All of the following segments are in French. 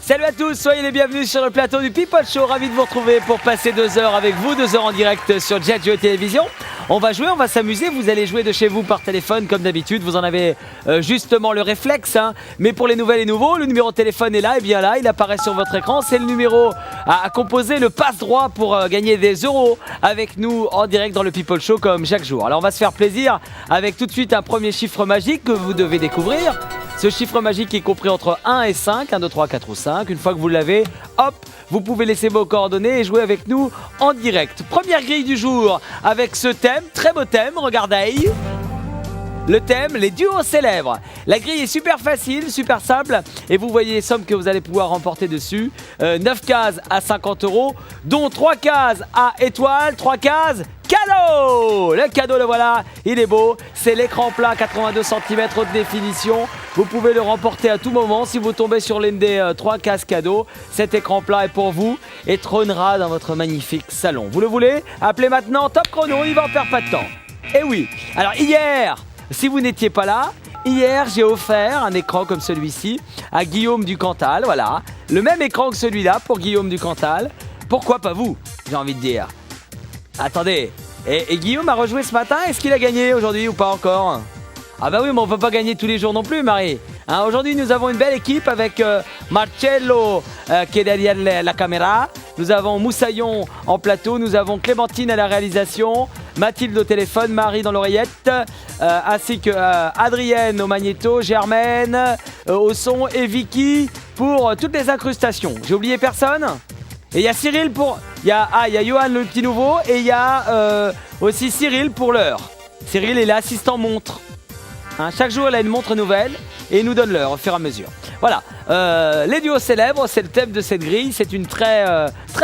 Salut à tous, soyez les bienvenus sur le plateau du People Show. Ravi de vous retrouver pour passer 2 heures avec vous, 2 heures en direct sur Jet Jeux Télévision. On va jouer, on va s'amuser, vous allez jouer de chez vous par téléphone comme d'habitude. Vous en avez justement le réflexe, hein. Mais pour les nouvelles et nouveaux, le numéro de téléphone est là, et bien là, il apparaît sur votre écran. C'est le numéro à composer, le passe-droit pour gagner des euros avec nous en direct dans le People Show comme chaque jour. Alors on va se faire plaisir avec tout de suite un premier chiffre magique que vous devez découvrir. Ce chiffre magique est compris entre 1 et 5, 1, 2, 3, 4 ou 5. Une fois que vous l'avez, hop, vous pouvez laisser vos coordonnées et jouer avec nous en direct. Première grille du jour avec ce thème, très beau thème, regardez. Le thème, les duos célèbres. La grille est super facile, super simple. Et vous voyez les sommes que vous allez pouvoir remporter dessus. 9 cases à 50 euros, dont 3 cases à étoiles, 3 cases cadeau. Le cadeau, le voilà, il est beau. C'est l'écran plat 82 cm haute définition. Vous pouvez le remporter à tout moment si vous tombez sur l'une des 3 cases cadeaux. Cet écran plat est pour vous et trônera dans votre magnifique salon. Vous le voulez? Appelez maintenant, top chrono, il va en perdre pas de temps. Et oui, alors hier, si vous n'étiez pas là, hier j'ai offert un écran comme celui-ci à Guillaume du Cantal, voilà. Le même écran que celui-là pour Guillaume du Cantal. Pourquoi pas vous, j'ai envie de dire. Attendez, et Guillaume a rejoué ce matin, est-ce qu'il a gagné aujourd'hui ou pas encore? Ah bah oui, mais on peut pas gagner tous les jours non plus, Marie. Hein, aujourd'hui nous avons une belle équipe avec Marcello qui est derrière la caméra. Nous avons Moussaillon en plateau, nous avons Clémentine à la réalisation, Mathilde au téléphone, Marie dans l'oreillette, ainsi que Adrienne au magnéto, Germaine au son et Vicky pour toutes les incrustations. J'ai oublié personne? Et il y a Cyril pour... Il y a Johan le petit nouveau et il y a aussi Cyril pour l'heure. Cyril est l'assistant montre. Hein, chaque jour il a une montre nouvelle et il nous donne l'heure au fur et à mesure. Voilà, les duos célèbres, c'est le thème de cette grille. C'est une très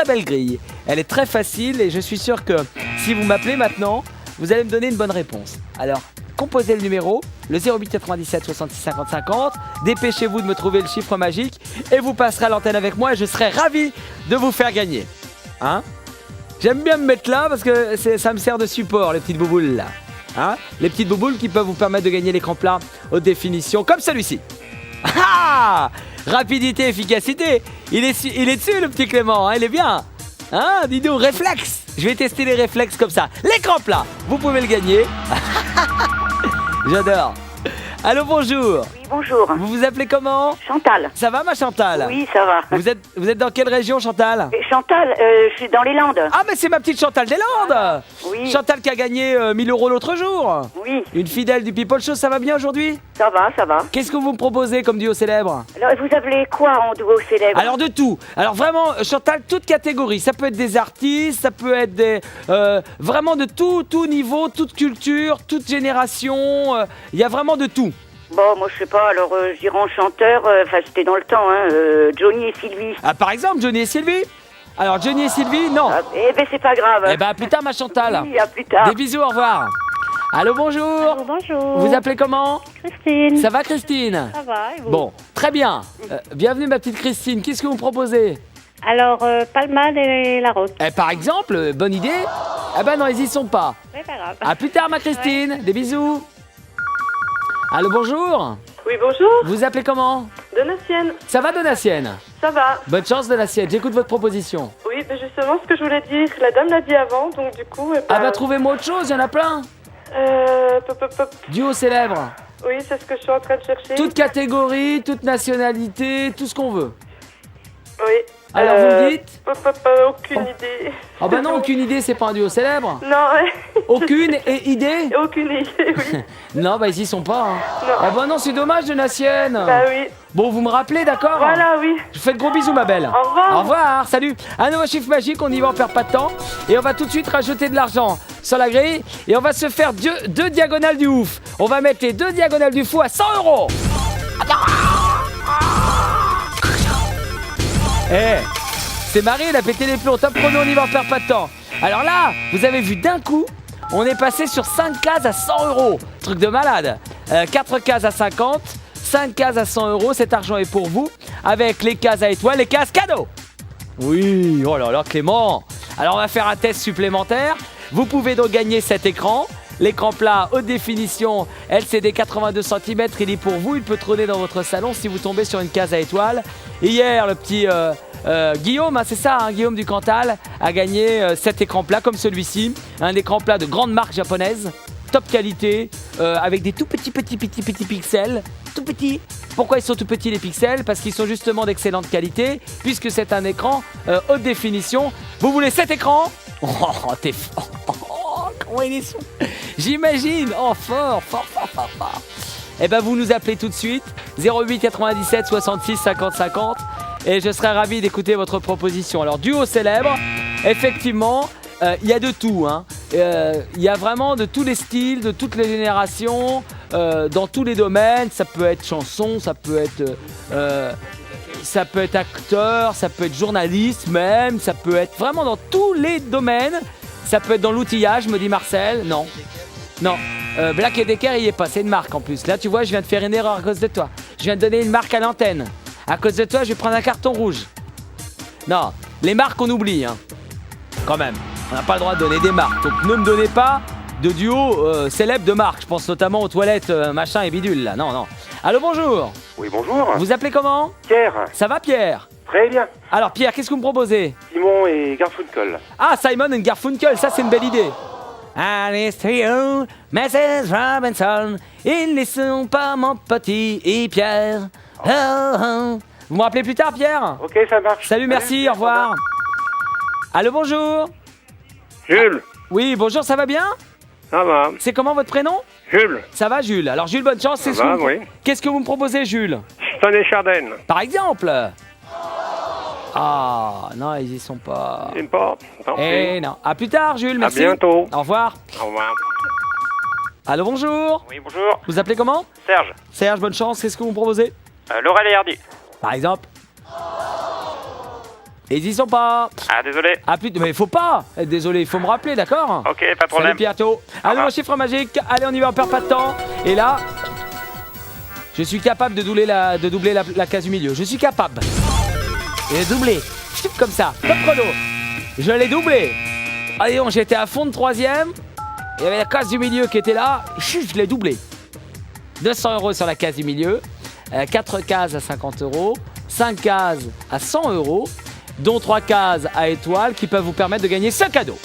belle grille. Elle est très facile et je suis sûr que si vous m'appelez maintenant, vous allez me donner une bonne réponse. Alors, composez le numéro, le 08 97 66 50 50. Dépêchez-vous de me trouver le chiffre magique et vous passerez à l'antenne avec moi et je serai ravi de vous faire gagner. Hein? J'aime bien me mettre là parce que ça me sert de support, les petites bouboules là. Hein? Les petites bouboules qui peuvent vous permettre de gagner l'écran plat haute définition comme celui-ci. Ah! Rapidité, efficacité. Il est dessus le petit Clément, hein? Il est bien. Hein? Dis-nous, réflexe. Je vais tester les réflexes comme ça. L'écran plat, vous pouvez le gagner. J'adore. Allô, bonjour. Oui, bonjour. Vous vous appelez comment? Chantal. Ça va, ma Chantal? Oui, ça va. Vous êtes dans quelle région, Chantal? Chantal, je suis dans les Landes. Ah, mais c'est ma petite Chantal des Landes. Oui. Chantal qui a gagné 1000 euros l'autre jour. Oui. Une fidèle du People Show, ça va bien aujourd'hui? Ça va, ça va. Qu'est-ce que vous me proposez comme duo célèbre? Alors, vous appelez quoi en duo célèbre? Alors de tout. Alors vraiment, Chantal, toute catégorie. Ça peut être des artistes, ça peut être des vraiment de tout niveau, toute culture, toute génération. Il y a vraiment de tout. Bon, moi, je sais pas, alors, je dirais en chanteur, enfin, c'était dans le temps, hein, Johnny et Sylvie. Ah, par exemple, Johnny et Sylvie. Alors, Johnny et Sylvie, non. Ah, eh ben, c'est pas grave. Eh ben, à plus tard, ma Chantal. Oui, à plus tard. Des bisous, au revoir. Allô, bonjour. Allô, bonjour. Vous appelez comment? Christine. Ça va, Christine? Ça va, et vous? Bon, très bien. Bienvenue, ma petite Christine. Qu'est-ce que vous me proposez? Alors, Palmade et La Roque. Par exemple, bonne idée. Eh ben non, ils y sont pas. C'est pas grave. À plus tard, ma Christine. Ouais. Des bisous. Allô, bonjour. Oui, bonjour. Vous appelez comment? Donatienne. Ça va, Donatienne? Ça va. Bonne chance, Donatienne. J'écoute votre proposition. Oui, mais justement, ce que je voulais dire, la dame l'a dit avant, donc du coup... Ah bah, trouvez-moi autre chose, il y en a plein. Pop. Duo célèbre. Oui, c'est ce que je suis en train de chercher. Toute catégorie, toute nationalité, tout ce qu'on veut. Oui. Alors, vous me dites? Aucune idée. Ah bah non, aucune idée, c'est pas un duo célèbre. Non, ouais. Aucune idée? Aucune idée, oui. Non, bah ils y sont pas. Hein. Non. Ah bah non, c'est dommage, Donatienne. Bah oui. Bon, vous me rappelez, d'accord? Voilà, oui. Je vous fais de gros bisous, ma belle. Au revoir. Au revoir, salut. Un nouveau chiffre magique, on y va, on perd pas de temps. Et on va tout de suite rajouter de l'argent sur la grille. Et on va se faire deux diagonales du ouf. On va mettre les 2 diagonales du fou à 100 euros. Eh, c'est Marie, elle a pété les plombs. Top chrono, on y va, on perd pas de temps. Alors là, vous avez vu d'un coup, on est passé sur 5 cases à 100 euros. Truc de malade. 4 cases à 50, 5 cases à 100 euros. Cet argent est pour vous. Avec les cases à étoiles, les cases cadeaux. Oui, oh là là, Clément. Alors on va faire un test supplémentaire. Vous pouvez donc gagner cet écran. L'écran plat haute définition LCD 82 cm, il est pour vous, il peut trôner dans votre salon si vous tombez sur une case à étoiles. Hier, le petit Guillaume, hein, c'est ça, hein, Guillaume du Cantal, a gagné cet écran plat comme celui-ci. Un écran plat de grande marque japonaise, top qualité, avec des tout petits pixels, tout petits. Pourquoi ils sont tout petits les pixels? Parce qu'ils sont justement d'excellente qualité, puisque c'est un écran haute définition. Vous voulez cet écran? Oh, t'es fort. Comment il est sous. J'imagine. Oh, fort. Eh ben, vous nous appelez tout de suite. 08 97 66 50 50. Et je serai ravi d'écouter votre proposition. Alors, duo célèbre, effectivement, il y a de tout. Hein. Il y a vraiment de tous les styles, de toutes les générations, dans tous les domaines. Ça peut être chanson, ça peut être acteur, ça peut être journaliste même, ça peut être vraiment dans tous les domaines. Ça peut être dans l'outillage, me dit Marcel. Non. Black & Decker, il y est pas. C'est une marque en plus. Là, tu vois, je viens de faire une erreur à cause de toi. Je viens de donner une marque à l'antenne. À cause de toi, je vais prendre un carton rouge. Non, les marques, on oublie. Hein. Quand même. On n'a pas le droit de donner des marques. Donc, ne me donnez pas de duo célèbre de marque. Je pense notamment aux toilettes machin et bidule, là. Non. Allô, bonjour. Oui, bonjour. Vous appelez comment? Pierre. Ça va, Pierre? Très bien. Alors, Pierre, qu'est-ce que vous me proposez? Simon et Garfunkel. Ah, Simon and Garfunkel, ça, c'est une belle idée. Alice Trio, Mrs. Robinson, ils ne sont pas mon petit et Pierre. Oh. Vous me rappelez plus tard, Pierre? Ok, ça marche. Salut, merci, au revoir. Allô, bonjour. Jules. Oui, bonjour, ça va bien? Ça va. C'est comment votre prénom? Jules. Ça va, Jules? Alors, Jules, bonne chance. Ça va, oui. Qu'est-ce que vous me proposez, Jules? Ston et Chardin. Par exemple? Ah, non, ils y sont pas. J'aime pas. Tant Eh pis. non. À plus tard, Jules, merci. À bientôt. Au revoir. Au revoir. Allô, bonjour. Oui, bonjour. Vous appelez comment? Serge. Serge, bonne chance. Qu'est-ce que vous me proposez? Laurel et Hardy. Par exemple? Ils y sont pas. Ah, désolé. Ah, putain, mais faut pas. Désolé, il faut me rappeler, d'accord? Ok, pas de problème. Salut, Piato. Allez, mon chiffre magique. Allez, on y va, on perd pas de temps. Et là, je suis capable de doubler la case du milieu. Je suis capable. Et de doubler. Comme ça, top chrono. Je l'ai doublé. Allez, j'étais à fond de troisième. Il y avait la case du milieu qui était là. Je l'ai doublé. 200 € sur la case du milieu. 4 cases à 50 €. 5 cases à 100 €. Dont 3 cases à étoiles qui peuvent vous permettre de gagner 5 cadeaux.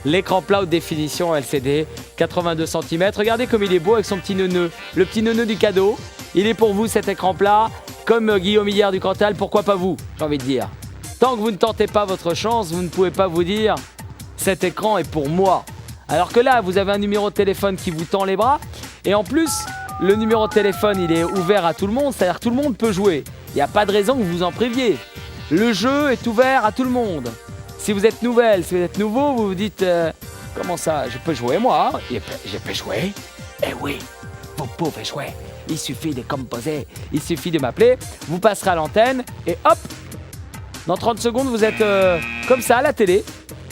L'écran plat haute définition LCD, 82 cm. Regardez comme il est beau avec son petit neuneu. Le petit neuneu du cadeau. Il est pour vous cet écran plat. Comme Guillaume hier du Cantal, pourquoi pas vous, j'ai envie de dire. Tant que vous ne tentez pas votre chance, vous ne pouvez pas vous dire cet écran est pour moi. Alors que là, vous avez un numéro de téléphone qui vous tend les bras. Et en plus, le numéro de téléphone, il est ouvert à tout le monde. C'est-à-dire que tout le monde peut jouer. Il n'y a pas de raison que vous vous en priviez. Le jeu est ouvert à tout le monde. Si vous êtes nouvelle, si vous êtes nouveau, vous vous dites comment ça, je peux jouer moi? Je peux jouer? Eh oui, vous pouvez jouer. Il suffit de composer, il suffit de m'appeler, vous passerez à l'antenne et hop, dans 30 secondes, vous êtes comme ça à la télé.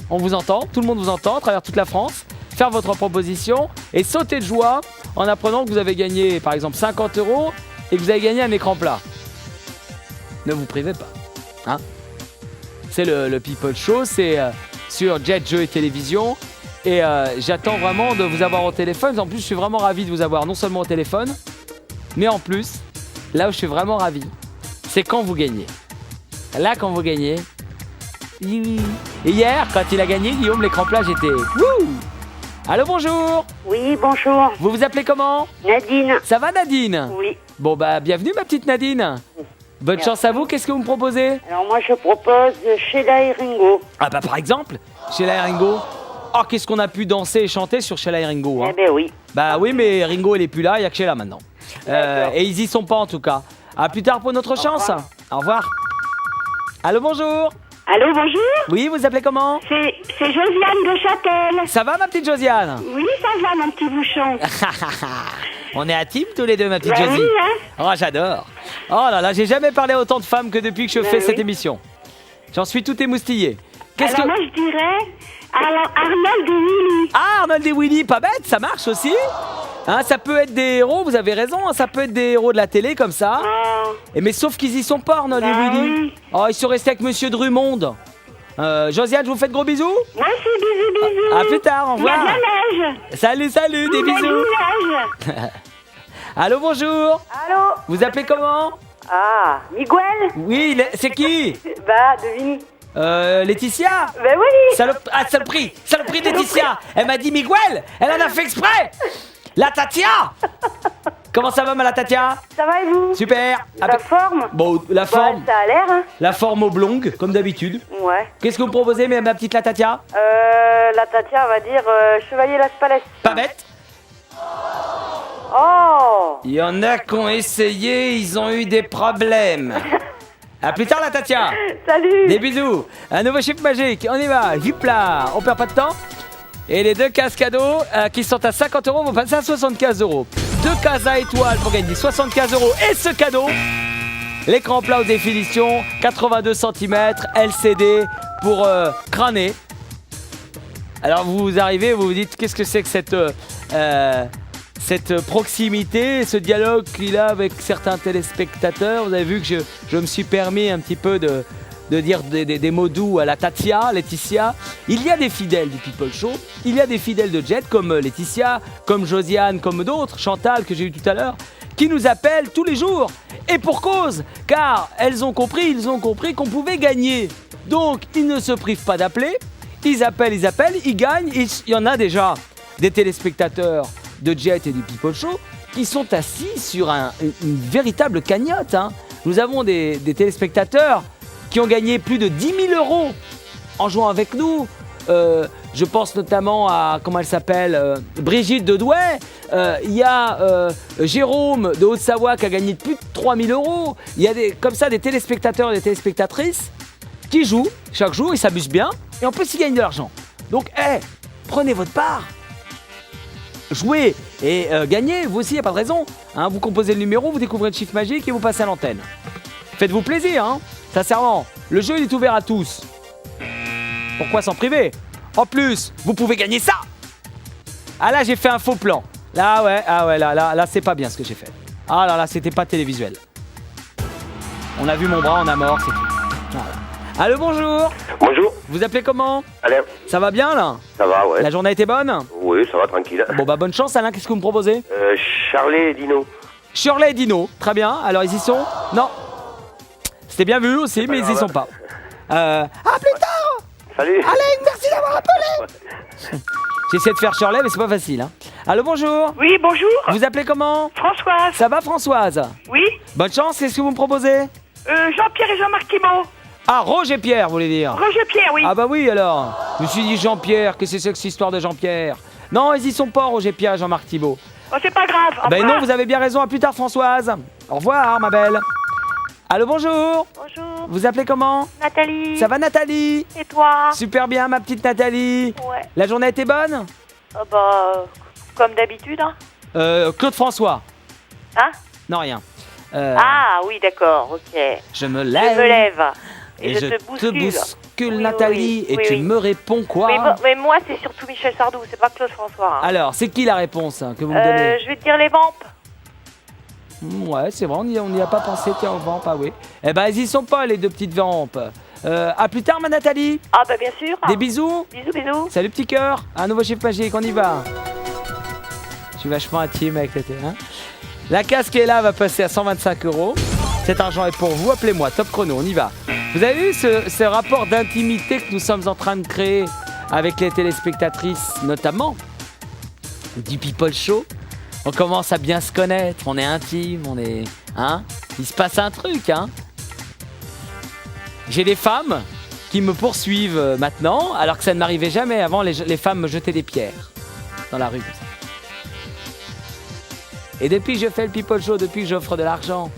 On vous entend, tout le monde vous entend à travers toute la France. Faire votre proposition et sauter de joie en apprenant que vous avez gagné par exemple 50 € et que vous avez gagné un écran plat. Ne vous privez pas. Hein, c'est le People Show, c'est sur Jet, Jeux et Télévision. Et j'attends vraiment de vous avoir au téléphone. En plus, je suis vraiment ravi de vous avoir non seulement au téléphone, mais en plus, là où je suis vraiment ravi, c'est quand vous gagnez. Là, quand vous gagnez. Et hier, quand il a gagné, Guillaume, l'écran plat, j'étais. Wouh! Allô, bonjour! Oui, bonjour. Vous vous appelez comment? Nadine. Ça va, Nadine? Oui. Bon, bah, bienvenue, ma petite Nadine. Bonne chance à vous. Qu'est-ce que vous me proposez? Alors moi, je propose Sheila et Ringo. Ah, bah, par exemple, Sheila et Ringo. Oh, qu'est-ce qu'on a pu danser et chanter sur Sheila et Ringo, hein. Eh ben oui. Bah oui, mais Ringo, il est plus là, il n'y a que Sheila maintenant. Et ils y sont pas, en tout cas. À plus tard pour notre chance. Au revoir. Allô, bonjour. Allô, bonjour. Oui, vous appelez comment? C'est Josiane de Châtel. Ça va, ma petite Josiane? Oui, ça va, mon petit bouchon. On est à team tous les deux, ma petite Bah Josie. oui, hein. Oh, j'adore. Oh là là, j'ai jamais parlé à autant de femmes que depuis que je fais oui. cette émission. J'en suis tout émoustillé. Alors moi, je dirais Arnold et Willy. Ah, Arnold et Willy, pas bête, ça marche aussi. Hein, ça peut être des héros, vous avez raison, hein, ça peut être des héros de la télé comme ça. Oh. Mais sauf qu'ils y sont pas, Arnold et Bah Willy. oui. Oh, ils sont restés avec Monsieur Drummond. Josiane, je vous fais de gros bisous. Moi aussi, bisous. À plus tard, au Il y a revoir. de la neige. Salut, des Il y a bisous. du neige. Allô, bonjour. Allô? Vous appelez comment? Ah, Miguel? Oui, c'est qui? Bah, devine. Laetitia? Bah oui. Saloperie de Laetitia. Elle m'a dit Miguel. Elle en a fait exprès. La Tatia. Comment ça va, ma la Tatia? Ça va et vous? Super. La forme? Bon, la Bah, forme. ça a l'air, hein? La forme oblongue, comme d'habitude. Ouais. Qu'est-ce que vous proposez, ma petite la Tatia? La Tatia, on va dire Chevalier Las Palais. Pas bête. Oh! Il y en a qui ont essayé, ils ont eu des problèmes. À plus tard, la Tatia. Salut! Des bisous. Un nouveau chiffre magique. On y va. Hip là. On perd pas de temps. Et les deux cases cadeaux qui sont à 50 € vont passer à 75 €. Deux cases à étoiles pour gagner 75 €. Et ce cadeau, l'écran plat haute définition, 82 cm, LCD pour crâner. Alors vous arrivez, vous vous dites qu'est-ce que c'est que cette proximité, ce dialogue qu'il a avec certains téléspectateurs. Vous avez vu que je me suis permis un petit peu de dire des mots doux à la Laetitia. Il y a des fidèles du People Show, il y a des fidèles de Jet comme Laetitia, comme Josiane, comme d'autres, Chantal que j'ai eu tout à l'heure, qui nous appellent tous les jours. Et pour cause, car ils ont compris qu'on pouvait gagner. Donc ils ne se privent pas d'appeler, ils appellent, ils gagnent. Il y en a déjà des téléspectateurs de Jet et du People Show qui sont assis sur une véritable cagnotte. Hein. Nous avons des téléspectateurs qui ont gagné plus de 10 000 € en jouant avec nous. Je pense notamment à, comment elle s'appelle, Brigitte de Douai. Il y a Jérôme de Haute-Savoie qui a gagné plus de 3 000 €. Il y a comme ça des téléspectateurs et des téléspectatrices qui jouent chaque jour, ils s'amusent bien et en plus ils gagnent de l'argent. Donc, prenez votre part. Jouez et gagnez, vous aussi, il n'y a pas de raison. Hein, vous composez le numéro, vous découvrez le chiffre magique et vous passez à l'antenne. Faites-vous plaisir, hein. Sincèrement, le jeu il est ouvert à tous. Pourquoi s'en priver? En plus, vous pouvez gagner ça. Ah là, j'ai fait un faux plan. Là, c'est pas bien ce que j'ai fait. Ah là, c'était pas télévisuel. On a vu mon bras, on a mort, c'est tout. Voilà. Allô, bonjour. Bonjour. Vous appelez comment? Alain. Ça va bien là? Ça va, ouais. La journée a été bonne? Oui, ça va, tranquille. Bon bah bonne chance Alain, qu'est-ce que vous me proposez? Charlet et Dino. Shirley et Dino, très bien. Alors ils y sont? Non. C'était bien vu aussi, mais ils y sont pas. À plus tard. Salut. Alain, merci d'avoir appelé. J'essaie de faire Shirley, mais c'est pas facile. Hein. Allô, bonjour. Oui, bonjour. Vous appelez comment? Françoise. Ça va, Françoise? Oui. Bonne chance, qu'est-ce que vous me proposez? Jean-Pierre et Jean-Marc Thibault. Ah, Roger Pierre, vous voulez dire? Roger Pierre, oui. Ah bah oui, alors. Je me suis dit Jean-Pierre, qu'est-ce que c'est que cette histoire de Jean-Pierre? Non, ils y sont pas, Roger Pierre et Jean-Marc Thibault. Oh, c'est pas grave. Au Ben revoir. non, vous avez bien raison, à plus tard, Françoise. Au revoir, ma belle. Allô, bonjour. Bonjour. Vous appelez comment? Nathalie. Ça va, Nathalie? Et toi? Super bien, ma petite Nathalie. Ouais. La journée était bonne? Comme d'habitude, hein. Claude François. Hein? Non, rien. Ah, oui, d'accord, ok. Je me Je lève. me lève. Et je te bouscule, Oui, Nathalie, oui, et tu oui. me réponds quoi? Mais moi, c'est surtout Michel Sardou, c'est pas Claude François. Hein. Alors, c'est qui la réponse que vous me donnez? Je vais te dire les vampes. Ouais, c'est vrai, on n'y a pas pensé, tiens, aux vampes, ah oui. Eh ben, ils y sont pas, les deux petites vampes. À plus tard, ma Nathalie. Ah, bah bien sûr. Des bisous. Bisous, bisous. Salut, petit cœur. Un nouveau chiffre magique, on y va. Je suis vachement intime avec le thé, hein. La casque est là, va passer à 125 €. Cet argent est pour vous, appelez-moi, top chrono, on y va. Vous avez vu ce rapport d'intimité que nous sommes en train de créer avec les téléspectatrices, notamment du People Show? On commence à bien se connaître, on est intime, on est... Hein? Il se passe un truc, hein? J'ai des femmes qui me poursuivent maintenant, alors que ça ne m'arrivait jamais. Avant, les femmes me jetaient des pierres dans la rue. Comme ça. Et depuis que je fais le People Show, depuis que j'offre de l'argent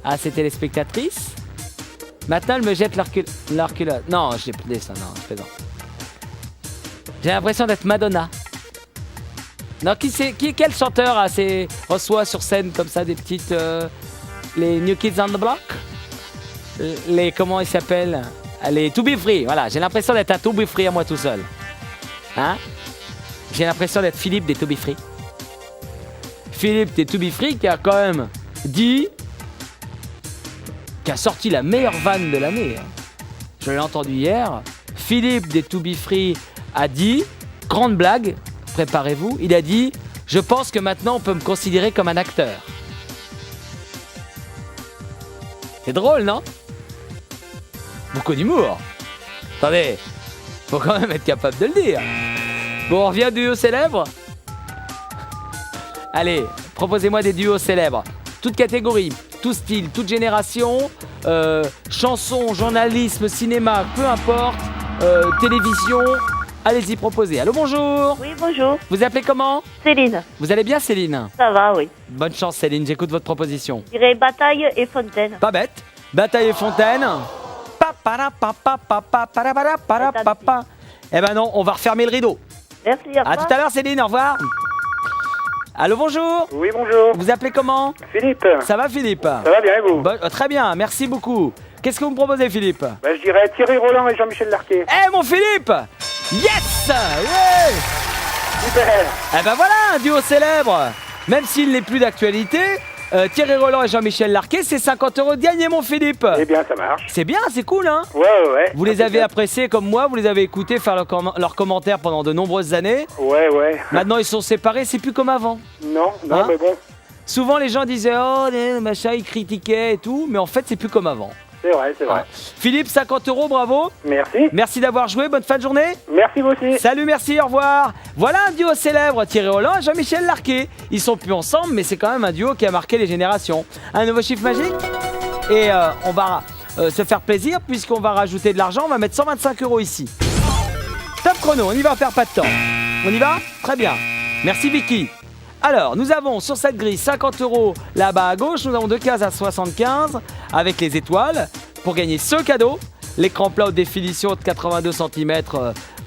à ces téléspectatrices, maintenant elles me jettent leur culotte. Non, je l'ai plus ça, non, je plaisante. J'ai l'impression d'être Madonna. Non, quel chanteur reçoit sur scène comme ça des petites... les New Kids on the Block? Les... Comment ils s'appellent? Les To Be Free, voilà. J'ai l'impression d'être un To Be Free à moi tout seul. Hein? J'ai l'impression d'être Philippe des To Be Free. Philippe des To Be Free qui a quand même dit... qui a sorti la meilleure vanne de l'année. Je l'ai entendu hier. Philippe des To Be Free a dit, grande blague, préparez-vous, il a dit « Je pense que maintenant on peut me considérer comme un acteur ». C'est drôle, non? Beaucoup d'humour. Attendez, faut quand même être capable de le dire. Bon, on revient au duo célèbre. Allez, proposez-moi des duos célèbres. Toute catégorie, tout style, toute génération, chanson, journalisme, cinéma, peu importe, télévision. Allez-y, proposez. Allô, bonjour. Oui, bonjour. Vous appelez comment? Céline. Vous allez bien, Céline? Ça va, oui. Bonne chance, Céline, j'écoute votre proposition. Je dirais Bataille et Fontaine. Pas bête. Bataille et Fontaine. Eh ben non, on va refermer le rideau. Merci, au À revoir. tout à l'heure, Céline, au revoir. Allô, bonjour. Oui, bonjour. Vous appelez comment? Philippe. Ça va, Philippe? Ça va bien, et vous? Très bien, merci beaucoup. Qu'est-ce que vous me proposez, Philippe? Je dirais Thierry Roland et Jean-Michel Larquet. Eh, mon Philippe! Yes! Ouais! Super. Eh ben voilà, un duo célèbre. Même s'il n'est plus d'actualité, Thierry Roland et Jean-Michel Larquet, c'est 50 € de gagné, mon Philippe. Eh bien, ça marche. C'est bien, c'est cool, hein? Ouais. Vous les avez appréciés comme moi, vous les avez écoutés faire leurs commentaires pendant de nombreuses années. Ouais. Maintenant, ils sont séparés, c'est plus comme avant. Non, Hein? mais bon, Souvent, les gens disaient « Oh, machin, ils critiquaient et tout », mais en fait, c'est plus comme avant. c'est vrai. Philippe, 50 €, bravo. Merci. Merci d'avoir joué, bonne fin de journée. Merci, vous aussi. Salut, merci, au revoir. Voilà un duo célèbre, Thierry Roland et Jean-Michel Larquet. Ils sont plus ensemble, mais c'est quand même un duo qui a marqué les générations. Un nouveau chiffre magique. Et on va se faire plaisir puisqu'on va rajouter de l'argent. On va mettre 125 € ici. Top chrono, on y va, on perd pas de temps. On y va? Très bien. Merci Vicky. Alors, nous avons sur cette grille 50 € là-bas à gauche. Nous avons 2 cases à 75 avec les étoiles pour gagner ce cadeau. L'écran plat haute définition de 82 cm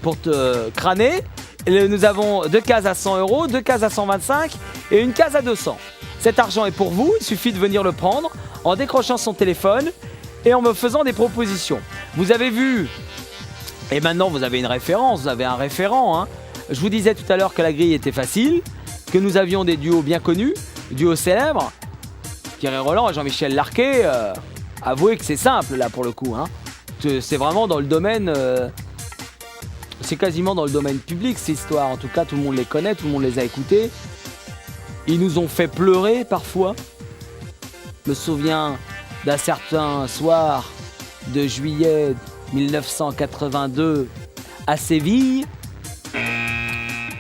pour te crâner. Nous avons 2 cases à 100 €, 2 cases à 125 et une case à 200. Cet argent est pour vous, il suffit de venir le prendre en décrochant son téléphone et en me faisant des propositions. Vous avez vu, et maintenant vous avez une référence, vous avez un référent. Hein. Je vous disais tout à l'heure que la grille était facile, que nous avions des duos bien connus, duos célèbres. Thierry Roland et Jean-Michel Larquet, avouez que c'est simple là pour le coup. Hein. C'est vraiment dans le domaine... c'est quasiment dans le domaine public cette histoire. En tout cas, tout le monde les connaît, tout le monde les a écoutés. Ils nous ont fait pleurer parfois. Je me souviens d'un certain soir de juillet 1982 à Séville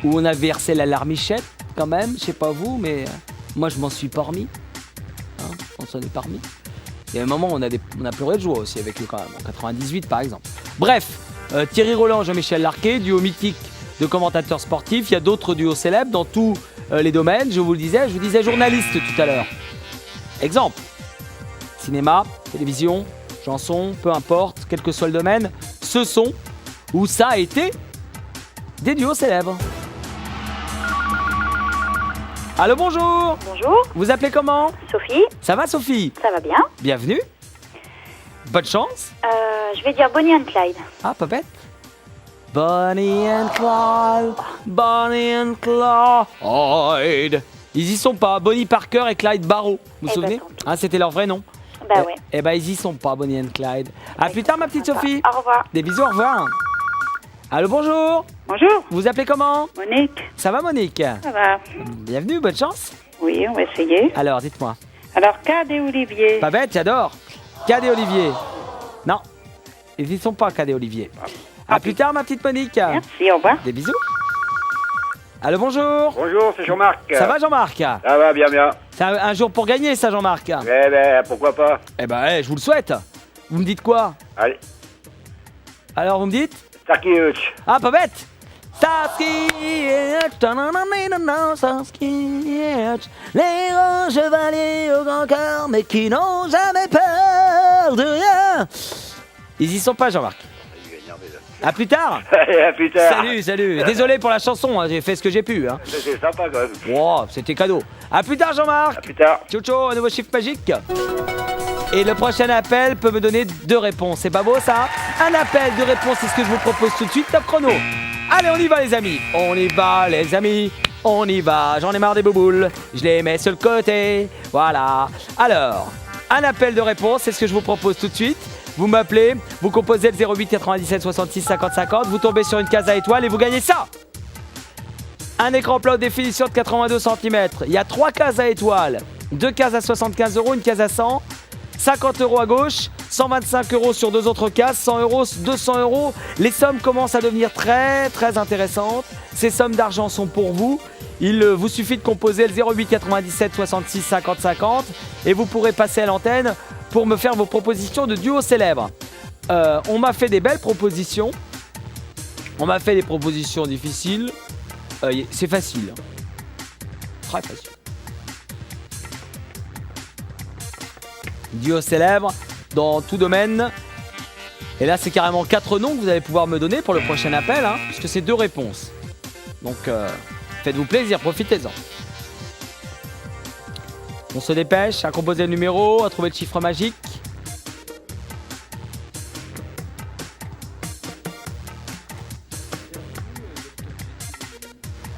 où on a versé la larmichette quand même. Je sais pas vous, mais moi je m'en suis pas remis. Hein, on s'en est pas remis. Il y a un moment où on a pleuré de joie aussi avec eux quand même, en 98 par exemple. Bref, Thierry Roland, Jean-Michel Larquet, duo mythique de commentateurs sportifs. Il y a d'autres duos célèbres dans tous les domaines. Je vous disais journaliste tout à l'heure. Exemple, cinéma, télévision, chanson, peu importe, quel que soit le domaine, ce sont ou ça a été des duos célèbres. Allô, bonjour. Bonjour, Vous appelez comment? Sophie. Ça va, Sophie? Ça va bien. Bienvenue. Bonne chance. Je vais dire Bonnie and Clyde. Ah, pas bête. Bonnie and Clyde, Bonnie and Clyde. Ils y sont pas. Bonnie Parker et Clyde Barrow. Vous vous souvenez? tant pis. Ah, c'était leur vrai nom. Bah ouais. Eh ben, ils y sont pas, Bonnie and Clyde. À plus tard, ma petite Sophie. Au revoir. Des bisous, au revoir. Allô, bonjour. Bonjour, Vous appelez comment? Monique. Ça va, Monique? Ça va? Bienvenue, bonne chance. Oui, on va essayer. Alors, dites-moi. Alors, Cad et Olivier. Pas bête, j'adore. Cad et Olivier. Non, ils y sont pas, Cad et Olivier. À plus tard, ma petite Monique. Merci, au revoir. Des bisous. Allô, bonjour. Bonjour, c'est Jean-Marc. Ça va, Jean-Marc? Ça va, bien. C'est un jour pour gagner, ça, Jean-Marc. Eh ben, pourquoi pas? Eh ben, je vous le souhaite. Vous me dites quoi? Allez, Alors, vous me dites? Starkey Hutch. Ah, pas bête. Starsky Hutch, Starsky Hutch, les grands chevaliers au grand cœur, mais qui n'ont jamais peur de rien. Ils y sont pas, Jean-Marc. À plus tard. Allez, à plus tard. Salut. Désolé pour la chanson, hein, j'ai fait ce que j'ai pu. Hein. C'est sympa quand même. Wow, c'était cadeau. À plus tard, À Jean-Marc. plus tard. Ciao, un nouveau chiffre magique. Et le prochain appel peut me donner 2 réponses. C'est pas beau ça? Un appel, 2 réponses, c'est ce que je vous propose tout de suite. Top chrono. Allez, on y va les amis. On y va les amis. On y va. J'en ai marre des bouboules. Je les mets sur le côté. Voilà. Alors, un appel de réponse, c'est ce que je vous propose tout de suite. Vous m'appelez, vous composez le 08 97 66 50 50, vous tombez sur une case à étoiles et vous gagnez ça. Un écran plat haute définition de 82 cm. Il y a 3 cases à étoiles, 2 cases à 75 €, une case à 100, 50 € à gauche, 125 € sur 2 autres cases, 100 €, 200 €. Les sommes commencent à devenir très très intéressantes. Ces sommes d'argent sont pour vous. Il vous suffit de composer le 08 97 66 50 50 et vous pourrez passer à l'antenne pour me faire vos propositions de duo célèbres. On m'a fait des belles propositions. On m'a fait des propositions difficiles. C'est facile. Très facile. Duo célèbre dans tout domaine. Et là, c'est carrément 4 noms que vous allez pouvoir me donner pour le prochain appel, hein, puisque c'est 2 réponses. Donc, faites-vous plaisir, profitez-en. On se dépêche à composer le numéro, à trouver le chiffre magique.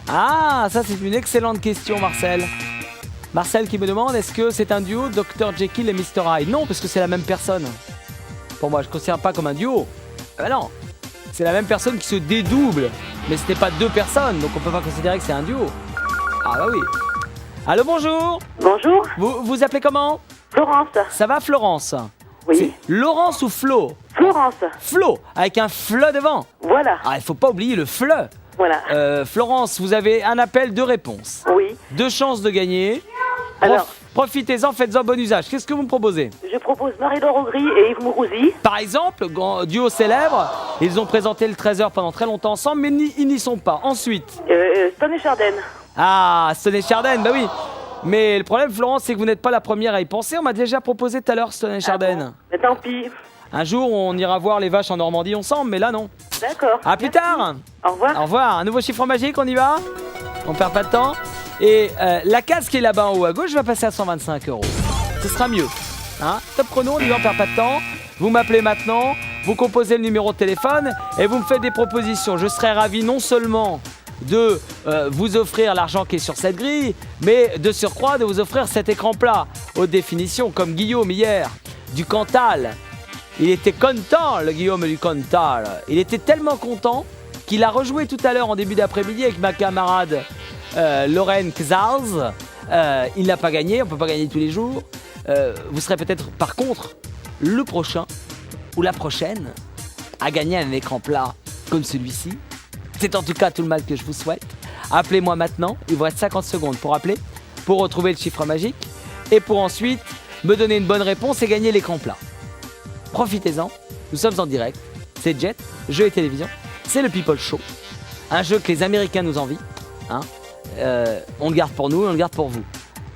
Ah, ça c'est une excellente question, Marcel. Marcel qui me demande, est-ce que c'est un duo Dr Jekyll et Mr Hyde? Non, parce que c'est la même personne. Pour moi, je ne considère pas comme un duo. Non, c'est la même personne qui se dédouble. Mais ce n'est pas 2 personnes, donc on ne peut pas considérer que c'est un duo. Ah bah oui. Allô, bonjour. Bonjour, Vous appelez comment? Florence. Ça va, Florence? Oui, C'est Laurence ou Flo? Florence. Flo, avec un FLE devant. Voilà, Ah, il faut pas oublier le FLE. voilà. Florence, vous avez un appel, 2 réponses. Oui. 2 chances de gagner. Alors. Profitez-en, faites-en bon usage. Qu'est-ce que vous me proposez? Je propose Marie-Laure Augry et Yves Mourouzi. Par exemple, grand duo célèbre, ils ont présenté le 13h pendant très longtemps ensemble, mais ils n'y sont pas. Ensuite, Stone et Chardin. ah, Stone et Chardin, bah oui. Mais le problème, Florence, c'est que vous n'êtes pas la première à y penser. On m'a déjà proposé tout à l'heure Stone et Chardin. Bon. Mais tant pis. Un jour, on ira voir les vaches en Normandie ensemble, mais là, non. D'accord. À plus tard. Au revoir. Au revoir. Un nouveau chiffre magique, on y va? On perd pas de temps. Et la case qui est là-bas en haut à gauche va passer à 125 €. Ce sera mieux. Hein? Top chrono, on y va, on perd pas de temps. Vous m'appelez maintenant, vous composez le numéro de téléphone et vous me faites des propositions. Je serai ravi non seulement de vous offrir l'argent qui est sur cette grille, mais de surcroît de vous offrir cet écran plat haute définition comme Guillaume hier du Cantal. Il était content, le Guillaume du Cantal. Il était tellement content qu'il a rejoué tout à l'heure en début d'après-midi avec ma camarade Lorraine Kzals. Il n'a pas gagné, on ne peut pas gagner tous les jours. Vous serez peut-être par contre le prochain ou la prochaine à gagner un écran plat comme celui-ci. C'est en tout cas tout le mal que je vous souhaite. Appelez-moi maintenant, il vous reste 50 secondes pour appeler, pour retrouver le chiffre magique et pour ensuite me donner une bonne réponse et gagner l'écran plat. Profitez-en, nous sommes en direct, c'est Jet, jeux et télévision, c'est le People Show, un jeu que les Américains nous envient, hein. On le garde pour nous et on le garde pour vous.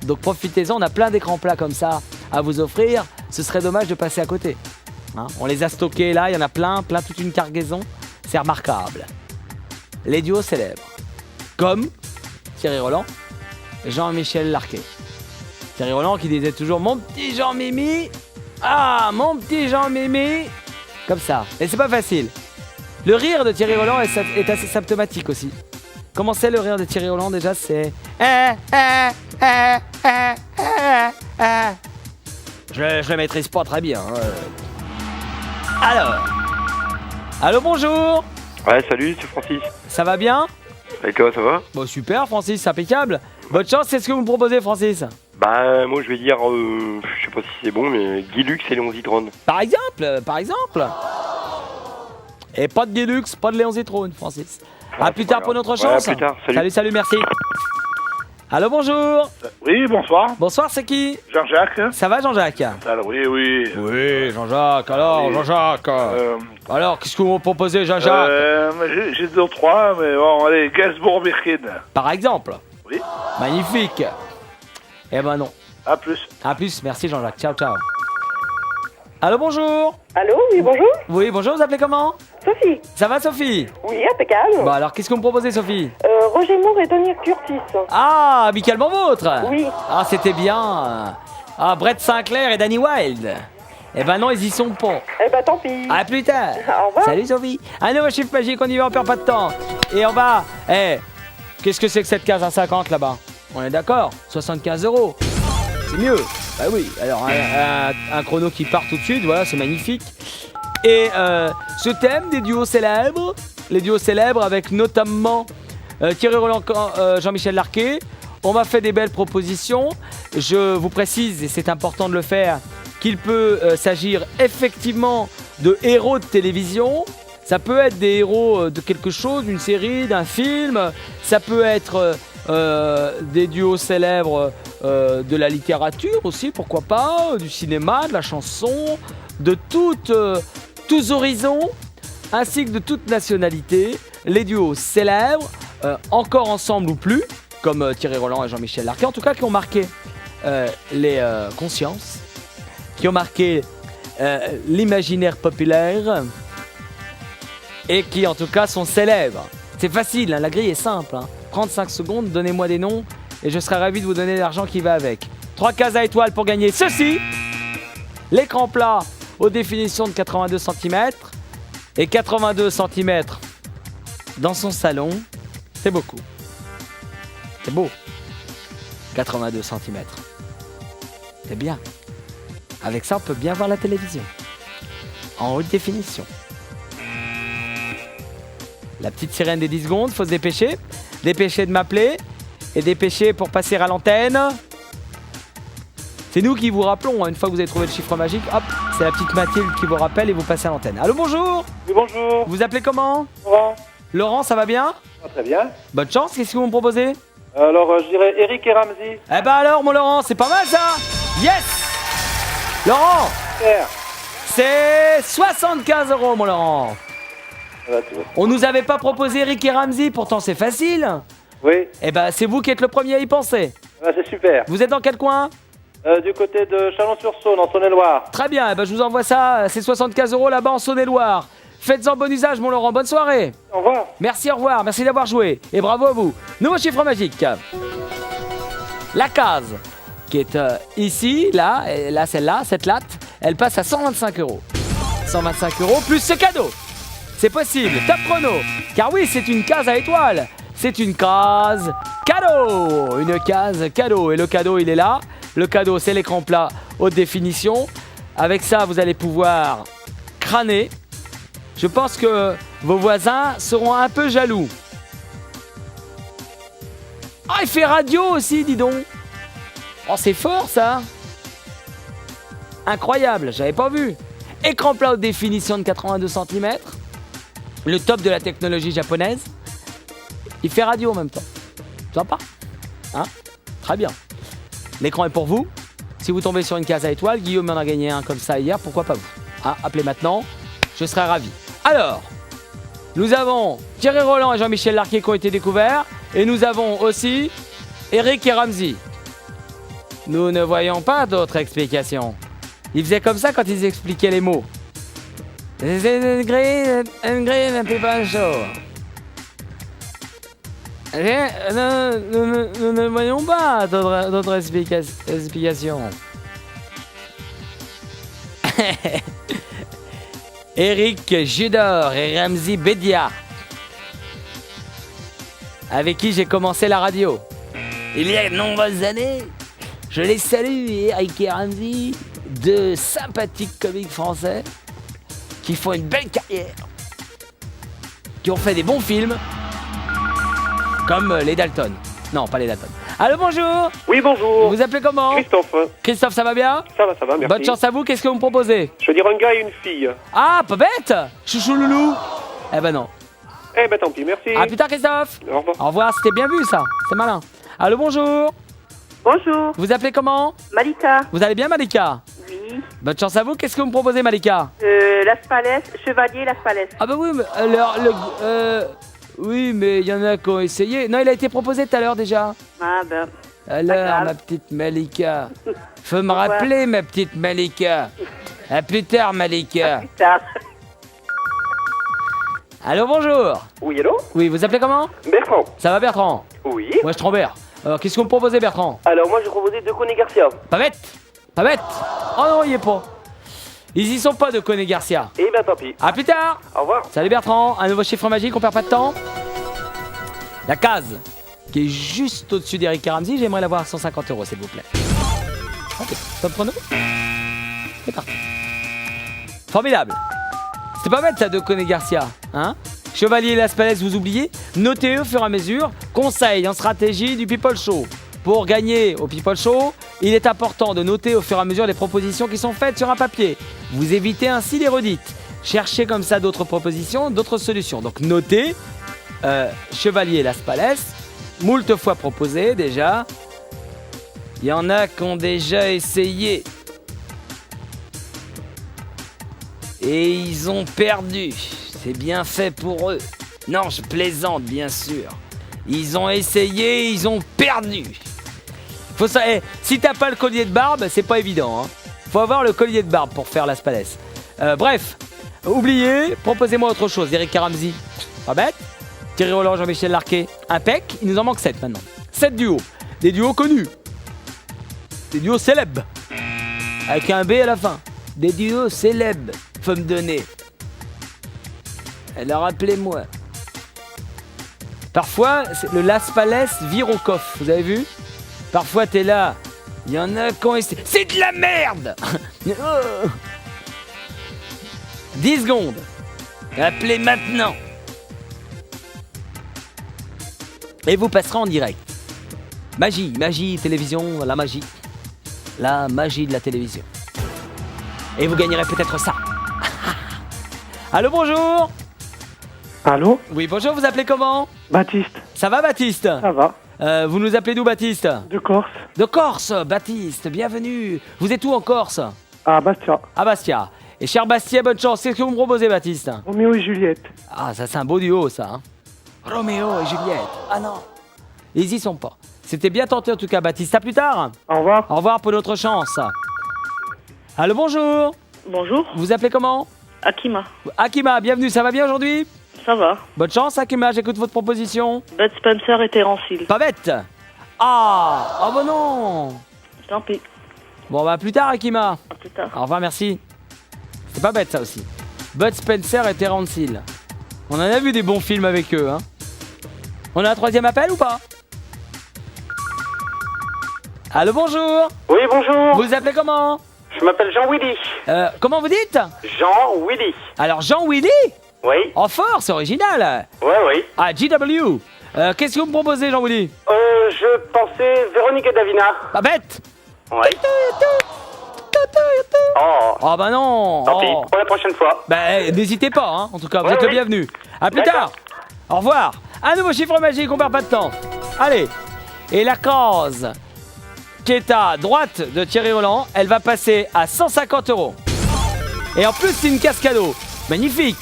Donc profitez-en, on a plein d'écrans plats comme ça à vous offrir, ce serait dommage de passer à côté. Hein, on les a stockés là, il y en a plein, toute une cargaison, c'est remarquable. Les duos célèbres, comme Thierry Roland, Jean-Michel Larquet. Thierry Roland qui disait toujours « Mon petit Jean-Mimi !» Ah, mon petit Jean-Mimi !» Comme ça, et c'est pas facile. Le rire de Thierry Roland est assez symptomatique aussi. Comment c'est le rire de Thierry Roland déjà? C'est... Je le maîtrise pas très bien. Alors... Allô, bonjour. Ouais, salut, c'est Francis. Ça va bien? Et toi, ça va? Bon, super, Francis, impeccable. Bonne chance, c'est ce que vous me proposez, Francis? Bah, moi, je vais dire, je sais pas si c'est bon, mais Guy Lux et Léon Zitrone. Par exemple. Et pas de Guilux, pas de Léon Zitrone, Francis. À plus tard pour notre chance. Ouais, à plus tard, salut. Salut, merci. Allô, bonjour. Oui, bonsoir. Bonsoir, c'est qui? Jean-Jacques. Ça va, Jean-Jacques? Alors, oui, oui. Oui, Jean-Jacques. Alors, Oui. Jean-Jacques. Alors, qu'est-ce que vous me proposez, Jean-Jacques? J'ai 2 ou 3, mais bon, allez, Gainsbourg-Birkin. Par exemple. Oui. Magnifique. Eh ben non. À plus. À plus, merci Jean-Jacques. Ciao, ciao. Allô, bonjour. Allô, oui, bonjour. Oui, bonjour, vous appelez comment? Sophie. Ça va, Sophie? Oui, impeccable. Bon, alors, qu'est-ce que vous me proposez, Sophie? Roger Moore et Tony Curtis. Ah, amicalement vôtre. Oui. Ah, c'était bien. Ah, Brett Sinclair et Danny Wilde. Eh ben non, ils y sont pas. Eh ben, tant pis. À plus tard. Au revoir. Salut, Sophie. Un nouveau chiffre magique, on y va, on perd pas de temps. Et on va... qu'est-ce que c'est que cette case à 50 là-bas? On est d'accord? 75 €. C'est mieux. Bah oui, alors un chrono qui part tout de suite, voilà, c'est magnifique. Et ce thème des duos célèbres, les duos célèbres avec notamment Thierry Roland, Jean-Michel Larquet, on m'a fait des belles propositions. Je vous précise, et c'est important de le faire, qu'il peut s'agir effectivement de héros de télévision. Ça peut être des héros de quelque chose, d'une série, d'un film. Ça peut être des duos célèbres de la littérature aussi, pourquoi pas, du cinéma, de la chanson, de tous horizons, ainsi que de toute nationalité. Les duos célèbres, encore ensemble ou plus, comme Thierry Roland et Jean-Michel Larquet, en tout cas qui ont marqué les consciences, qui ont marqué l'imaginaire populaire et qui en tout cas sont célèbres. C'est facile, hein, la grille est simple. 35 secondes, donnez-moi des noms et je serai ravi de vous donner l'argent qui va avec. 3 cases à étoiles pour gagner ceci. L'écran plat aux définitions de 82 cm et 82 cm dans son salon, c'est beaucoup. C'est beau. 82 cm. C'est bien. Avec ça, on peut bien voir la télévision. En haute définition. La petite sirène des 10 secondes, faut se dépêcher. Dépêcher de m'appeler. Et dépêcher pour passer à l'antenne. C'est nous qui vous rappelons, une fois que vous avez trouvé le chiffre magique, hop, c'est la petite Mathilde qui vous rappelle et vous passez à l'antenne. Allô, bonjour. Oui, bonjour. Vous appelez comment? Laurent. Laurent, ça va bien? Très bien. Bonne chance, qu'est-ce que vous me proposez? Alors, je dirais Eric et Ramsey. Eh ben alors, mon Laurent, c'est pas mal ça. Yes. Laurent, Super. c'est 75 €, mon Laurent. On nous avait pas proposé Eric et Ramsey, pourtant c'est facile. Oui, Eh ben, c'est vous qui êtes le premier à y penser. c'est super. Vous êtes dans quel coin? Du côté de Chalon-sur-Saône, en Saône-et-Loire. Très bien, eh ben, je vous envoie ça, c'est 75 € là-bas en Saône-et-Loire. Faites-en bon usage, mon Laurent, bonne soirée. Au revoir. Merci, au revoir, merci d'avoir joué. Et bravo à vous. Nouveau chiffre magique. La case qui est ici, là, et là, celle-là, cette latte, elle passe à 125 €. 125 € plus ce cadeau. C'est possible, top chrono. Car oui, c'est une case à étoiles. C'est une case cadeau. Une case cadeau. Et le cadeau, il est là. Le cadeau, c'est l'écran plat haute définition. Avec ça, vous allez pouvoir crâner. Je pense que vos voisins seront un peu jaloux. Ah, il fait radio aussi, dis donc. Oh, c'est fort, ça. Incroyable, j'avais pas vu. Écran plat haute définition de 82 cm. Le top de la technologie japonaise. Il fait radio en même temps. Sympa. Hein? Très bien. L'écran est pour vous. Si vous tombez sur une case à étoiles, Guillaume en a gagné un comme ça hier, pourquoi pas vous? Hein? Appelez maintenant, je serai ravi. Alors, nous avons Thierry Roland et Jean-Michel Larquet qui ont été découverts. Et nous avons aussi Eric et Ramsey. Nous ne voyons pas d'autres explications. Ils faisaient comme ça quand ils expliquaient les mots. Nous ne voyons pas d'autres explications. Eric Judor et Ramsey Bedia, avec qui j'ai commencé la radio. Il y a de nombreuses années, je les salue, Eric et Ramsey, deux sympathiques comiques français qui font une belle carrière, qui ont fait des bons films, comme les Dalton. Non, pas les Dalton. Allô, bonjour. Oui, bonjour. Vous appelez comment? Christophe. Christophe, ça va bien? Ça va, merci. Bonne chance à vous, qu'est-ce que vous me proposez? Je veux dire un gars et une fille. Ah, pas bête. Chouchou loulou. Eh ben non. Eh ben tant pis, merci. À plus tard, Christophe. Au revoir. Au revoir, c'était bien vu ça, c'est malin. Allô, bonjour. Bonjour. Vous appelez comment? Malika. Vous allez bien, Malika? Oui. Bonne chance à vous, qu'est-ce que vous me proposez, Malika? Las Palais, Chevalier Las Palais. Ah bah oui, mais oui, mais il y en a qui ont essayé. Non, il a été proposé tout à l'heure déjà. Ah ben. Alors, grave. ma petite Malika. Faut me rappeler, ma petite Malika. À plus tard, Malika. Putain. Allô, bonjour. Oui, allô? Oui, vous appelez comment? Bertrand. Ça va, Bertrand? Oui. Moi, je Trambert. Alors, qu'est-ce que vous me proposez, Bertrand? Alors moi, je proposais de Coné Garcia. Pas bête. Pas bête. Oh non, il y est pas. Ils y sont pas de Coné Garcia. Eh ben tant pis. À plus tard. Au revoir. Salut Bertrand, un nouveau chiffre magique, on perd pas de temps. La case qui est juste au-dessus d'Eric et Ramsey, j'aimerais l'avoir à 150 € s'il vous plaît. Ok, top chrono. C'est parti. Formidable. C'est pas bête ça, Docone Garcia. Hein? Chevalier Las Palais, vous oubliez? Notez au fur et à mesure. Conseil en stratégie du People Show. Pour gagner au People Show, il est important de noter au fur et à mesure les propositions qui sont faites sur un papier. Vous évitez ainsi les redites. Cherchez comme ça d'autres propositions, d'autres solutions. Donc notez, Chevalier Las Palais, moult fois proposé déjà. Il y en a qui ont déjà essayé. Et ils ont perdu. C'est bien fait pour eux. Non, je plaisante, bien sûr. Ils ont essayé, ils ont perdu. Faut ça. Si t'as pas le collier de barbe, c'est pas évident. Hein. Faut avoir le collier de barbe pour faire Las Palais. Bref, oubliez, proposez-moi autre chose. Eric Ramsey, pas bête. Thierry Roland, Jean-Michel Larquet, impec. Il nous en manque 7 maintenant. 7 duos. Des duos connus. Des duos célèbres. Avec un B à la fin. Des duos célèbres. Faut me donner. Alors rappelez-moi. Parfois, le Las Palais vire au coffre. Vous avez vu? Parfois, t'es là. Il y en a qui ont essayé. C'est de la merde. 10 secondes. Appelez maintenant. Et vous passerez en direct. Magie, télévision, la magie. La magie de la télévision. Et vous gagnerez peut-être ça. Allô, bonjour. Allô? Oui, bonjour, vous appelez comment? Baptiste. Ça va, Baptiste? Ça va? Vous nous appelez d'où, Baptiste? De Corse. De Corse, Baptiste, bienvenue. Vous êtes où en Corse? À Bastia. À Bastia. Et cher Bastia, bonne chance. Qu'est-ce que vous me proposez, Baptiste? Roméo et Juliette. Ah, ça c'est un beau duo, ça. Hein. Roméo et Juliette. Ah non. Ils y sont pas. C'était bien tenté en tout cas, Baptiste. À plus tard. Au revoir. Au revoir pour notre chance. Allô, bonjour. Bonjour, Vous appelez comment? Akima. Akima, bienvenue. Ça va bien aujourd'hui? Ça va. Bonne chance, Akima. J'écoute votre proposition. Bud Spencer et Terence Hill. Pas bête. Ah, oh bah non. Tant pis. Bon, bah plus tard, Akima. À plus tard. Au revoir, merci. C'est pas bête ça aussi. Bud Spencer et Terence Hill. On en a vu des bons films avec eux, hein. On a un troisième appel ou pas? Allô, bonjour. Oui, bonjour. Vous appelez comment? Je m'appelle Jean-Willy. Comment vous dites? Jean-Willy. Alors, Jean-Willy? Oui. En fort, c'est original. Oui. Ah, GW. Qu'est-ce que vous me proposez, Jean-Willy? Je pensais Véronique et Davina. Pas bête. Oui. Oh. Oh bah non. Tant pis, Oh. pour la prochaine fois. Bah, n'hésitez pas, hein. En tout cas, vous êtes le bienvenu. À plus D'accord. tard. Au revoir. Un nouveau chiffre magique, on perd pas de temps. Allez. Et la case qui est à droite de Thierry Roland, elle va passer à 150 €. Et en plus, c'est une casse cadeau. Magnifique.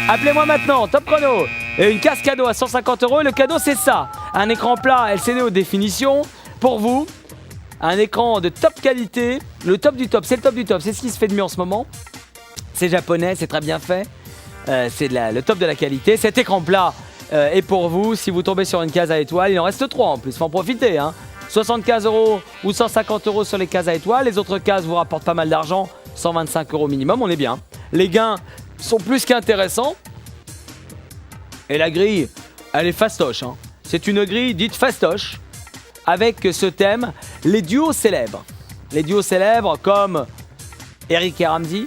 Appelez-moi maintenant, top chrono. Et une casse cadeau à 150 €. Et le cadeau, c'est ça. Un écran plat LCD haute définition pour vous. Un écran de top qualité. Le top du top, c'est le top du top. C'est ce qui se fait de mieux en ce moment. C'est japonais, c'est très bien fait. C'est le top de la qualité. Cet écran plat est pour vous. Si vous tombez sur une case à étoiles, il en reste 3 en plus. Faut en profiter. Hein. 75 € ou 150 € sur les cases à étoiles. Les autres cases vous rapportent pas mal d'argent. 125 € minimum, on est bien. Les gains sont plus qu'intéressants. Et la grille, elle est fastoche. Hein. C'est une grille dite fastoche. Avec ce thème, les duos célèbres. Les duos célèbres comme Eric et Ramsey,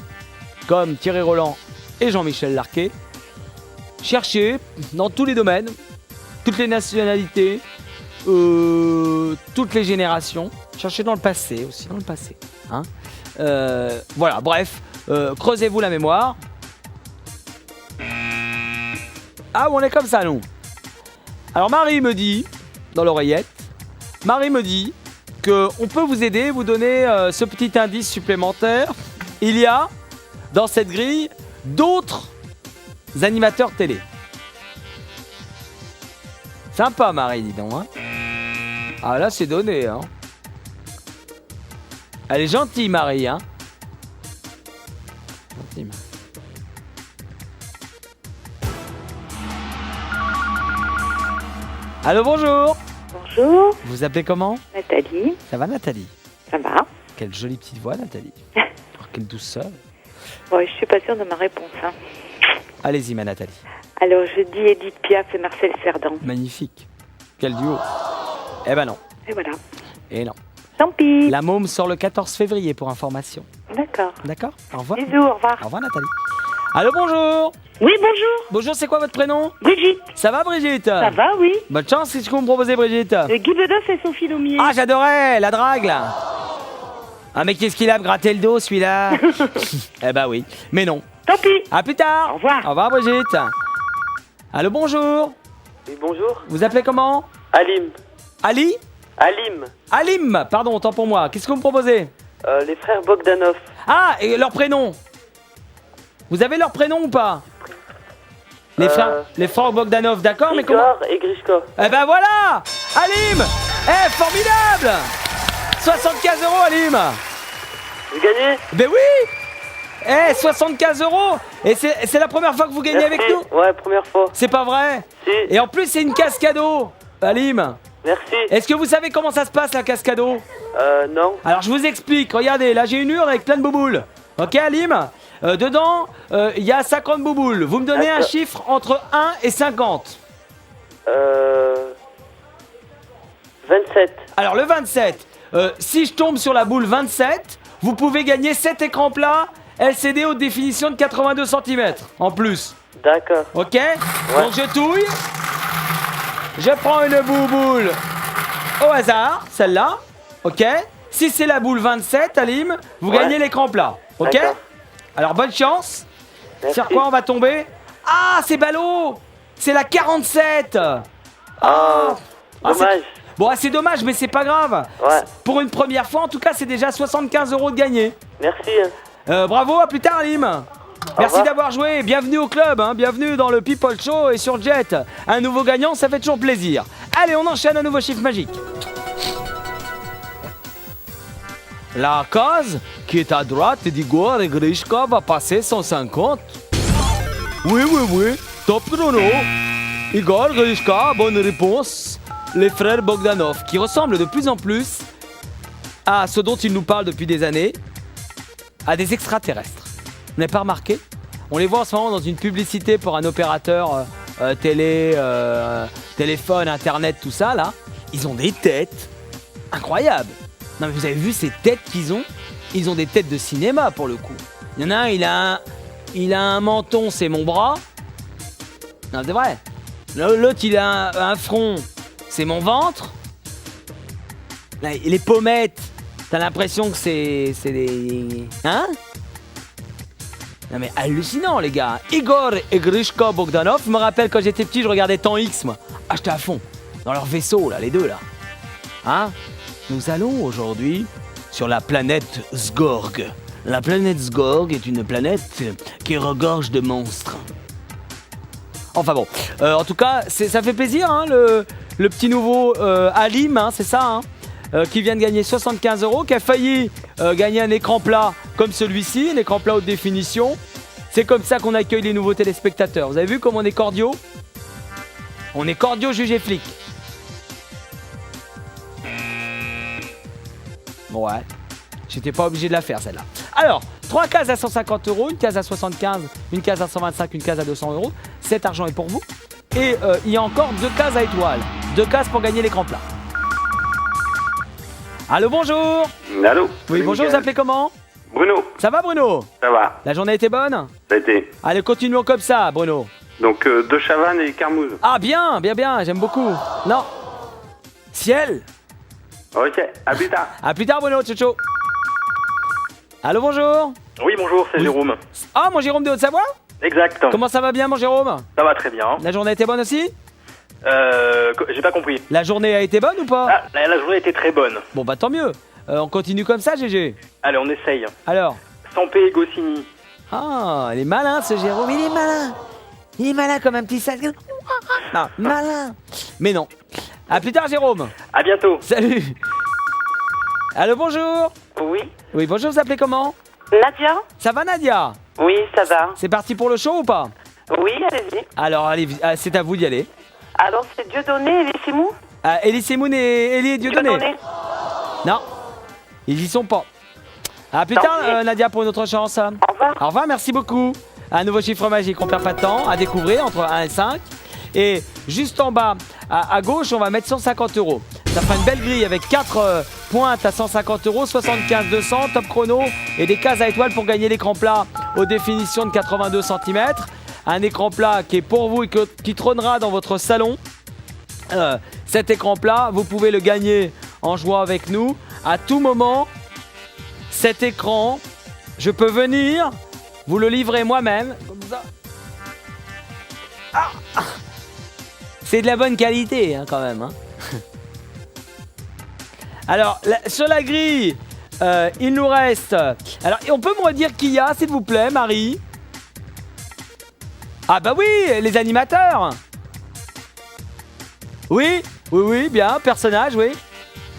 comme Thierry Roland et Jean-Michel Larquet. Cherchez dans tous les domaines, toutes les nationalités, toutes les générations. Cherchez dans le passé aussi, dans le passé. Hein. Voilà, bref, creusez-vous la mémoire. Ah, on est comme ça, nous. Alors, Marie me dit, dans l'oreillette, Marie me dit qu'on peut vous aider, vous donner ce petit indice supplémentaire. Il y a, dans cette grille, d'autres animateurs télé. Sympa, Marie, dis donc. Hein. Ah, là, c'est donné. Hein. Elle est gentille, Marie. Hein. Gentille, Marie. Allô, bonjour. Bonjour, Vous appelez comment? Nathalie. Ça va, Nathalie? Ça va? Quelle jolie petite voix, Nathalie. Oh, quelle douceur. Bon, je suis pas sûre de ma réponse. Hein. Allez-y, ma Nathalie. Alors, je dis Edith Piaf et Marcel Cerdan. Magnifique. Quel duo. Eh ben non. Et voilà. Et non. Tant pis. La môme sort le 14 février pour information. D'accord. D'accord? Au revoir. Bisous, au revoir. Au revoir, Nathalie. Allô, bonjour. Oui, bonjour. Bonjour, c'est quoi votre prénom? Brigitte. Ça va, Brigitte? Ça va, oui. Bonne chance, qu'est-ce que vous me proposez, Brigitte? Guy Bedos et Sophie Daumier. Ah, j'adorais, la drague, là. Ah, mais qu'est-ce qu'il a me gratté le dos, celui-là? Eh bah oui, mais non. Tant pis. À plus tard. Au revoir. Au revoir, Brigitte. Allô, bonjour. Oui, bonjour. Vous appelez comment? Alim. Ali? Alim. Alim, pardon, autant pour moi. Qu'est-ce que vous me proposez? Les frères Bogdanov. Ah, et leur prénom? Vous avez leur prénom ou pas? Les frères Bogdanov, d'accord, mais comment? Igor et Grishko. Eh ben voilà! Alim! Eh, formidable! 75 €, Alim! Vous gagnez? Ben oui! Eh, 75 €! Et c'est la première fois que vous gagnez avec nous? Ouais, première fois. C'est pas vrai? Si. Et en plus, c'est une casse-cadeau, Alim! Merci. Est-ce que vous savez comment ça se passe, la casse-cadeau? Non. Alors, je vous explique. Regardez, là, j'ai une urne avec plein de bouboules. Ok, Alim? Dedans, il y a 50 bouboules. Vous me donnez un D'accord. chiffre entre 1 et 50. 27. Alors, le 27. Si je tombe sur la boule 27, vous pouvez gagner 7 écrans plats LCD haute définition de 82 cm en plus. D'accord. Ok? Donc, je touille. Je prends une bouboule au hasard, celle-là. Ok? Si c'est la boule 27, Alim, vous gagnez l'écran plat. Ok? D'accord. Alors, bonne chance. Merci. Sur quoi on va tomber? Ah, c'est ballot! C'est la 47! Ah, Dommage. Bon, c'est dommage, mais c'est pas grave. Ouais. Pour une première fois, en tout cas, c'est déjà 75 € de gagné. Merci. Bravo, à plus tard, Alim. Merci revoir. d'avoir joué. Bienvenue au club, hein. Bienvenue dans le People Show et sur Jet. Un nouveau gagnant, ça fait toujours plaisir. Allez, on enchaîne un nouveau chiffre magique. La case qui est à droite d'Igor et Grishka va passer 150. Oui, top chrono. Igor, Grishka, bonne réponse. Les frères Bogdanov, qui ressemblent de plus en plus à ce dont ils nous parlent depuis des années, à des extraterrestres. Vous n'avez pas remarqué? On les voit en ce moment dans une publicité pour un opérateur téléphone, internet, tout ça, là. Ils ont des têtes incroyables. Non mais vous avez vu ces têtes qu'ils ont? Ils ont des têtes de cinéma pour le coup. Il y en a un, il a un menton, c'est mon bras. Non, c'est vrai. L'autre, il a un front, c'est mon ventre. Là, les pommettes, t'as l'impression que c'est des... Hein? Non mais hallucinant, les gars. Igor et Grishko Bogdanov me rappellent quand j'étais petit, je regardais Temps X, moi. Ah, j'étais à fond. Dans leur vaisseau, là, les deux, là. Hein? Nous allons aujourd'hui sur la planète Sgorg. La planète Sgorg est une planète qui regorge de monstres. Enfin bon, en tout cas, ça fait plaisir, hein, le petit nouveau Alim, hein, c'est ça, hein, qui vient de gagner 75 €, qui a failli gagner un écran plat comme celui-ci, un écran plat haute définition. C'est comme ça qu'on accueille les nouveaux téléspectateurs. Vous avez vu comme on est cordiaux? On est cordiaux, juge et flic. Ouais, j'étais pas obligé de la faire celle-là. Alors, 3 cases à 150 €, une case à 75, une case à 125, une case à 200 €. Cet argent est pour vous. Et il y a encore 2 cases à étoiles. 2 cases pour gagner l'écran plat. Allô, bonjour. Allô? Oui, bonjour, vous appelez comment? Bruno. Ça va, Bruno? Ça va. La journée était bonne? Ça a été. Allez, continuons comme ça, Bruno. Donc, de Chavannes et Carmouze. Ah, bien, j'aime beaucoup. Non. Ciel. Ok, à plus tard. À plus tard, Bruno, ciao, ciao. Allô, bonjour. Oui, bonjour, c'est Jérôme. Ah, mon Jérôme de Haute-Savoie? Exact. Comment ça va bien, mon Jérôme? Ça va très bien. La journée était bonne aussi? J'ai pas compris. La journée a été bonne ou pas? Ah, la journée était très bonne. Bon, bah tant mieux. On continue comme ça, GG. Allez, on essaye. Alors? Sampé et Goscinny. Ah, il est malin, ce Jérôme. Il est malin. Il est malin comme un petit sac. Non, malin. Mais non. À plus tard, Jérôme. À bientôt. Salut. Allô, bonjour. Oui. Oui, bonjour, vous appelez comment? Nadia? Ça va, Nadia? Oui, ça va. C'est parti pour le show ou pas? Oui, allez-y. Alors, allez, c'est à vous d'y aller. Alors, c'est Dieudonné et les Simou? Elie Semoun et Elie et Dieudonné. Non, ils y sont pas. À plus tard, Nadia, pour une autre chance. Au revoir. Au revoir, merci beaucoup. Un nouveau chiffre magique, on perd pas de temps à découvrir entre 1 et 5. Et juste en bas, à gauche, on va mettre 150 €. Ça fera une belle grille avec 4 pointes à 150 €, 75 200, top chrono et des cases à étoiles pour gagner l'écran plat haute définition de 82 cm. Un écran plat qui est pour vous et qui trônera dans votre salon. Cet écran plat, vous pouvez le gagner en jouant avec nous. À tout moment, cet écran, je peux venir vous le livrer moi-même. Comme ça. Ah, c'est de la bonne qualité hein, quand même. Hein. Alors, sur la grille, il nous reste... Alors, on peut me redire qui y a, s'il vous plaît, Marie? Ah bah oui, les animateurs. Oui, bien, personnage, oui.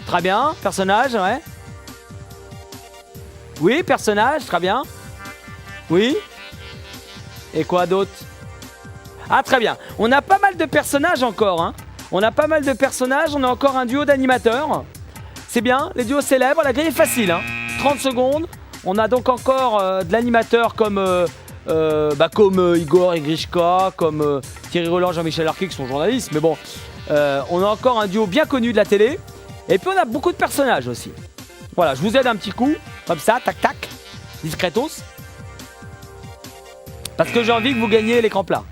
Très bien, personnage, ouais. Oui, personnage, très bien. Oui. Et quoi d'autre? Ah, très bien. On a pas mal de personnages encore, hein. On a pas mal de personnages, on a encore un duo d'animateurs. C'est bien, les duos célèbres, la grille est facile, hein. 30 secondes. On a donc encore de l'animateur comme Igor et Grishka, comme Thierry Roland, Jean-Michel Arquet qui sont journalistes. Mais bon, on a encore un duo bien connu de la télé. Et puis on a beaucoup de personnages aussi. Voilà, je vous aide un petit coup, comme ça, tac tac, discretos. Parce que j'ai envie que vous gagniez l'écran plat.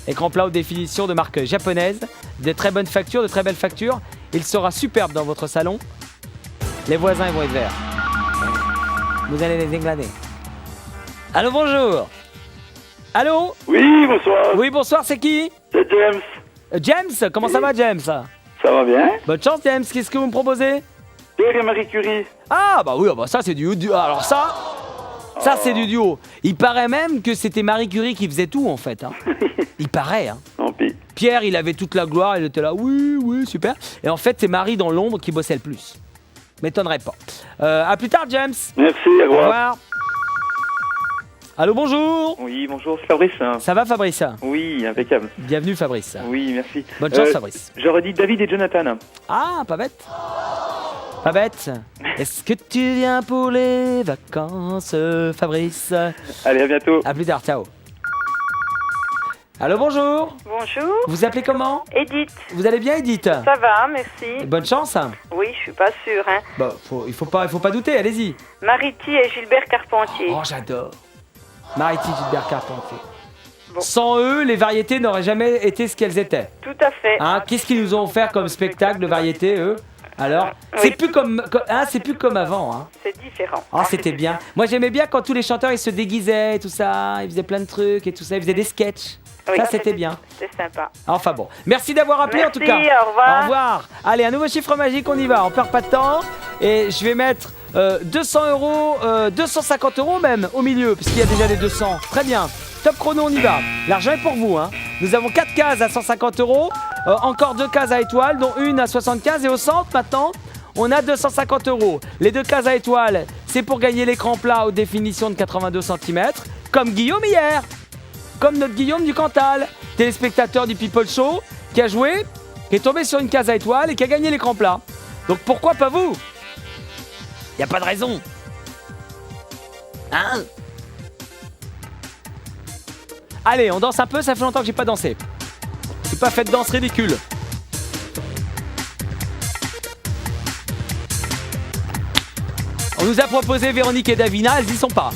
Écran plat haute définition de marque japonaise, de très bonnes factures, de très belles factures. Il sera superbe dans votre salon. Les voisins ils vont être verts. Vous allez les englaner. Allô, bonjour. Allô? Oui, bonsoir. Oui, bonsoir, c'est qui? C'est James. James, comment ça va, James? Ça va bien? Bonne chance, James. Qu'est-ce que vous me proposez? Pierre et Marie Curie. Ah, bah oui, bah ça, c'est du duo. Alors ça c'est du duo. Il paraît même que c'était Marie Curie qui faisait tout, en fait. Hein. Il paraît, hein. Tant pis. Pierre, il avait toute la gloire, il était là, oui, super. Et en fait, c'est Marie dans l'ombre qui bossait le plus. M'étonnerait pas. À plus tard, James. Merci, au Au revoir. revoir. Allô, bonjour. Oui, bonjour, c'est Fabrice. Ça va, Fabrice? Oui, impeccable. Bienvenue, Fabrice. Oui, merci. Bonne chance, Fabrice. J'aurais dit David et Jonathan. Ah, pas bête. Pas bête. Est-ce que tu viens pour les vacances, Fabrice? Allez, à bientôt. À plus tard, ciao. Allô, bonjour. Bonjour, Vous appelez comment? Edith. Vous allez bien, Edith? Ça va, merci. Bonne chance. Oui, je suis pas sûre, hein. Bah, il faut pas douter, allez-y. Mariti et Gilbert Carpentier. Oh, j'adore. Mariti, Gilbert Carpentier. Bon. Sans eux, les variétés n'auraient jamais été ce qu'elles étaient. Tout à fait. Hein, qu'est-ce qu'ils nous ont offert comme spectacle de variété, eux? Alors, Oui. c'est plus comme avant, hein. C'est différent. Ah, c'était bien. Moi, j'aimais bien quand tous les chanteurs, ils se déguisaient et tout ça, ils faisaient plein de trucs et tout ça, ils faisaient des sketchs. Oui. Ça, c'était bien. C'est sympa. Enfin bon, merci d'avoir appelé Merci, en tout cas. au revoir. Au revoir. Allez, un nouveau chiffre magique, on y va, on perd pas de temps. Et je vais mettre 200 euros, 250 euros même au milieu, puisqu'il y a déjà les 200. Très bien. Top chrono, on y va. L'argent est pour vous, hein. Nous avons 4 cases à 150 euros, encore 2 cases à étoiles, dont une à 75. Et au centre, maintenant, on a 250 euros. Les 2 cases à étoiles, c'est pour gagner l'écran plat haute définition de 82 cm, comme Guillaume hier. Comme notre Guillaume du Cantal, téléspectateur du People Show, qui a joué, qui est tombé sur une case à étoiles et qui a gagné l'écran plat. Donc pourquoi pas vous? Y a pas de raison. Hein? Allez, on danse un peu, ça fait longtemps que j'ai pas dansé. J'ai pas fait de danse ridicule. On nous a proposé Véronique et Davina, elles y sont pas.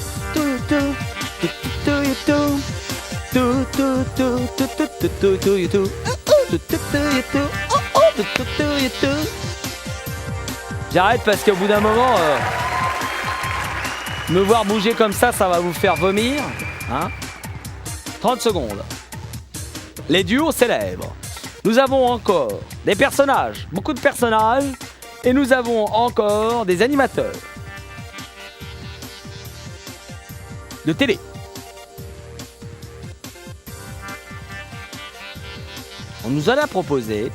J'arrête parce qu'au bout d'un moment, me voir bouger comme ça va vous faire vomir. Hein? 30 secondes. Les duos célèbres. Nous avons encore des personnages, beaucoup de personnages, et nous avons encore des animateurs de télé. On nous en a proposé.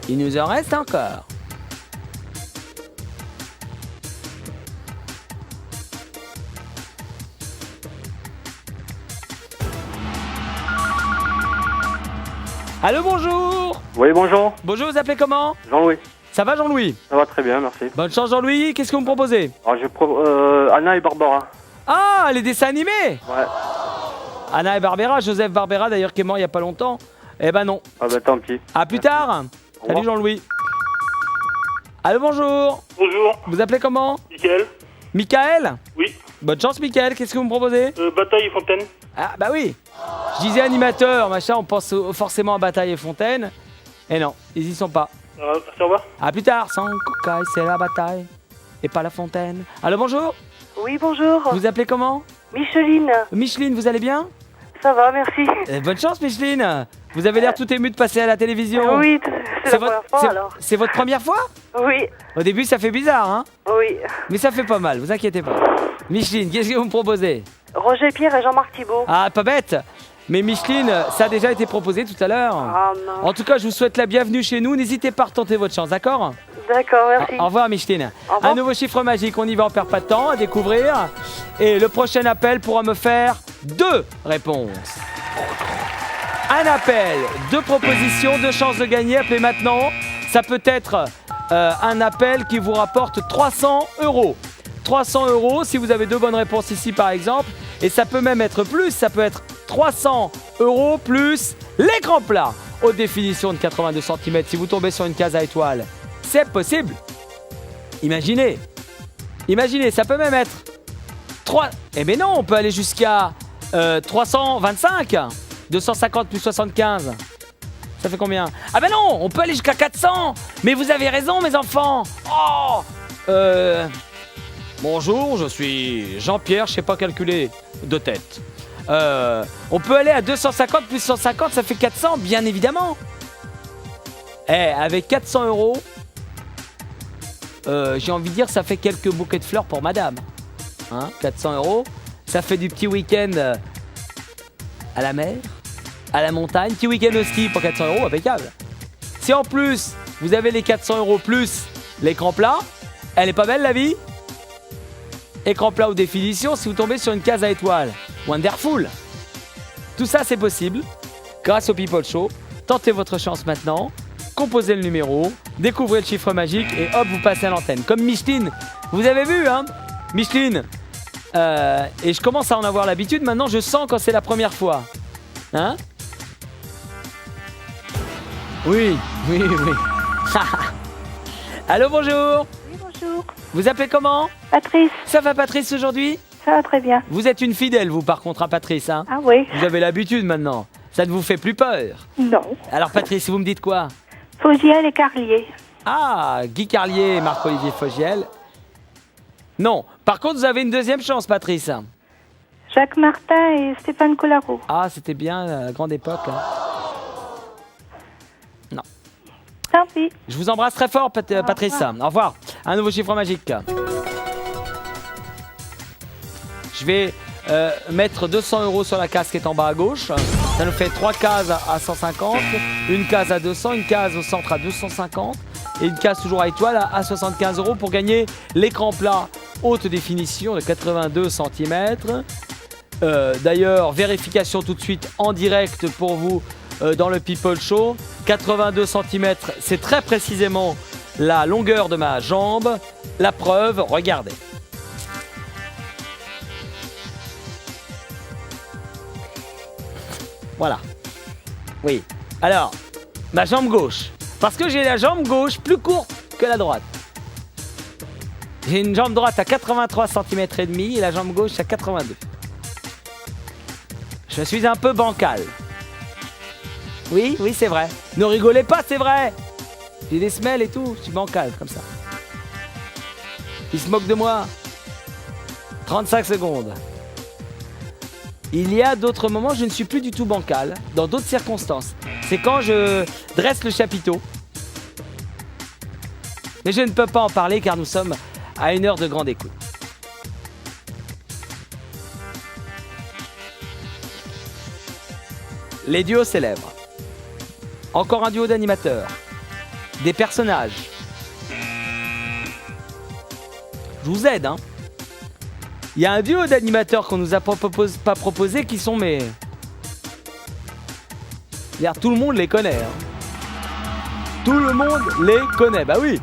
Il nous en reste encore. Allô, bonjour. Oui, bonjour. Bonjour, vous appelez comment? Jean-Louis. Ça va, Jean-Louis? Ça va très bien, merci. Bonne chance, Jean-Louis. Qu'est-ce que vous me proposez? Alors, Anna et Barbara. Ah, les dessins animés. Ouais. Anna et Barbera, Joseph Barbera d'ailleurs qui est mort il y a pas longtemps. Eh ben non. Ah bah tant pis. À plus tard. Au Salut revoir. Jean-Louis. Allô, bonjour. Bonjour, Vous appelez comment? Mickaël. Michael? Oui. Bonne chance, Michael. Qu'est-ce que vous me proposez? Bataille et Fontaine. Ah, bah oui. Je disais animateur, machin, on pense forcément à Bataille et Fontaine. Et non, ils y sont pas. Au revoir. À plus tard. Sans cocaille, c'est la bataille. Et pas la fontaine. Allô, bonjour. Oui, bonjour. Vous vous appelez comment? Micheline. Micheline, vous allez bien? Ça va, merci. Bonne chance, Micheline. Vous avez l'air tout ému de passer à la télévision. Oui, c'est la première fois, c'est- alors. c'est votre première fois? Oui, Au début, ça fait bizarre, hein? oui. Mais ça fait pas mal, vous inquiétez pas. Micheline, qu'est-ce que vous me proposez? Roger Pierre et Jean-Marc Thibault. Ah, pas bête. Mais Micheline, ça a déjà été proposé tout à l'heure. Ah non. En tout cas, je vous souhaite la bienvenue chez nous. N'hésitez pas à retenter votre chance, d'accord? D'accord, merci. Au revoir, Micheline. Au revoir. Un nouveau chiffre magique, on y va, on perd pas de temps à découvrir. Et le prochain appel pourra me faire 2 réponses. Un appel, 2 propositions, 2 chances de gagner. Appelez maintenant. Ça peut être un appel qui vous rapporte 300 €. 300 € si vous avez 2 bonnes réponses ici, par exemple. Et ça peut même être plus. Ça peut être 300 € plus l'écran plat. Haute définition de 82 cm. Si vous tombez sur une case à étoiles, c'est possible. Imaginez. Imaginez, ça peut même être 3. Eh bien non, on peut aller jusqu'à 325. 250 plus 75. Ça fait combien? Ah ben non, on peut aller jusqu'à 400. Mais vous avez raison, mes enfants. Oh Bonjour, je suis Jean-Pierre, je sais pas calculer de tête. On peut aller à 250 plus 150, ça fait 400, bien évidemment. Avec 400 €, j'ai envie de dire, ça fait quelques bouquets de fleurs pour madame. Hein, 400 €, ça fait du petit week-end à la mer, à la montagne, petit week-end au ski pour 400 €, impeccable. Si en plus, vous avez les 400 € plus l'écran plat, elle est pas belle la vie? Écran plat ou définition, si vous tombez sur une case à étoiles. Wonderful. Tout ça, c'est possible grâce au People Show. Tentez votre chance maintenant. Composez le numéro, découvrez le chiffre magique et hop, vous passez à l'antenne. Comme Micheline, vous avez vu, hein? Micheline. Et je commence à en avoir l'habitude. Maintenant, je sens quand c'est la première fois. Hein? Oui. Allô, bonjour. Oui, bonjour. Vous appelez comment? Patrice, Ça va, Patrice, aujourd'hui? ça va très bien. Vous êtes une fidèle, vous, par contre, hein, Patrice, hein? Ah oui? Vous avez l'habitude maintenant. Ça ne vous fait plus peur. Non. Alors, Patrice, vous me dites quoi? Fogiel et Carlier. Ah, Guy Carlier et Marc-Olivier Fogiel. Non. Par contre, vous avez une deuxième chance, Patrice. Jacques Martin et Stéphane Collaro. Ah, c'était bien à la grande époque. Hein. Non. Tant pis. Je vous embrasse très fort, Patrice. Au revoir. Un nouveau chiffre magique. Je vais mettre 200 € sur la case qui est en bas à gauche. Ça nous fait 3 cases à 150, une case à 200, une case au centre à 250 et une case toujours à étoile à 75 € pour gagner l'écran plat haute définition de 82 cm. D'ailleurs, vérification tout de suite en direct pour vous dans le People Show. 82 cm, c'est très précisément la longueur de ma jambe. La preuve, regardez. Voilà. Oui. Alors, ma jambe gauche. Parce que j'ai la jambe gauche plus courte que la droite. J'ai une jambe droite à 83 cm et demi et la jambe gauche à 82. Je suis un peu bancal. Oui, c'est vrai. Ne rigolez pas, c'est vrai. J'ai des semelles et tout, je suis bancal comme ça. Il se moque de moi. 35 secondes. Il y a d'autres moments, je ne suis plus du tout bancal, dans d'autres circonstances. C'est quand je dresse le chapiteau. Mais je ne peux pas en parler car nous sommes à 1 heure de grande écoute. Les duos célèbres. Encore un duo d'animateurs. Des personnages. Je vous aide, hein. Il y a un duo d'animateurs qu'on nous a pas proposé qui sont mais... Tout le monde les connaît. Hein. Tout le monde les connaît, bah oui.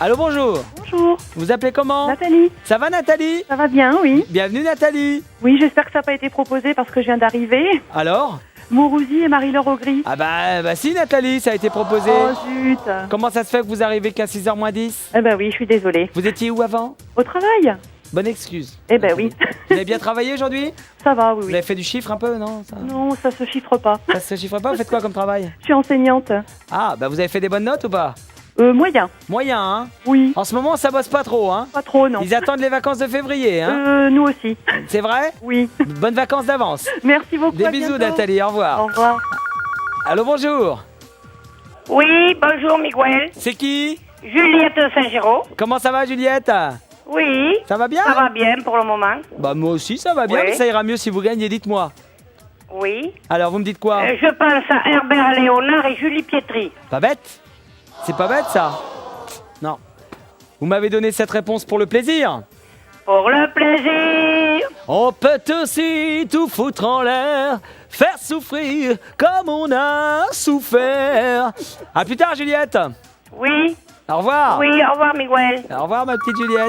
Allô, bonjour. Bonjour. Vous appelez comment? Nathalie. Ça va, Nathalie? Ça va bien, oui. Bienvenue, Nathalie. Oui, j'espère que ça n'a pas été proposé parce que je viens d'arriver. Alors? Mourouzi et Marie-Laure Augry. Ah bah si, Nathalie, ça a été proposé. Oh zut. Comment ça se fait que vous arrivez qu'à 6h moins 10? Eh ben oui, je suis désolée. Vous étiez où avant? Au travail? Bonne excuse. Eh ben oui. Vous avez bien travaillé aujourd'hui? Ça va, oui, Vous oui. avez fait du chiffre un peu, non ça... Non, ça se chiffre pas. Ça se chiffre pas? Vous faites quoi comme travail? Je suis enseignante. Ah, bah vous avez fait des bonnes notes ou pas? Moyen. Moyen, hein? Oui. En ce moment, ça bosse pas trop, hein? Pas trop, non. Ils attendent les vacances de février, hein? Nous aussi. C'est vrai? Oui. Bonnes vacances d'avance. Merci beaucoup. Des à bisous, bientôt. Nathalie, au revoir. Au revoir. Allô, bonjour. Oui, bonjour Miguel. C'est qui? Juliette Saint-Géraud. Comment ça va, Juliette? Oui. Ça va bien? Ça va bien pour le moment. Bah moi aussi, ça va bien, Oui. mais ça ira mieux si vous gagnez, dites-moi. Oui. Alors, vous me dites quoi? Je pense à Herbert Léonard et Julie Pietri. Pas bête? C'est pas bête, ça? Non. Vous m'avez donné cette réponse pour le plaisir. Pour le plaisir. On peut aussi tout foutre en l'air, faire souffrir comme on a souffert. À plus tard, Juliette. Oui. Au revoir. Oui, au revoir Miguel. Au revoir, ma petite Juliette.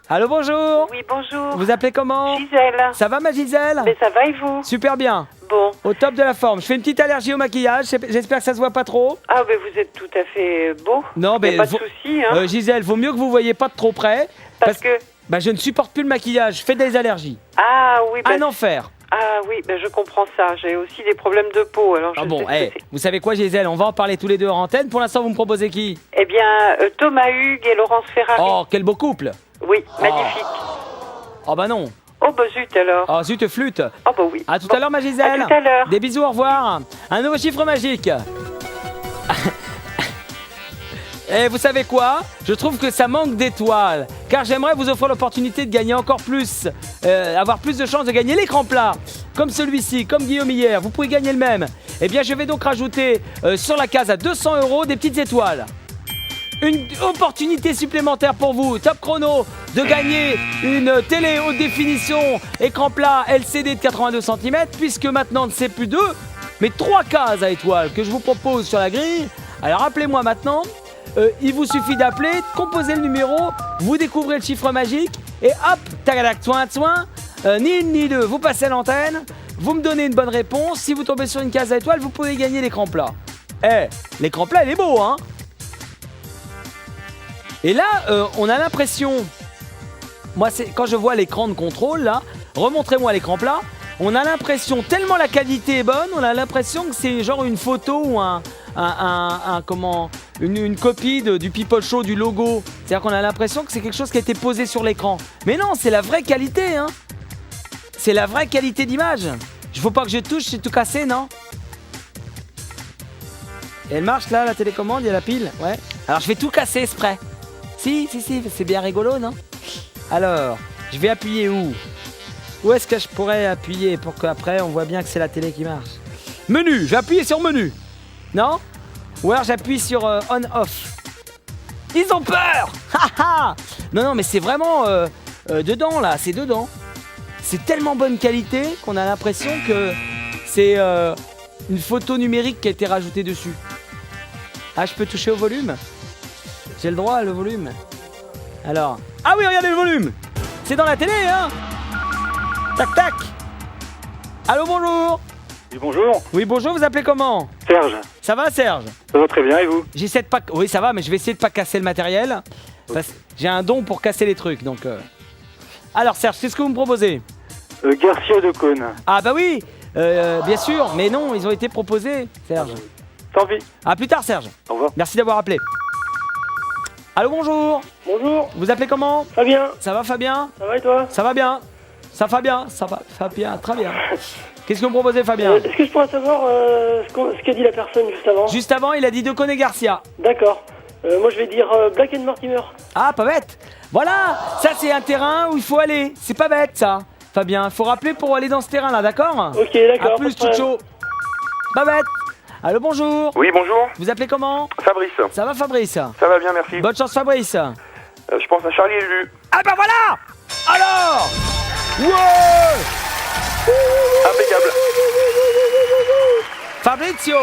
Allô, bonjour. Oui, bonjour. Vous appelez comment? Gisèle. Ça va, ma Gisèle? Mais ça va et vous? Super bien. Bon. Au top de la forme. Je fais une petite allergie au maquillage. J'espère que ça se voit pas trop. Ah, ben vous êtes tout à fait beau. Non, mais mais pas de souci, hein. Gisèle, vaut mieux que vous voyez pas de trop près. Parce que... Bah, je ne supporte plus le maquillage. Je fais des allergies. Ah oui, ben... Un enfer. Ah oui, ben je comprends ça. J'ai aussi des problèmes de peau, alors je Ah bon, sais ce que c'est. vous savez quoi, Gisèle? On va en parler tous les deux en antenne. Pour l'instant, vous me proposez qui? Eh bien, Thomas Hugues et Laurence Ferrari. Oh, quel beau couple. Oui, magnifique. Oh bah non. Oh bah zut alors. Oh, zut, flûte. Oh bah oui. À tout à l'heure, ma Gisèle. À tout à l'heure. Des bisous, au revoir. Un nouveau chiffre magique. Et vous savez quoi? Je trouve que ça manque d'étoiles, car j'aimerais vous offrir l'opportunité de gagner encore plus, avoir plus de chances de gagner l'écran plat, comme celui-ci, comme Guillaume hier. Vous pouvez gagner le même. Eh bien, je vais donc rajouter sur la case à 200 € des petites étoiles. Une opportunité supplémentaire pour vous, top chrono, de gagner une télé haute définition, écran plat LCD de 82 cm, puisque maintenant c'est plus 2, mais 3 cases à étoiles que je vous propose sur la grille. Alors appelez-moi maintenant, il vous suffit d'appeler, de composer le numéro, vous découvrez le chiffre magique, et hop, tagadac, soin, ni une ni deux, vous passez à l'antenne, vous me donnez une bonne réponse, si vous tombez sur une case à étoiles, vous pouvez gagner l'écran plat. L'écran plat il est beau, hein. Et là, on a l'impression, moi c'est quand je vois l'écran de contrôle là, remontrez-moi l'écran plat, on a l'impression, tellement la qualité est bonne, on a l'impression que c'est genre une photo ou une copie du People Show, du logo. C'est-à-dire qu'on a l'impression que c'est quelque chose qui a été posé sur l'écran. Mais non, c'est la vraie qualité, hein. C'est la vraie qualité d'image. Il faut pas que je touche, c'est tout cassé, non? Et elle marche là, la télécommande, il y a la pile, ouais. Alors je vais tout casser exprès. Si, c'est bien rigolo, non? Alors, je vais appuyer où? Où est-ce que je pourrais appuyer pour qu'après on voit bien que c'est la télé qui marche? Menu, je vais appuyer sur menu. Non? Ou alors j'appuie sur on-off. Ils ont peur. Non, mais c'est vraiment dedans là, c'est dedans. C'est tellement bonne qualité qu'on a l'impression que c'est une photo numérique qui a été rajoutée dessus. Ah, je peux toucher au volume? J'ai le droit, le volume. Alors... Ah oui, regardez le volume! C'est dans la télé, hein? Tac, tac! Allô, bonjour! Oui, bonjour. Oui, bonjour, vous appelez comment? Serge. Ça va, Serge? Ça va très bien, et vous? J'essaie de pas... Oui, ça va, mais je vais essayer de pas casser le matériel. Parce que j'ai un don pour casser les trucs, donc... Alors, Serge, qu'est-ce que vous me proposez? Garcia de Cône. Ah bah oui, bien sûr, mais non, ils ont été proposés, Serge. Tant pis. À plus tard, Serge. Au revoir. Merci d'avoir appelé. Allô, bonjour. Bonjour. Vous appelez comment? Fabien. Ça va, Fabien? Ça va et toi? Ça va bien. Ça va bien, ça va, Fabien, très bien. Qu'est-ce que vous me proposez, Fabien? Est-ce que je pourrais savoir ce qu'a dit la personne juste avant? Juste avant, il a dit Decaune et Garcia. D'accord. Moi, je vais dire Black and Mortimer. Ah, pas bête. Voilà, ça c'est un terrain où il faut aller. C'est pas bête, ça. Fabien, faut rappeler pour aller dans ce terrain-là, d'accord? Ok, d'accord. À plus, Chucho. Pas bête. Allô, bonjour. Oui, bonjour. Vous appelez comment? Fabrice. Ça va, Fabrice? Ça va bien, merci. Bonne chance, Fabrice. Je pense à Charlie et Lulu. Ah bah voilà. Alors. Ouais. Impeccable. Fabrizio.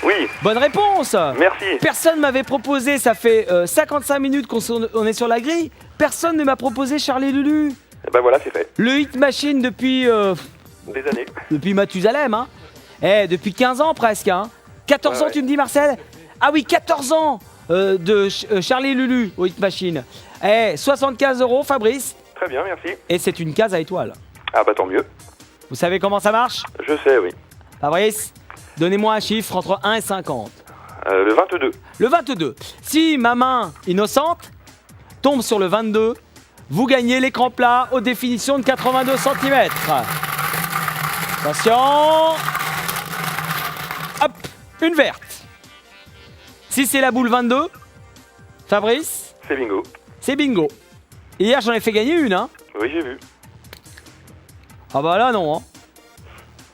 Oui. Bonne réponse. Merci. Personne m'avait proposé, ça fait 55 minutes qu'on est sur la grille. Personne ne m'a proposé Charlie et Lulu. Et ben voilà, c'est fait. Le hit machine depuis... Des années. Depuis Mathusalem, hein. Depuis 15 ans presque, hein. 14 ans, ouais. tu me dis, Marcel? Ah oui, 14 ans de Charlie et Lulu au hit machine. 75 €, Fabrice. Très bien, merci. Et c'est une case à étoiles. Ah bah tant mieux. Vous savez comment ça marche? Je sais, oui. Fabrice, donnez-moi un chiffre entre 1 et 50. Le 22. Le 22. Si ma main innocente tombe sur le 22, vous gagnez l'écran plat haute définition de 82 cm. Attention. Hop, une verte. Si c'est la boule 22, Fabrice, C'est bingo. c'est bingo. Hier, j'en ai fait gagner une, hein. Oui, j'ai vu. Ah bah là, non, hein.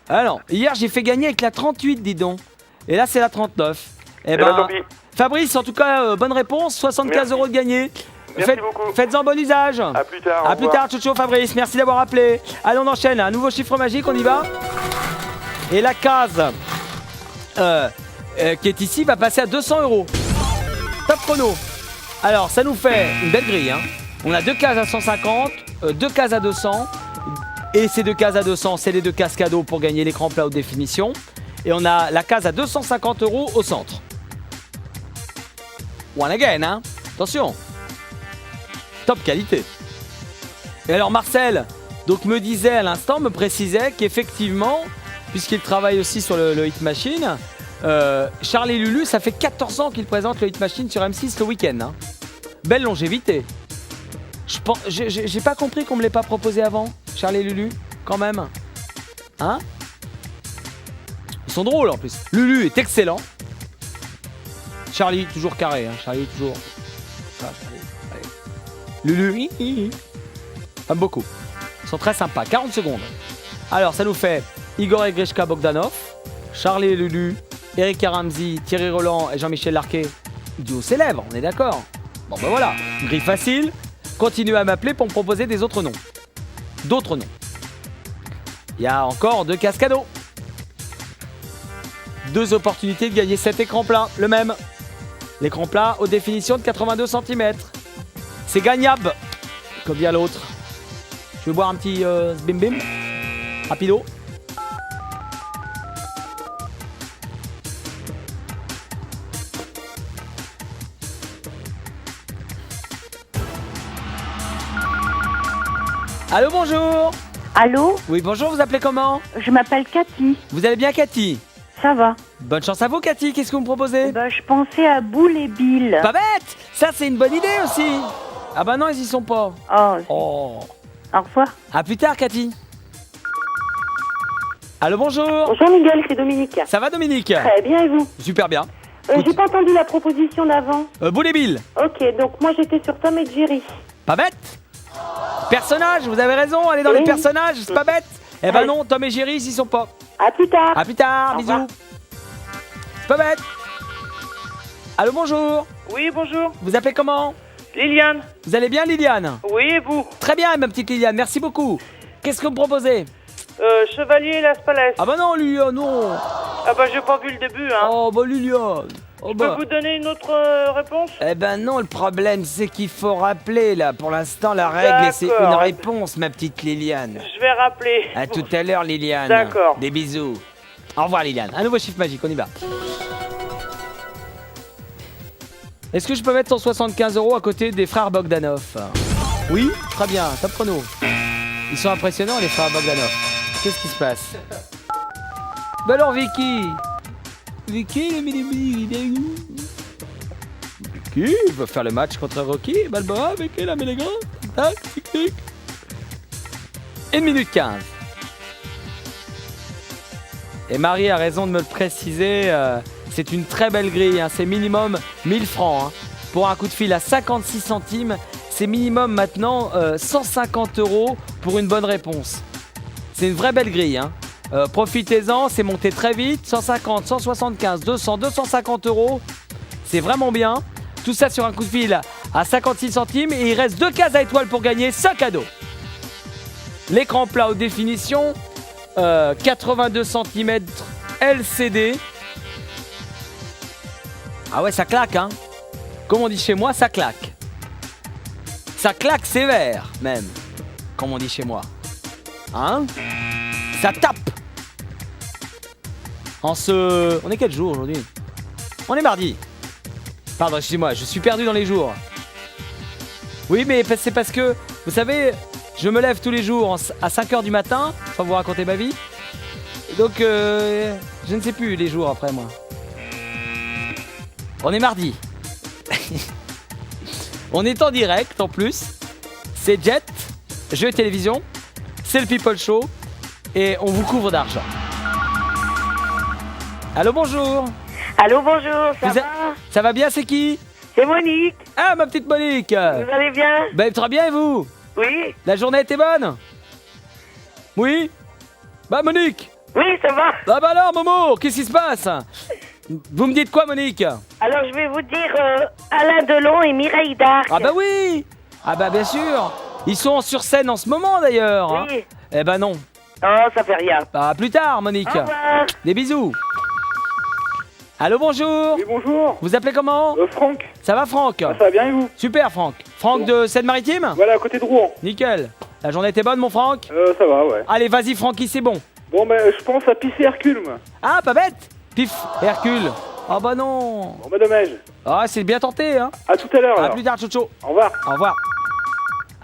Ah non. Hier, j'ai fait gagner avec la 38, dis donc. Et là, c'est la 39. Eh ben, tant pis. Fabrice, en tout cas, bonne réponse. 75 Merci. € de gagné. Merci beaucoup. Faites-en bon usage. À plus tard. A plus tard, ciao ciao Fabrice, merci d'avoir appelé. Allez, on enchaîne, un nouveau chiffre magique, on y va. Et la case qui est ici va passer à 200 €. Top chrono. Alors, ça nous fait une belle grille, hein. On a 2 cases à 150, 2 cases à 200. Et ces 2 cases à 200, c'est les 2 cases cadeaux pour gagner l'écran plat haute définition. Et on a la case à 250 € au centre. One again, hein. Attention. Top qualité. Et alors Marcel, donc me disait à l'instant, me précisait qu'effectivement, puisqu'il travaille aussi sur le Hit Machine, Charlie Lulu, ça fait 14 ans qu'il présente le Hit Machine sur M6 le week-end. Hein. Belle longévité. J'ai pas compris qu'on me l'ait pas proposé avant, Charlie Lulu, quand même. Hein? Ils sont drôles en plus. Lulu est excellent. Charlie, toujours carré. Hein. Charlie, toujours. Ça, Charlie. Lulu, j'aime beaucoup. Ils sont très sympas. 40 secondes. Alors, ça nous fait Igor et Grishka Bogdanov, Charlie et Lulu, Eric Ramsey, Thierry Roland et Jean-Michel Larquet. Duo célèbre, on est d'accord. Bon, ben voilà. Grille facile. Continuez à m'appeler pour me proposer des autres noms. D'autres noms. Il y a encore 2 cases cadeaux. 2 opportunités de gagner cet écran plat. Le même. L'écran plat haute définition de 82 cm. C'est gagnable, comme dit l'autre. Je vais boire un petit bim bim, rapido. Allô, bonjour. Allô? Oui, bonjour, vous appelez comment? Je m'appelle Cathy. Vous allez bien, Cathy? Ça va? Bonne chance à vous, Cathy. Qu'est-ce que vous me proposez? Je pensais à Boule et Bill. Pas bête. Ça, c'est une bonne idée aussi. Ah bah non, ils y sont pas. Oh. Au revoir. À plus tard, Cathy. Allô, bonjour. Bonjour Miguel, c'est Dominique. Ça va, Dominique? Très bien, et vous? Super bien. J'ai pas entendu la proposition d'avant. Boule et Bill. Ok, donc moi j'étais sur Tom et Jerry. Pas bête. Personnages, vous avez raison, allez dans les personnages, c'est pas bête. Eh ben non, Tom et Jerry, ils y sont pas. À plus tard. À plus tard, bisous. C'est pas bête. Allô, bonjour. Oui, bonjour. Vous appelez comment? Liliane. Vous allez bien, Liliane? Oui, et vous? Très bien, ma petite Liliane, merci beaucoup. Qu'est-ce que vous me proposez? Chevalier Las Palais. Ah bah non, Liliane, non. Ah bah j'ai pas vu le début, hein. Oh bah Liliane. Oh Je bah. peux vous donner une autre réponse? Eh ben non, le problème c'est qu'il faut rappeler là. Pour l'instant, la règle c'est D'accord. une réponse, ma petite Liliane. Je vais rappeler. À tout à l'heure, Liliane. D'accord. Des bisous. Au revoir, Liliane. Un nouveau chiffre magique, on y va. Est-ce que je peux mettre 175 € à côté des frères Bogdanov? Oui, très bien, top chrono. Ils sont impressionnants, les frères Bogdanov. Qu'est-ce qui se passe? Bah alors, Vicky. Vicky, il va faire le match contre Rocky Balboa avec la Mélégrand. Tac, tic, tic. 1 minute 15. Et Marie a raison de me le préciser, c'est une très belle grille, hein. C'est minimum 1000 francs. Hein. Pour un coup de fil à 56 centimes, c'est minimum maintenant 150 € pour une bonne réponse. C'est une vraie belle grille. Hein. Profitez-en, c'est monté très vite. 150, 175, 200, 250 €. C'est vraiment bien. Tout ça sur un coup de fil à 56 centimes. Et il reste 2 cases à étoiles pour gagner 5 cadeaux. L'écran plat haute définition, 82 cm LCD. Ah ouais, ça claque, hein. Comme on dit chez moi, ça claque. Ça claque sévère, même. Comme on dit chez moi. Hein? Ça tape. On est quel jour aujourd'hui? On est mardi. Pardon, excusez-moi, je suis perdu dans les jours. Oui, mais c'est parce que, vous savez, Je me lève tous les jours à 5h du matin, sans vous raconter ma vie. Donc, je ne sais plus les jours après moi. On est mardi. On est en direct en plus. C'est Jet, jeu et télévision. C'est le People Show. Et on vous couvre d'argent. Allô, bonjour. Allô, bonjour, ça va? Ça va bien, c'est qui? C'est Monique. Ah, ma petite Monique. Vous allez bien? Ben, très bien, et vous? Oui. La journée était bonne? Oui? Bah, Monique. Oui, ça va. Ah bah alors, Momo, qu'est-ce qui se passe? Vous me dites quoi, Monique? Alors, je vais vous dire Alain Delon et Mireille Darc. Ah bah oui. Ah bah bien sûr. Ils sont sur scène en ce moment, d'ailleurs. Oui. Hein. Eh ben non. Oh, ça fait rien. Bah, à plus tard, Monique. Au revoir. Des bisous. Allô, bonjour. Oui, bonjour. Vous appelez comment? Franck. Ça va, Franck? Ça va bien et vous? Super, Franck. Franck de Seine-Maritime? Voilà, à côté de Rouen. Nickel. La journée était bonne, mon Franck? Ça va, ouais. Allez, vas-y, Francky, c'est bon. Bon, ben, je pense à pisser Hercule, moi. Ah, pas bête. Pif, Hercule. Ah bah non. Bon, bah, dommage. Ah, c'est bien tenté, hein. À tout à l'heure, À alors. plus tard, Chocho. Au revoir. Au revoir.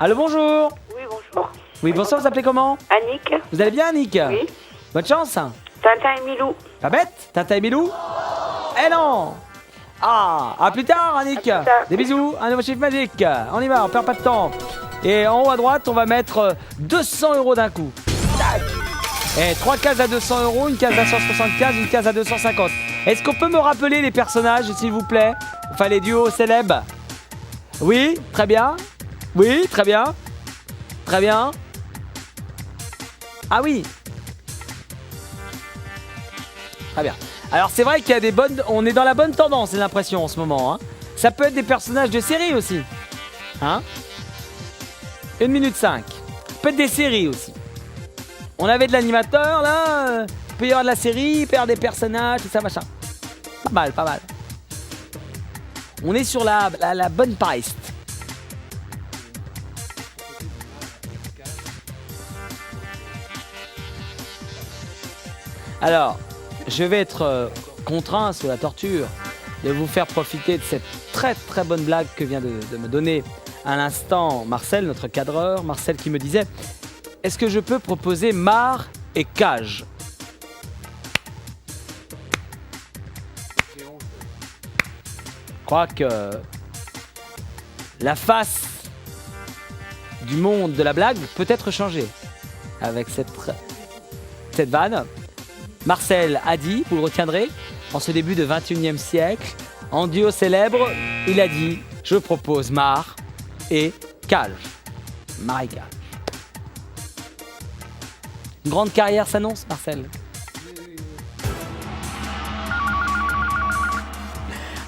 Allô, bonjour. Oui, bonjour. Oui, bonsoir, vous appelez comment? Annick. Vous allez bien, Annick? Oui. Bonne chance. Tintin et Milou. Pas bête, Tintin et Milou? Eh non. Ah, à plus tard, Annick. tard. Des bisous, un nouveau chiffre magique. On y va, on perd pas de temps. Et en haut à droite, on va mettre 200 € d'un coup. Tac. Et 3 cases à 200 €, une case à 175, une case à 250. Est-ce qu'on peut me rappeler les personnages, s'il vous plaît? Enfin, les duos célèbres. Oui, très bien. Oui, très bien. Très bien. Ah oui. Très bien. Alors c'est vrai qu'il y a des bonnes... On est dans la bonne tendance, j'ai l'impression, en ce moment. Hein. Ça peut être des personnages de séries aussi. Hein? 1 minute 5. Ça peut être des séries aussi. On avait de l'animateur, là. Il peut y avoir de la série, il peut y avoir des personnages, tout ça, machin. Pas mal, pas mal. On est sur la bonne piste. Alors, je vais être contraint sous la torture de vous faire profiter de cette très très bonne blague que vient de me donner à l'instant Marcel, notre cadreur. Marcel qui me disait: est-ce que je peux proposer Mar et Cage? Je crois que la face du monde de la blague peut être changée avec cette vanne. Marcel a dit, vous le retiendrez, en ce début de 21e siècle, en duo célèbre, il a dit: je propose Mar et Cage. Mar et Cage. Une grande carrière s'annonce, Marcel.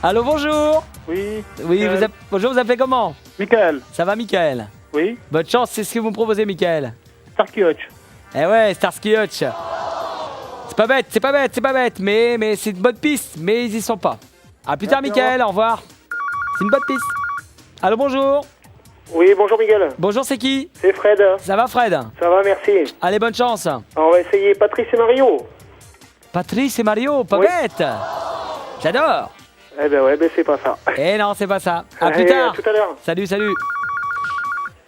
Allô, bonjour. Oui. Oui, bonjour, vous appelez comment? Michael. Ça va, Michael? Oui. Bonne chance, c'est ce que vous me proposez, Michael. Starsky Hutch. Eh ouais, Starsky Hutch. C'est pas bête, c'est pas bête, c'est pas bête, mais c'est une bonne piste, mais ils y sont pas. A plus tard, Michael, au revoir. C'est une bonne piste. Allô, bonjour. Oui, bonjour Miguel. Bonjour, c'est qui? C'est Fred. Ça va, Fred? Ça va, merci. Allez, bonne chance. On va essayer Patrice et Mario. Patrice et Mario, pas Oui. bête. J'adore. Eh ben ouais, ben c'est pas ça. Eh non, c'est pas ça. À plus Allez, tard. à tout à l'heure. Salut, salut.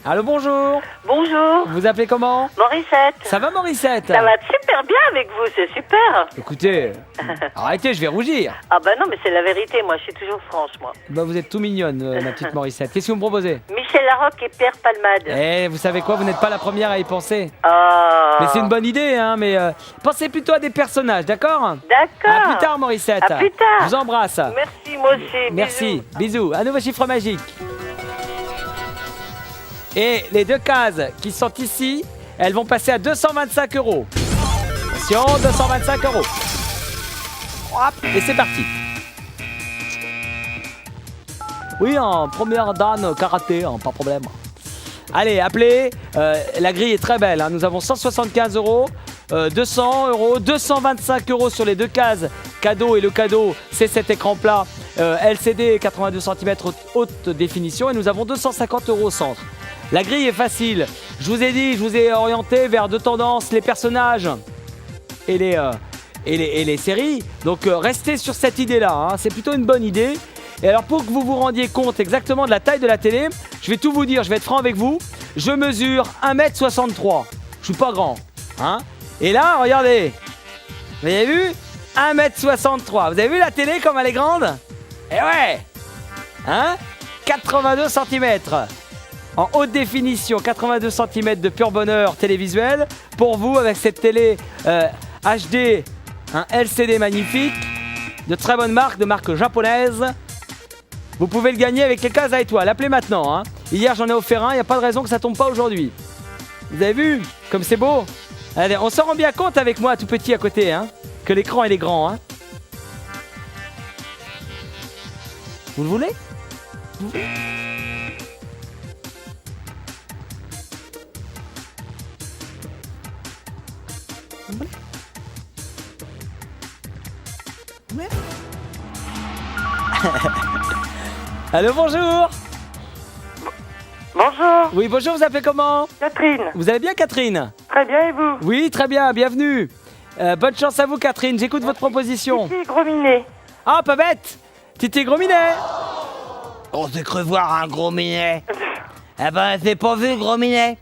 Allô, bonjour. Bonjour. Vous appelez comment? Morissette. Ça va, Morissette? Ça va super bien avec vous, c'est super. Écoutez, arrêtez, je vais rougir. Ah bah non, mais c'est la vérité, moi je suis toujours franche, moi. Bah, vous êtes tout mignonne, ma petite Morissette. Qu'est-ce que vous me proposez? Michel Larocque et Pierre Palmade. Eh, vous savez quoi? Vous n'êtes pas la première à y penser. Ah. Mais c'est une bonne idée, hein, mais pensez plutôt à des personnages, d'accord? D'accord. À plus tard, Morissette. À plus tard. Je vous embrasse. Merci, moi aussi. Merci, bisous. Un nouveau chiffre magique. Et les deux cases qui sont ici, elles vont passer à 225 €. Attention, 225 €. Hop, et c'est parti. Oui, en première dan karaté, hein, pas de problème. Allez, appelez. La grille est très belle. Hein. Nous avons 175 €, 200 €, 225 € sur les deux cases. Cadeau, et le cadeau, c'est cet écran plat LCD 82 cm haute définition. Et nous avons 250 € au centre. La grille est facile. Je vous ai dit, je vous ai orienté vers deux tendances, les personnages et les séries. Donc restez sur cette idée-là. Hein. C'est plutôt une bonne idée. Et alors pour que vous vous rendiez compte exactement de la taille de la télé, je vais tout vous dire, je vais être franc avec vous. je mesure 1m63. Je suis pas grand. Hein? Et là, regardez. Vous avez vu? 1m63. Vous avez vu la télé comme elle est grande? Eh ouais! Hein? 82 cm. En haute définition, 82 cm de pur bonheur télévisuel. Pour vous, avec cette télé HD, un LCD magnifique, de très bonne marque, de marque japonaise. Vous pouvez le gagner avec les cases à étoiles. Appelez maintenant. Hein. Hier, j'en ai offert un. Il n'y a pas de raison que ça tombe pas aujourd'hui. Vous avez vu comme c'est beau? Allez, on s'en rend bien compte avec moi, tout petit à côté, hein, que l'écran il est grand. Hein. Vous le voulez? Allô, bonjour. Bonjour. Oui, bonjour, vous appelez comment? Catherine. Vous allez bien, Catherine? Très bien, et vous? Oui, très bien, bienvenue. Bonne chance à vous, Catherine, j'écoute votre proposition. Titi Gros Minet. Ah, pas bête. Titi Gros Minet. On s'est cru voir un Gros Minet. Eh ben, c'est pas vu, Gros Minet.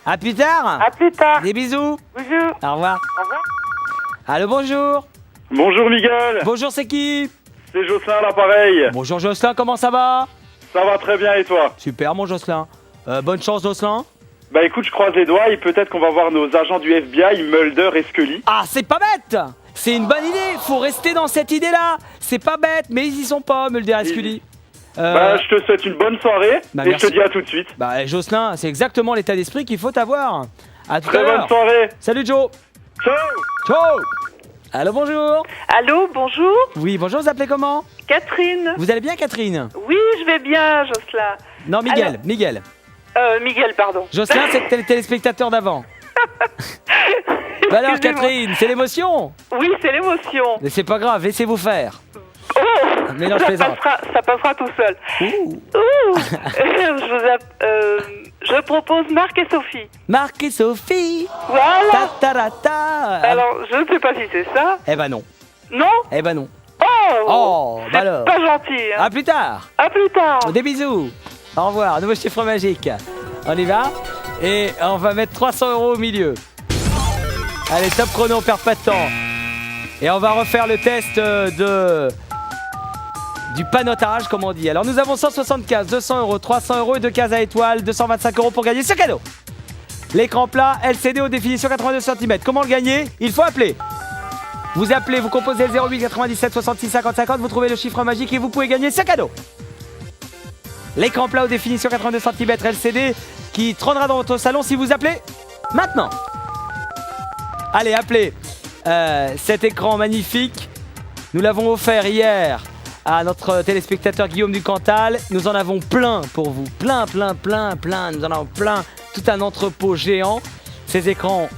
À plus tard. À plus tard. Des bisous. Bonjour. Au revoir. Au revoir. Allô, bonjour. Bonjour Miguel, Bonjour, c'est qui? c'est Jocelyn à l'appareil. Bonjour, Jocelyn, comment ça va? Ça va très bien et toi? Super, mon Jocelyn. Bonne chance, Jocelyn. Bah écoute, je croise les doigts et peut-être qu'on va voir nos agents du FBI, Mulder et Scully. Ah, c'est pas bête. C'est une bonne idée. Faut rester dans cette idée-là. C'est pas bête, mais ils y sont pas, Mulder et Scully. Bah je te souhaite une bonne soirée Bah, et merci. je te dis à tout de suite. Bah, Jocelyn, c'est exactement l'état d'esprit qu'il faut avoir. À tout à Très bonne l'heure. soirée. Salut, Joe. Ciao. Ciao. Allô, bonjour. Allô, bonjour. Oui, bonjour, vous appelez comment? Catherine. Vous allez bien, Catherine? Oui, je vais bien, Jocelyn. Non, Miguel, Alors- Miguel. Miguel, pardon. Jocelyn, c'est le téléspectateur d'avant. Bah alors, Excusez-moi. Catherine, c'est l'émotion. Oui, c'est l'émotion. Mais c'est pas grave, laissez-vous faire. Oh, Mais non, je plaisante. ça passera tout seul. Ouh. Je propose Marc et Sophie. Marc et Sophie. Voilà. Ta ta ta ta. Alors, je ne sais pas si c'est ça. Eh ben non. Non? Eh ben non. Oh, bah c'est alors. pas gentil. Hein. À plus tard. À plus tard. Des bisous. Au revoir. Nouveau chiffre magique. On y va. Et on va mettre 300 € au milieu. Allez, top chrono, on perd pas de temps. Et on va refaire le test du panotage, comme on dit. Alors nous avons 175, 200 €, 300 € et 2 cases à étoiles, 225 € pour gagner ce cadeau. L'écran plat, LCD haute définition 82 cm. Comment le gagner? Il faut appeler. Vous appelez, vous composez le 08 97 66 50 50, vous trouvez le chiffre magique et vous pouvez gagner ce cadeau. L'écran plat haute définition 82 cm LCD qui trônera dans votre salon si vous appelez maintenant. Allez, appelez cet écran magnifique. Nous l'avons offert hier à notre téléspectateur Guillaume du Cantal. Nous en avons plein pour vous. Plein. Nous en avons plein. Tout un entrepôt géant. Ces écrans,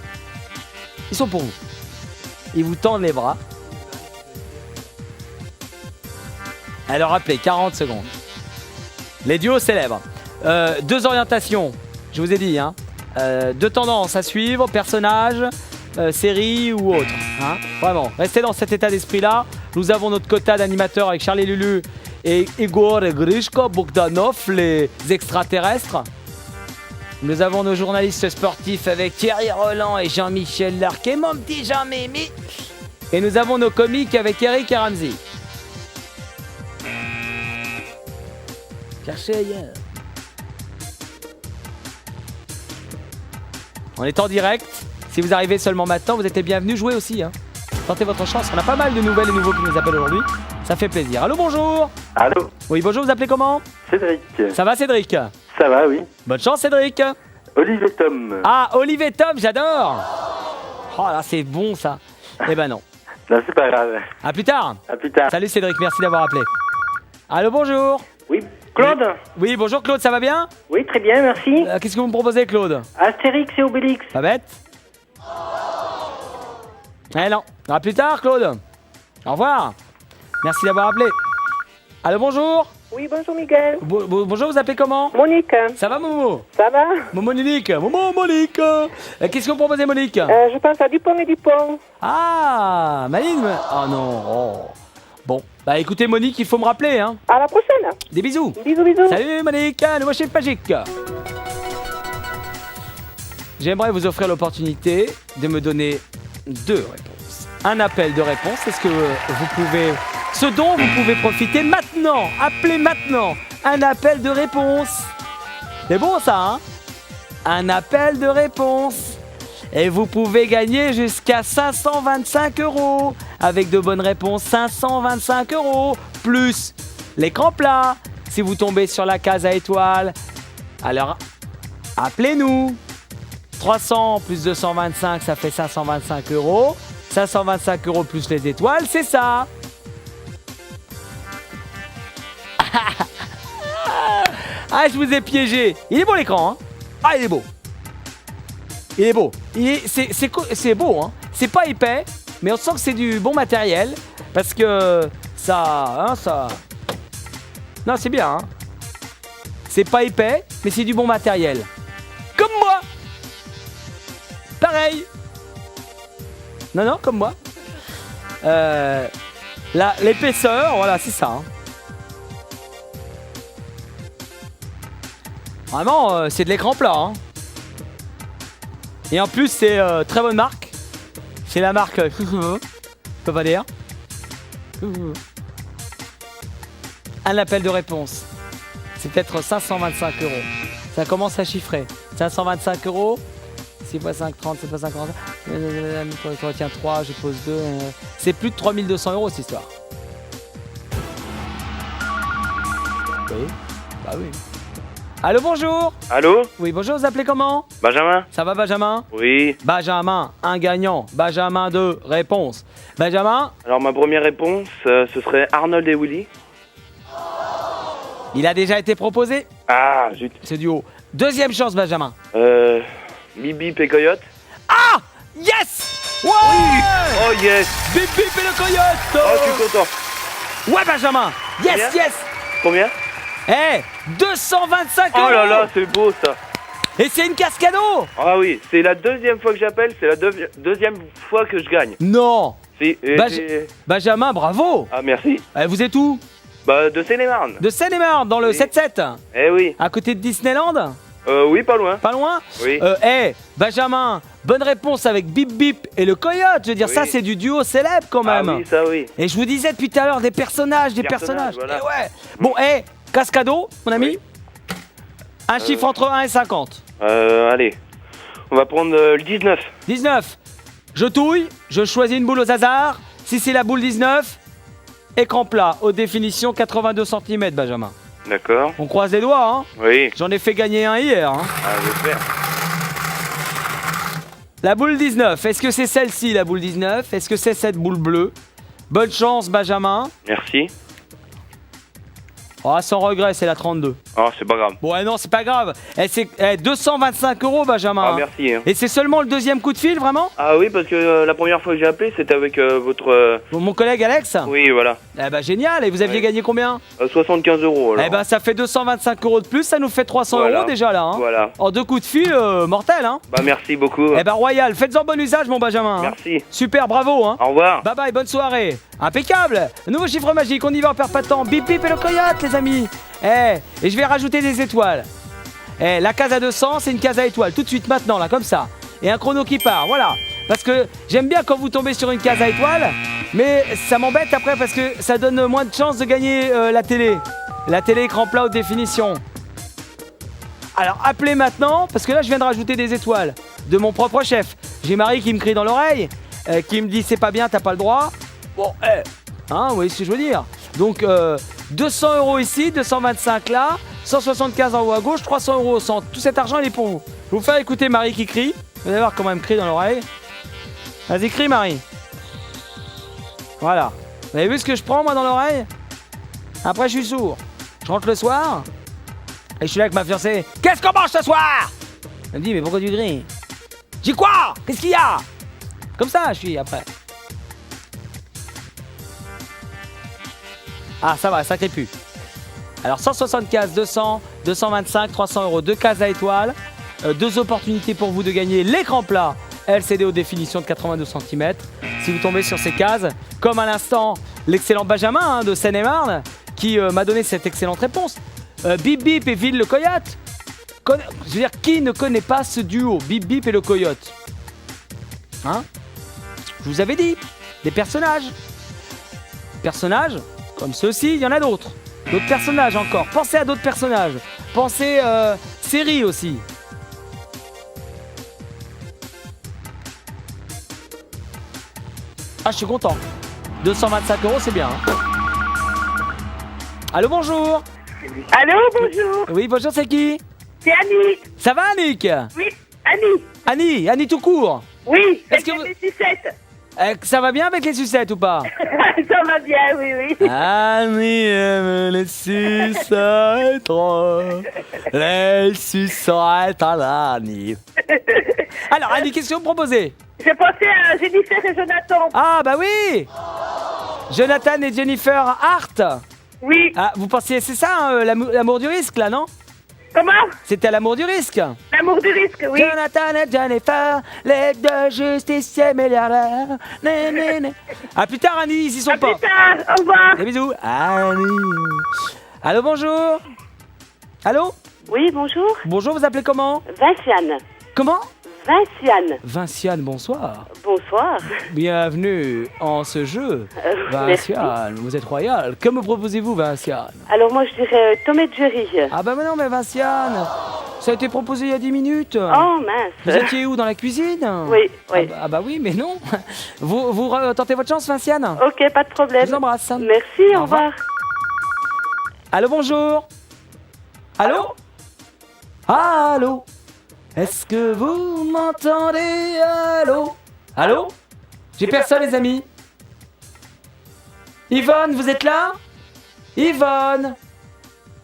ils sont pour vous. Ils vous tendent les bras. Alors appelez, 40 secondes. Les duos célèbres. 2 orientations, je vous ai dit. Hein. 2 tendances à suivre, personnages, série ou autre. Hein. Vraiment, restez dans cet état d'esprit-là. Nous avons notre quota d'animateurs avec Charlie Lulu et Igor et Grishko Bogdanov, les extraterrestres. Nous avons nos journalistes sportifs avec Thierry Roland et Jean-Michel Larquet, mon petit Jean-Mimi. Et nous avons nos comiques avec Eric et Ramsey. Cherchez ailleurs. On est en direct. Si vous arrivez seulement maintenant, vous êtes les bienvenus. Jouez aussi. Hein. Tentez votre chance. On a pas mal de nouvelles et nouveaux qui nous appellent aujourd'hui. Ça fait plaisir. Allô, bonjour. Allô, Oui, bonjour. Vous appelez comment? Cédric. Ça va, Cédric? Ça va, oui. Bonne chance, Cédric. Olivier Tom. Ah, Olivier Tom, j'adore. Oh là, c'est bon ça. Eh ben non. Non, c'est pas grave. À plus tard. À plus tard. Salut Cédric, merci d'avoir appelé. Allô, bonjour. Oui, Claude? Oui, bonjour Claude, ça va bien? Oui, très bien, merci. Qu'est-ce que vous me proposez, Claude? Astérix et Obélix. Pas bête? Eh non. À plus tard, Claude. Au revoir. Merci d'avoir appelé. Allô, bonjour. Oui, bonjour Miguel. Bonjour, vous appelez comment? Monique. Ça va, Momo? Ça va? Monique. Monique. Qu'est-ce que vous proposez, Monique? Je pense à Dupont et Dupont. Ah, Maline. Oh non. Oh. Bon, bah écoutez, Monique, il faut me rappeler, hein. À la prochaine. Des bisous. Bisous, bisous. Salut, Monique. Nouveau chiffre magique. j'aimerais vous offrir l'opportunité de me donner 2 réponses. Un appel de réponse, c'est ce dont vous pouvez profiter maintenant. Appelez maintenant. Un appel de réponse. C'est bon ça, hein? Un appel de réponse. Et vous pouvez gagner jusqu'à 525 € avec de bonnes réponses. 525 € plus l'écran plat. Si vous tombez sur la case à étoiles, alors appelez-nous. 300 plus 225, ça fait 525 €. 525 € plus les étoiles, c'est ça. Ah, je vous ai piégé. Il est beau l'écran, hein? Ah, il est beau. Il est beau. C'est beau, hein? C'est pas épais, mais on sent que c'est du bon matériel. Parce que ça... Non, c'est bien, hein? C'est pas épais, mais c'est du bon matériel. Comme moi! Pareil! Non, comme moi. L'épaisseur, voilà, c'est ça. Hein. Vraiment, c'est de l'écran plat. Hein. Et en plus, c'est très bonne marque. C'est la marque... je peux pas dire. Un appel de réponse. C'est peut-être 525 €. Ça commence à chiffrer. 525 €. 6 x 5, 30, 7 x 5, 40. Je retiens 3, je pose 2. C'est plus de 3200 € cette histoire. Oui. Bah oui. Allô, bonjour. Allô? Oui, bonjour, vous appelez comment? Benjamin? Ça va, Benjamin? Oui. Benjamin, un gagnant. Benjamin, 2 réponses. Benjamin? Alors ma première réponse, ce serait Arnold et Willy. Il a déjà été proposé. Ah, zut. C'est du haut. Deuxième chance, Benjamin. Bip Bip et Coyote. Ah! Yes! Ouais! Oui. Oh yes. Bip Bip et le Coyote. Oh, je suis content. Ouais, Benjamin. Yes, Combien? yes. Combien? 225 €. Oh là là, c'est beau ça. Et c'est une casse cadeau. Ah oui, c'est la deuxième fois que j'appelle, c'est la deuxième fois que je gagne. Non. C'est, Benjamin, bravo. Ah merci. Vous êtes où? Bah de Seine-et-Marne. De Seine-et-Marne, dans le 7-7. Eh oui. À côté de Disneyland. Oui, pas loin. Pas loin? Oui. Benjamin, bonne réponse avec Bip Bip et le Coyote. Je veux dire, ça c'est du duo célèbre quand même. Ah oui, ça oui. Et je vous disais depuis tout à l'heure des personnages. Voilà. Et ouais. Bon, casse-cadeau, mon ami. Un chiffre entre 1 et 50. Allez. On va prendre le 19. 19. Je touille, je choisis une boule au hasard. Si c'est la boule 19, écran plat, haute définition 82 cm, Benjamin. D'accord. On croise les doigts, hein? Oui. J'en ai fait gagner un hier, hein? Ah, j'espère. La boule 19, est-ce que c'est celle-ci, la boule 19? Est-ce que c'est cette boule bleue? Bonne chance, Benjamin. Merci. Oh, sans regret, c'est la 32. Oh, c'est pas grave. Bon, non, c'est pas grave. C'est 225 €, Benjamin. Ah, merci. Hein. Et c'est seulement le deuxième coup de fil, vraiment? Ah oui, parce que la première fois que j'ai appelé, c'était avec votre... Mon collègue Alex? Oui, voilà. Eh ben, génial. Et vous aviez gagné combien? 75 €. Alors. Eh ben, ça fait 225 € de plus. Ça nous fait 300 € déjà, là. Hein. Voilà. En 2 coups de fil, mortel, hein? Bah, merci beaucoup. Eh ben, royal. Faites-en bon usage, mon Benjamin. Merci. Hein. Super, bravo, hein? Au revoir. Bye bye, bonne soirée. Impeccable. Nouveau chiffre magique, on y va, on perd pas de temps. Bip bip et le Coyote, les amis. Et je vais rajouter des étoiles. La case à 200, c'est une case à étoiles. Tout de suite, maintenant, là, comme ça. Et un chrono qui part, voilà. Parce que j'aime bien quand vous tombez sur une case à étoiles, mais ça m'embête après parce que ça donne moins de chances de gagner la télé. La télé écran plat haute définition. Alors, appelez maintenant, parce que là, je viens de rajouter des étoiles de mon propre chef. J'ai Marie qui me crie dans l'oreille, qui me dit c'est pas bien, t'as pas le droit. Bon, hein, vous voyez ce que je veux dire. Donc, 200 € ici, 225 là, 175 en haut à gauche, 300 € au centre. Tout cet argent, il est pour vous. Je vais vous faire écouter Marie qui crie. Vous allez voir comment elle me crie dans l'oreille. Vas-y, crie, Marie. Voilà. Vous avez vu ce que je prends, moi, dans l'oreille? Après, je suis sourd. Je rentre le soir et je suis là avec ma fiancée. Qu'est-ce qu'on mange ce soir? Elle me dit, mais pourquoi tu cries? J'ai quoi? Qu'est-ce qu'il y a? Comme ça, je suis après. Ah, ça va, ça crée plus. Alors, 175, 200, 225, 300 €. 2 cases à étoiles. 2 opportunités pour vous de gagner l'écran plat LCD haute définition de 82 cm. Si vous tombez sur ces cases, comme à l'instant, l'excellent Benjamin de Seine-et-Marne qui m'a donné cette excellente réponse. Bip Bip et Ville le Coyote. Je veux dire, qui ne connaît pas ce duo, Bip Bip et le Coyote? Hein? Je vous avais dit, des personnages. Personnages, comme ceux-ci, il y en a d'autres. D'autres personnages encore. Pensez à d'autres personnages. Pensez séries aussi. Ah, je suis content. 225 €, c'est bien. Hein. Allô, bonjour. Allô, bonjour. Oui, bonjour, c'est qui? C'est Annie. Ça va, Annick? Oui, Annie. Annie tout court. Oui, Est-ce que vous... les sucettes. Ça va bien avec les sucettes ou pas? Ça va bien, oui. Annie aime les sucettes. Les sucettes à l'Annie. Alors, Annie, qu'est-ce que vous me proposez? J'ai pensé à Jennifer et Jonathan. Ah, bah oui! Jonathan et Jennifer Hart. Oui. Ah, vous pensiez, c'est ça, hein, l'amour du risque, là, non? Comment? C'était l'amour du risque. L'amour du risque, oui. Jonathan et Jennifer, les deux justiciers milliardaires. Né, né, né. À plus tard, Annie, ils y sont pas. À plus tard, au revoir. Des bisous. Annie. Allô, bonjour. Allô? Oui, bonjour. Bonjour, vous appelez comment? Vinciane. Comment? Vinciane. Vinciane, bonsoir. Bonsoir. Bienvenue en ce jeu. Vinciane, vous êtes royale. Que me proposez-vous, Vinciane? Alors moi je dirais Tom et Jerry. Ah bah non, mais Vinciane, ça a été proposé il y a 10 minutes. Oh mince. Vous étiez où, dans la cuisine? Oui, oui. Ah bah oui, mais non. Vous tentez votre chance, Vinciane? Ok, pas de problème. Je vous embrasse. Merci, au revoir. Allô, bonjour. Allô? Allô? Est-ce que vous m'entendez? Allô? Allô? J'ai personne, les amis. Yvonne, vous êtes là? Yvonne?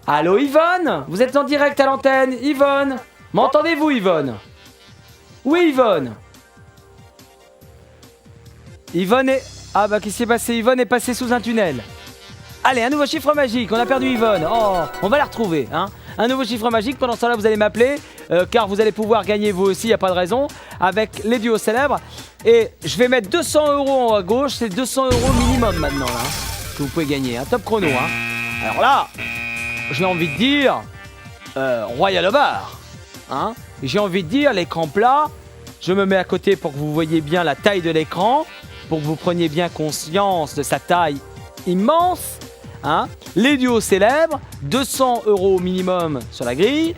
Allô, Yvonne? Vous êtes en direct à l'antenne. Yvonne? M'entendez-vous, Yvonne? Oui, Yvonne. Yvonne est... Ah bah, qu'est-ce qui s'est passé? Yvonne est passée sous un tunnel. Allez, un nouveau chiffre magique. On a perdu Yvonne. Oh, on va la retrouver, hein. Un nouveau chiffre magique. Pendant ce temps-là, vous allez m'appeler, car vous allez pouvoir gagner vous aussi, il n'y a pas de raison, avec les duos célèbres. Et je vais mettre 200 € en haut à gauche. C'est 200 € minimum maintenant, là, que vous pouvez gagner. Un top chrono, hein. Alors là, j'ai envie de dire, Royal au bar, hein. J'ai envie de dire, l'écran plat. Je me mets à côté pour que vous voyez bien la taille de l'écran, pour que vous preniez bien conscience de sa taille immense. Hein, les duos célèbres, 200 € minimum sur la grille.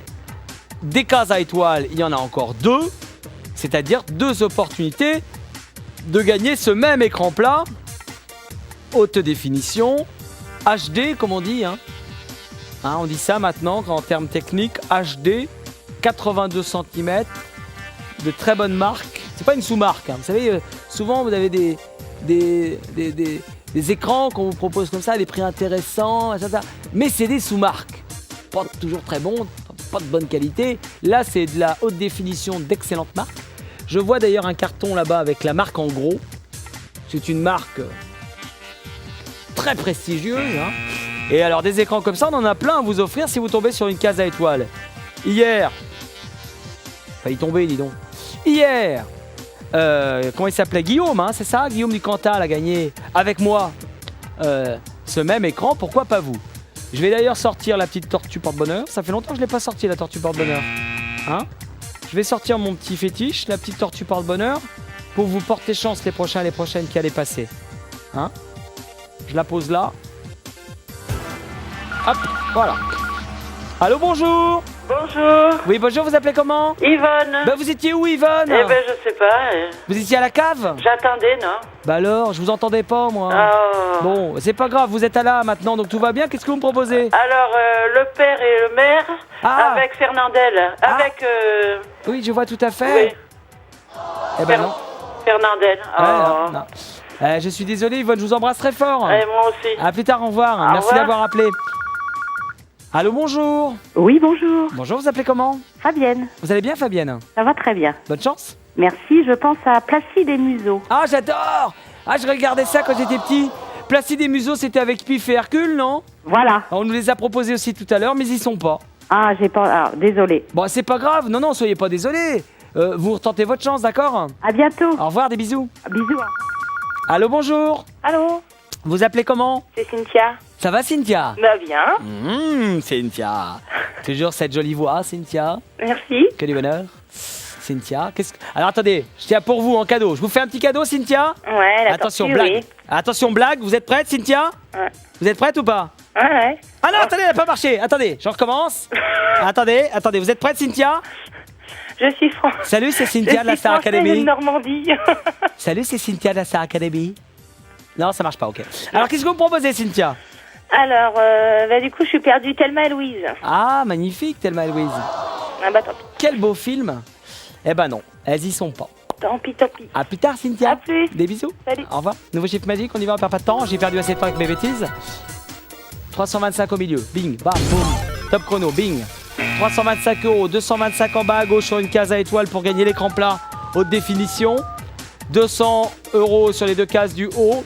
Des cases à étoiles, il y en a encore 2. C'est-à-dire 2 opportunités de gagner ce même écran plat. Haute définition, HD comme on dit. Hein, on dit ça maintenant en termes techniques. HD, 82 cm, de très bonne marque. C'est pas une sous-marque. Hein. Vous savez, souvent vous avez des écrans qu'on vous propose comme ça, à des prix intéressants, etc. Mais c'est des sous-marques. Pas toujours très bons, pas de bonne qualité. Là, c'est de la haute définition d'excellente marque. Je vois d'ailleurs un carton là-bas avec la marque en gros. C'est une marque très prestigieuse. Hein. Et alors, des écrans comme ça, on en a plein à vous offrir si vous tombez sur une case à étoiles. Hier, failli tomber, dis donc. Hier, comment il s'appelait? Guillaume, hein, c'est ça? Guillaume du Cantal a gagné avec moi ce même écran, pourquoi pas vous? Je vais d'ailleurs sortir la petite tortue porte-bonheur. Ça fait longtemps que je ne l'ai pas sorti, la tortue porte-bonheur. Hein? Je vais sortir mon petit fétiche, la petite tortue porte-bonheur, pour vous porter chance les prochains et les prochaines qui allaient passer. Hein? Je la pose là. Hop, voilà. Allô, bonjour. Bonjour. Oui, bonjour, vous appelez comment? Yvonne. Bah, vous étiez où, Yvonne? Eh ben, je sais pas. Vous étiez à la cave? J'attendais, non? Bah alors, je vous entendais pas, moi. Oh. Bon, c'est pas grave, vous êtes à là maintenant, donc tout va bien. Qu'est-ce que vous me proposez? Alors, le père et le maire, avec Fernandel. Avec... Oui, je vois tout à fait. Oui. Eh ben non. Fernandel. Oh. Ouais, non. Je suis désolé, Yvonne, je vous embrasse très fort. Et moi aussi. À plus tard, au revoir. Au Merci revoir. d'avoir appelé. Allô, bonjour. Oui, bonjour. Bonjour, vous appelez comment? Fabienne. Vous allez bien, Fabienne? Ça va très bien. Bonne chance. Merci, je pense à Placide et Museau. Ah, j'adore. Ah, je regardais ça quand j'étais petit. Placide et Museau, c'était avec Pif et Hercule, non? Voilà. On nous les a proposés aussi tout à l'heure, mais ils sont pas. Ah, j'ai pas... Ah, désolé. Bon, c'est pas grave. Non, non, soyez pas désolés. Vous retentez votre chance, d'accord? À bientôt. Au revoir, des bisous. Bisous. Allô, bonjour. Allô? Vous appelez comment? C'est Cynthia. Ça va, Cynthia? Bah bien. Cynthia. Toujours cette jolie voix, Cynthia. Merci. Que du bonheur. Cynthia, alors attendez, je tiens pour vous en cadeau. Je vous fais un petit cadeau, Cynthia. Ouais, la Attention, tortue, blague. oui. Attention, blague. Vous êtes prête, Cynthia? Ouais. Vous êtes prête ou pas? Ouais. Ah non, attendez, elle n'a pas marché. Attendez, je recommence. attendez, vous êtes prête, Cynthia? Je suis française. Salut, c'est Cynthia de la Star Academy. de Normandie. Salut, c'est Cynthia de la Star Academy. Non, ça marche pas, ok. Alors, qu'est-ce que vous proposez, Cynthia? Alors, du coup, je suis perdue. Thelma et Louise. Ah, magnifique, Thelma et Louise. Ah bah tant pis. Quel beau film. Eh ben non, elles y sont pas. Tant pis, tant pis. À plus tard, Cynthia. À plus. Des bisous. Salut. Au revoir. Nouveau chiffre magique, on y va, on perd pas de temps. J'ai perdu assez de temps avec mes bêtises. 325 au milieu. Bing, bam, boum. Top chrono, bing. 325 €, 225 en bas à gauche sur une case à étoile pour gagner l'écran plat haute définition. 200 € sur les deux cases du haut.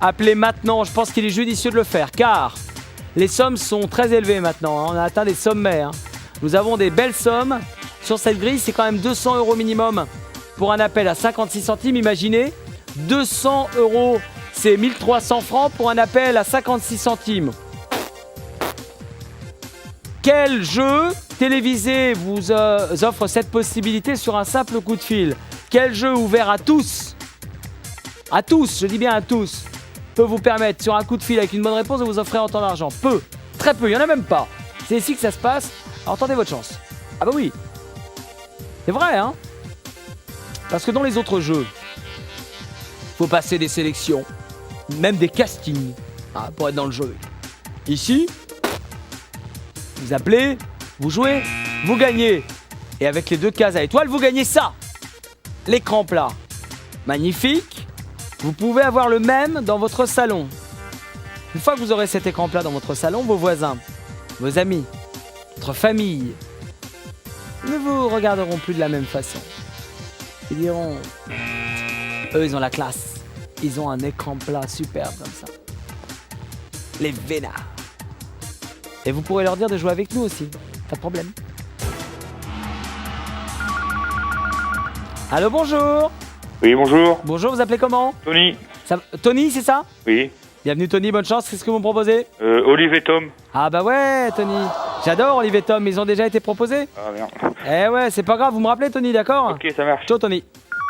Appelez maintenant, je pense qu'il est judicieux de le faire car les sommes sont très élevées maintenant. On a atteint des sommets. Nous avons des belles sommes. Sur cette grille, c'est quand même 200 € minimum pour un appel à 56 centimes. Imaginez, 200 €, c'est 1300 francs pour un appel à 56 centimes. Quel jeu télévisé vous offre cette possibilité sur un simple coup de fil? Quel jeu ouvert à tous? À tous, je dis bien à tous. Peut vous permettre sur un coup de fil avec une bonne réponse de vous offrir autant d'argent? Peu, très peu, il n'y en a même pas. C'est ici que ça se passe. Alors tentez votre chance. Ah bah oui. C'est vrai, hein? Parce que dans les autres jeux, faut passer des sélections, même des castings, pour être dans le jeu. Ici, vous appelez, vous jouez, vous gagnez. Et avec les deux cases à étoiles, vous gagnez ça. L'écran plat. Magnifique. Vous pouvez avoir le même dans votre salon. Une fois que vous aurez cet écran plat dans votre salon, vos voisins, vos amis, votre famille ne vous regarderont plus de la même façon. Ils diront, eux ils ont la classe, ils ont un écran plat superbe comme ça. Les vénards. Et vous pourrez leur dire de jouer avec nous aussi, pas de problème. Allô, bonjour. Oui, bonjour. Bonjour, vous appelez comment? Tony. Tony, c'est ça? Oui. Bienvenue Tony, bonne chance, qu'est-ce que vous me proposez? Olive et Tom. Ah bah ouais Tony, j'adore Olive et Tom, mais ils ont déjà été proposés. Ah merde. Eh ouais, c'est pas grave, vous me rappelez Tony, d'accord? Ok, ça marche. Ciao Tony.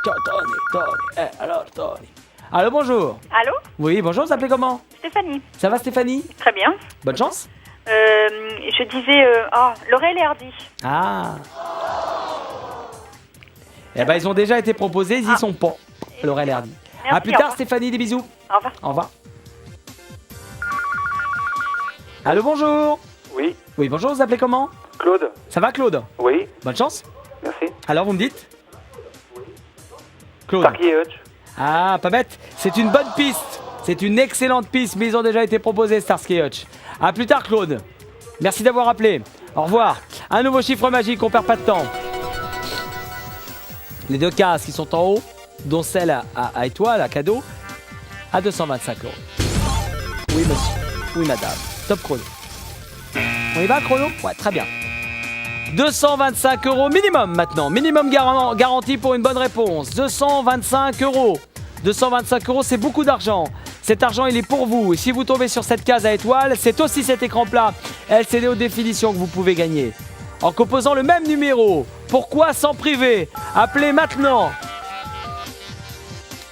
Ciao Tony. Alors Tony. Allô, bonjour. Allô? Oui, bonjour, vous appelez comment? Stéphanie. Ça va Stéphanie? Très bien. Bonne chance. Je disais, Laurel et Hardy. Ah. Eh ben ils ont déjà été proposés, ils y sont pas. Laurel et Hardy. Merci, À plus au tard revoir. Stéphanie, des bisous. Au revoir. Au revoir. Allô, bonjour. Oui, Oui, bonjour, vous appelez comment? Claude. Ça va Claude? Oui, Bonne chance. merci. Alors vous me dites? Claude. Sparky et Hutch. Ah, pas bête. C'est une bonne piste. C'est une excellente piste, mais ils ont déjà été proposés, Starsky et Hutch. A plus tard, Claude. Merci d'avoir appelé. Au revoir. Un nouveau chiffre magique, on perd pas de temps. Les deux cases qui sont en haut, dont celle à étoile, à cadeau, à 225 €. Oui, monsieur. Oui, madame. Top chrono. On y va, chrono? Ouais, très bien. 225 € minimum maintenant. Minimum garanti pour une bonne réponse. 225 €. 225 €, c'est beaucoup d'argent. Cet argent, il est pour vous. Et si vous tombez sur cette case à étoile, c'est aussi cet écran plat LCD haute définition que vous pouvez gagner. En composant le même numéro. Pourquoi s'en priver? Appelez maintenant.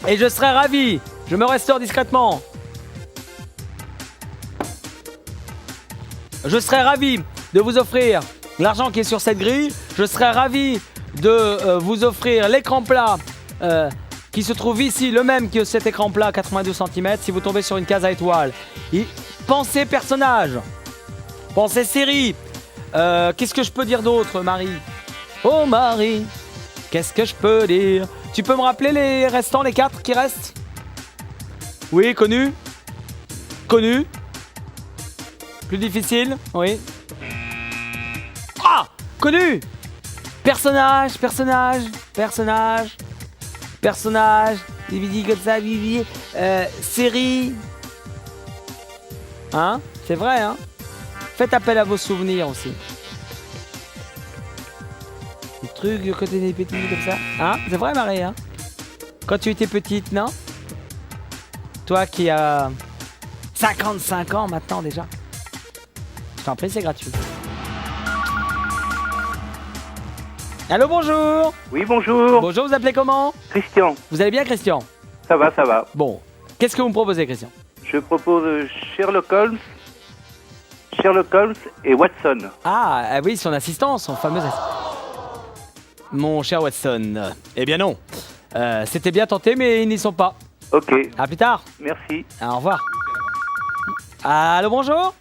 Et je serai ravi. Je me restaure discrètement. Je serai ravi de vous offrir l'argent qui est sur cette grille. Je serai ravi de vous offrir l'écran plat qui se trouve ici, le même que cet écran plat, 82 cm, si vous tombez sur une case à étoile. Et pensez personnage, pensez série. Qu'est-ce que je peux dire d'autre, Marie? Oh Marie, qu'est-ce que je peux dire? Tu peux me rappeler les restants, les 4 qui restent? Oui, connu. Connu. Plus difficile, oui. Ah, connu. Personnage. Comme ça, série. Hein? C'est vrai, hein? Faites appel à vos souvenirs aussi. Des trucs quand tu étais petite comme ça. Hein? C'est vrai, Marie, hein? Quand tu étais petite, non? Toi qui as 55 ans maintenant déjà. Je t'en prie, c'est gratuit. Allô, bonjour. Oui, bonjour. Bonjour, vous appelez comment? Christian. Vous allez bien, Christian? Ça va, ça va. Bon, qu'est-ce que vous me proposez, Christian? Je propose Sherlock Holmes et Watson. Ah oui, son assistant, son fameux assistant. Mon cher Watson. Eh bien non. C'était bien tenté, mais ils n'y sont pas. Ok. À plus tard. Merci. Au revoir. Allô, bonjour.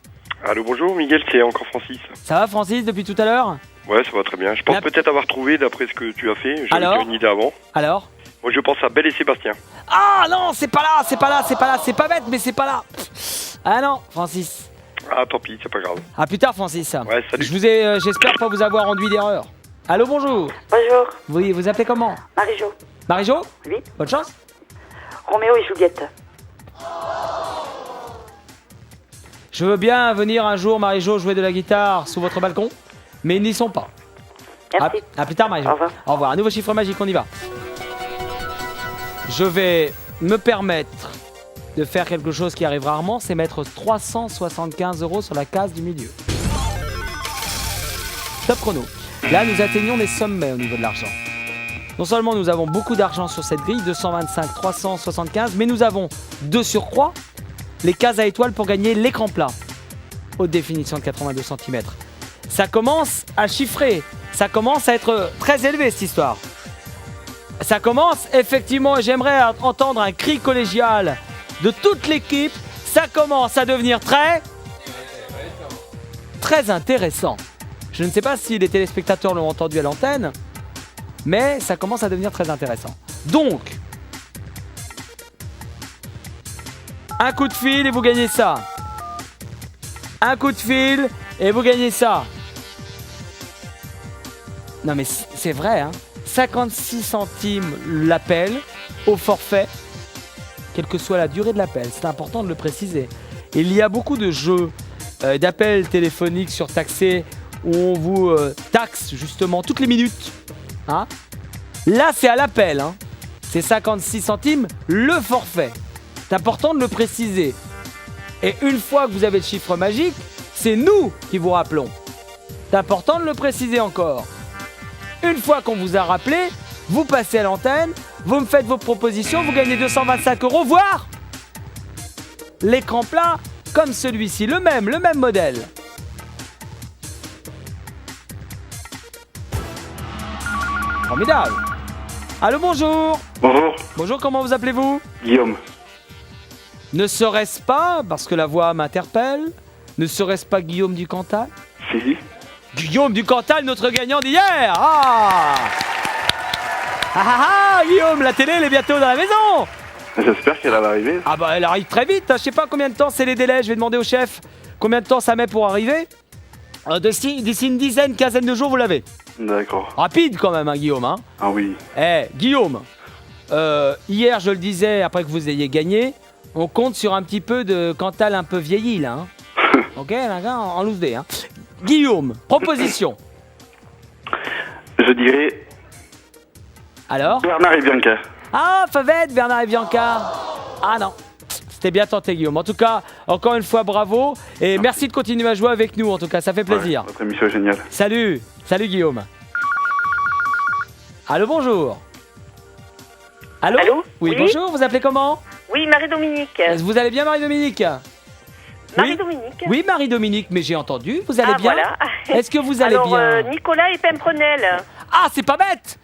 Allô, bonjour, Miguel, c'est encore Francis. Ça va, Francis, depuis tout à l'heure? Ouais, ça va très bien. Je pense peut-être avoir trouvé d'après ce que tu as fait. J'avais Alors une idée avant. Alors? Moi, je pense à Belle et Sébastien. Ah non, c'est pas là. C'est pas bête, mais c'est pas là. Ah non, Francis. Ah, tant pis, c'est pas grave. À plus tard, Francis. Ouais, salut. J'espère pas vous avoir enduit d'erreur. Allô, bonjour. Bonjour, Oui, vous appelez comment? Marie-Jo. Marie-Jo? Oui. Bonne chance. Roméo et Juliette. Je veux bien venir un jour, Marie-Jo, jouer de la guitare sous votre balcon, mais ils n'y sont pas. Merci. À plus tard, Marie-Jo. Au revoir. Au revoir. Un nouveau chiffre magique, on y va. Je vais me permettre de faire quelque chose qui arrive rarement, c'est mettre 375 € sur la case du milieu. Top chrono. Là, nous atteignons les sommets au niveau de l'argent. Non seulement nous avons beaucoup d'argent sur cette grille, 225, 375, mais nous avons de surcroît les cases à étoiles pour gagner l'écran plat. Haute définition de 82 cm. Ça commence à chiffrer, ça commence à être très élevé cette histoire. Ça commence effectivement, et j'aimerais entendre un cri collégial de toute l'équipe, ça commence à devenir très intéressant. Je ne sais pas si les téléspectateurs l'ont entendu à l'antenne, mais ça commence à devenir très intéressant. Donc, un coup de fil et vous gagnez ça. Un coup de fil et vous gagnez ça. Non mais c'est vrai, hein. 56 centimes l'appel au forfait, quelle que soit la durée de l'appel. C'est important de le préciser. Il y a beaucoup de jeux d'appels téléphoniques surtaxés où on vous taxe justement toutes les minutes. Hein? Là, c'est à l'appel. Hein. C'est 56 centimes le forfait. C'est important de le préciser. Et une fois que vous avez le chiffre magique, c'est nous qui vous rappelons. C'est important de le préciser encore. Une fois qu'on vous a rappelé, vous passez à l'antenne, vous me faites vos propositions, vous gagnez 225 €, voire l'écran plat comme celui-ci, le même modèle. Formidable. Allô, bonjour. Bonjour, Bonjour, comment vous appelez-vous? Guillaume. Ne serait-ce pas, parce que la voix m'interpelle, ne serait-ce pas Guillaume du Cantal? Si. Guillaume du Cantal, notre gagnant d'hier. Ah Guillaume, la télé, elle est bientôt dans la maison. J'espère qu'elle va arriver. Ah bah elle arrive très vite, hein. Je sais pas combien de temps c'est les délais, je vais demander au chef combien de temps ça met pour arriver. D'ici une dizaine, quinzaine de jours, vous l'avez. D'accord. Rapide quand même, hein, Guillaume. Hein. Ah oui. Guillaume, hier je le disais, après que vous ayez gagné, on compte sur un petit peu de Cantal un peu vieilli là. Hein. Ok, en loose day. Hein. Guillaume, proposition. Je dirais Alors Bernard et Bianca. Ah, Favette, Bernard et Bianca. Ah non, c'était bien tenté, Guillaume. En tout cas, encore une fois, bravo. Et merci de continuer à jouer avec nous, en tout cas, ça fait plaisir. Ouais, votre émission est géniale. Salut Guillaume. Allô, bonjour. Allô? Oui, bonjour, vous appelez comment? Oui, Marie-Dominique. Vous allez bien, Marie-Dominique? Marie-Dominique. Oui, Marie-Dominique, mais j'ai entendu, vous allez bien? Voilà. Est-ce que vous allez Alors, bien? Nicolas et Pimprenel. Ah, c'est pas bête!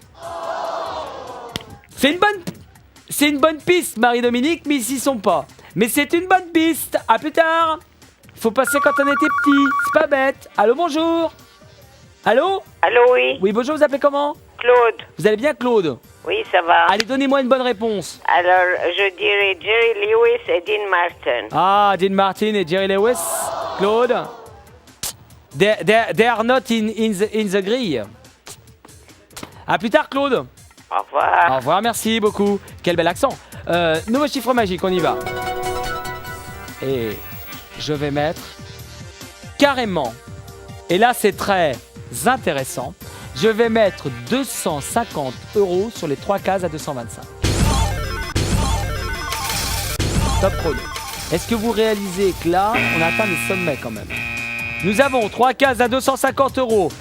C'est une bonne piste, Marie-Dominique, mais ils s'y sont pas. Mais c'est une bonne piste. À plus tard. Faut passer quand on était petit. C'est pas bête. Allô, bonjour. Allô? Allô, oui. Oui, bonjour, vous appelez comment? Claude. Vous allez bien, Claude? Oui, ça va. Allez, donnez-moi une bonne réponse. Alors, je dirais Jerry Lewis et Dean Martin. Ah, Dean Martin et Jerry Lewis. Claude? They are not in the grille. À plus tard, Claude. Au revoir. Au revoir, merci beaucoup. Quel bel accent. Nouveau chiffre magique, on y va. Et je vais mettre carrément, et là c'est très intéressant, je vais mettre 250 € sur les 3 cases à 225. Top chrono. Est-ce que vous réalisez que là, on a atteint les sommets quand même? Nous avons 3 cases à 250 €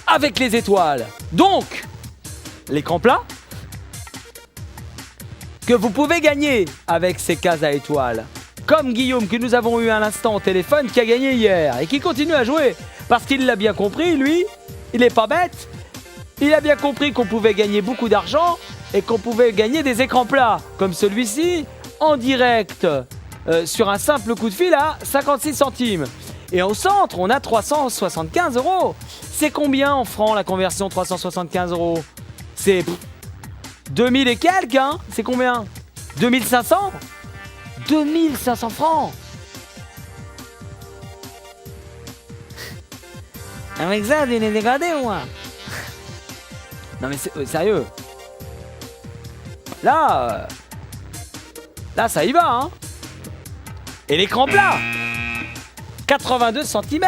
avec les étoiles. Donc, l'écran plat que vous pouvez gagner avec ces cases à étoiles. Comme Guillaume que nous avons eu à l'instant au téléphone qui a gagné hier et qui continue à jouer parce qu'il l'a bien compris, lui, il n'est pas bête. Il a bien compris qu'on pouvait gagner beaucoup d'argent et qu'on pouvait gagner des écrans plats comme celui-ci en direct sur un simple coup de fil à 56 centimes. Et au centre, on a 375 €. C'est combien en francs la conversion 375 €? C'est 2000 et quelques, hein? C'est combien? 2500? 2500 francs. Avec ça, tu es dégradé ou moi? Non mais sérieux. Là, ça y va, hein? Et l'écran plat 82 cm.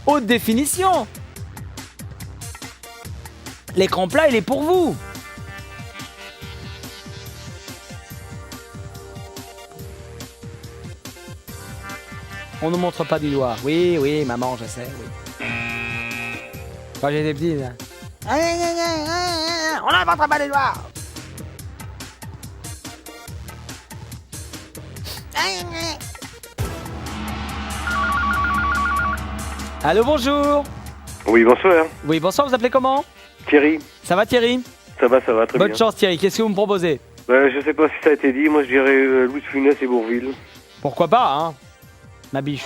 Haute définition. L'écran plat, il est pour vous. On ne montre pas du doigt. Oui, oui, maman, je sais, oui. Quand j'étais petit, là. On ne montre pas du doigt. Allô, bonjour. Oui, bonsoir. Oui, bonsoir, vous appelez comment? Thierry. Ça va, Thierry? Ça va, très bien. Bonne chance, Thierry. Qu'est-ce que vous me proposez? Je sais pas si ça a été dit, moi je dirais Louis de Funès et Bourville. Pourquoi pas, hein? Ma biche.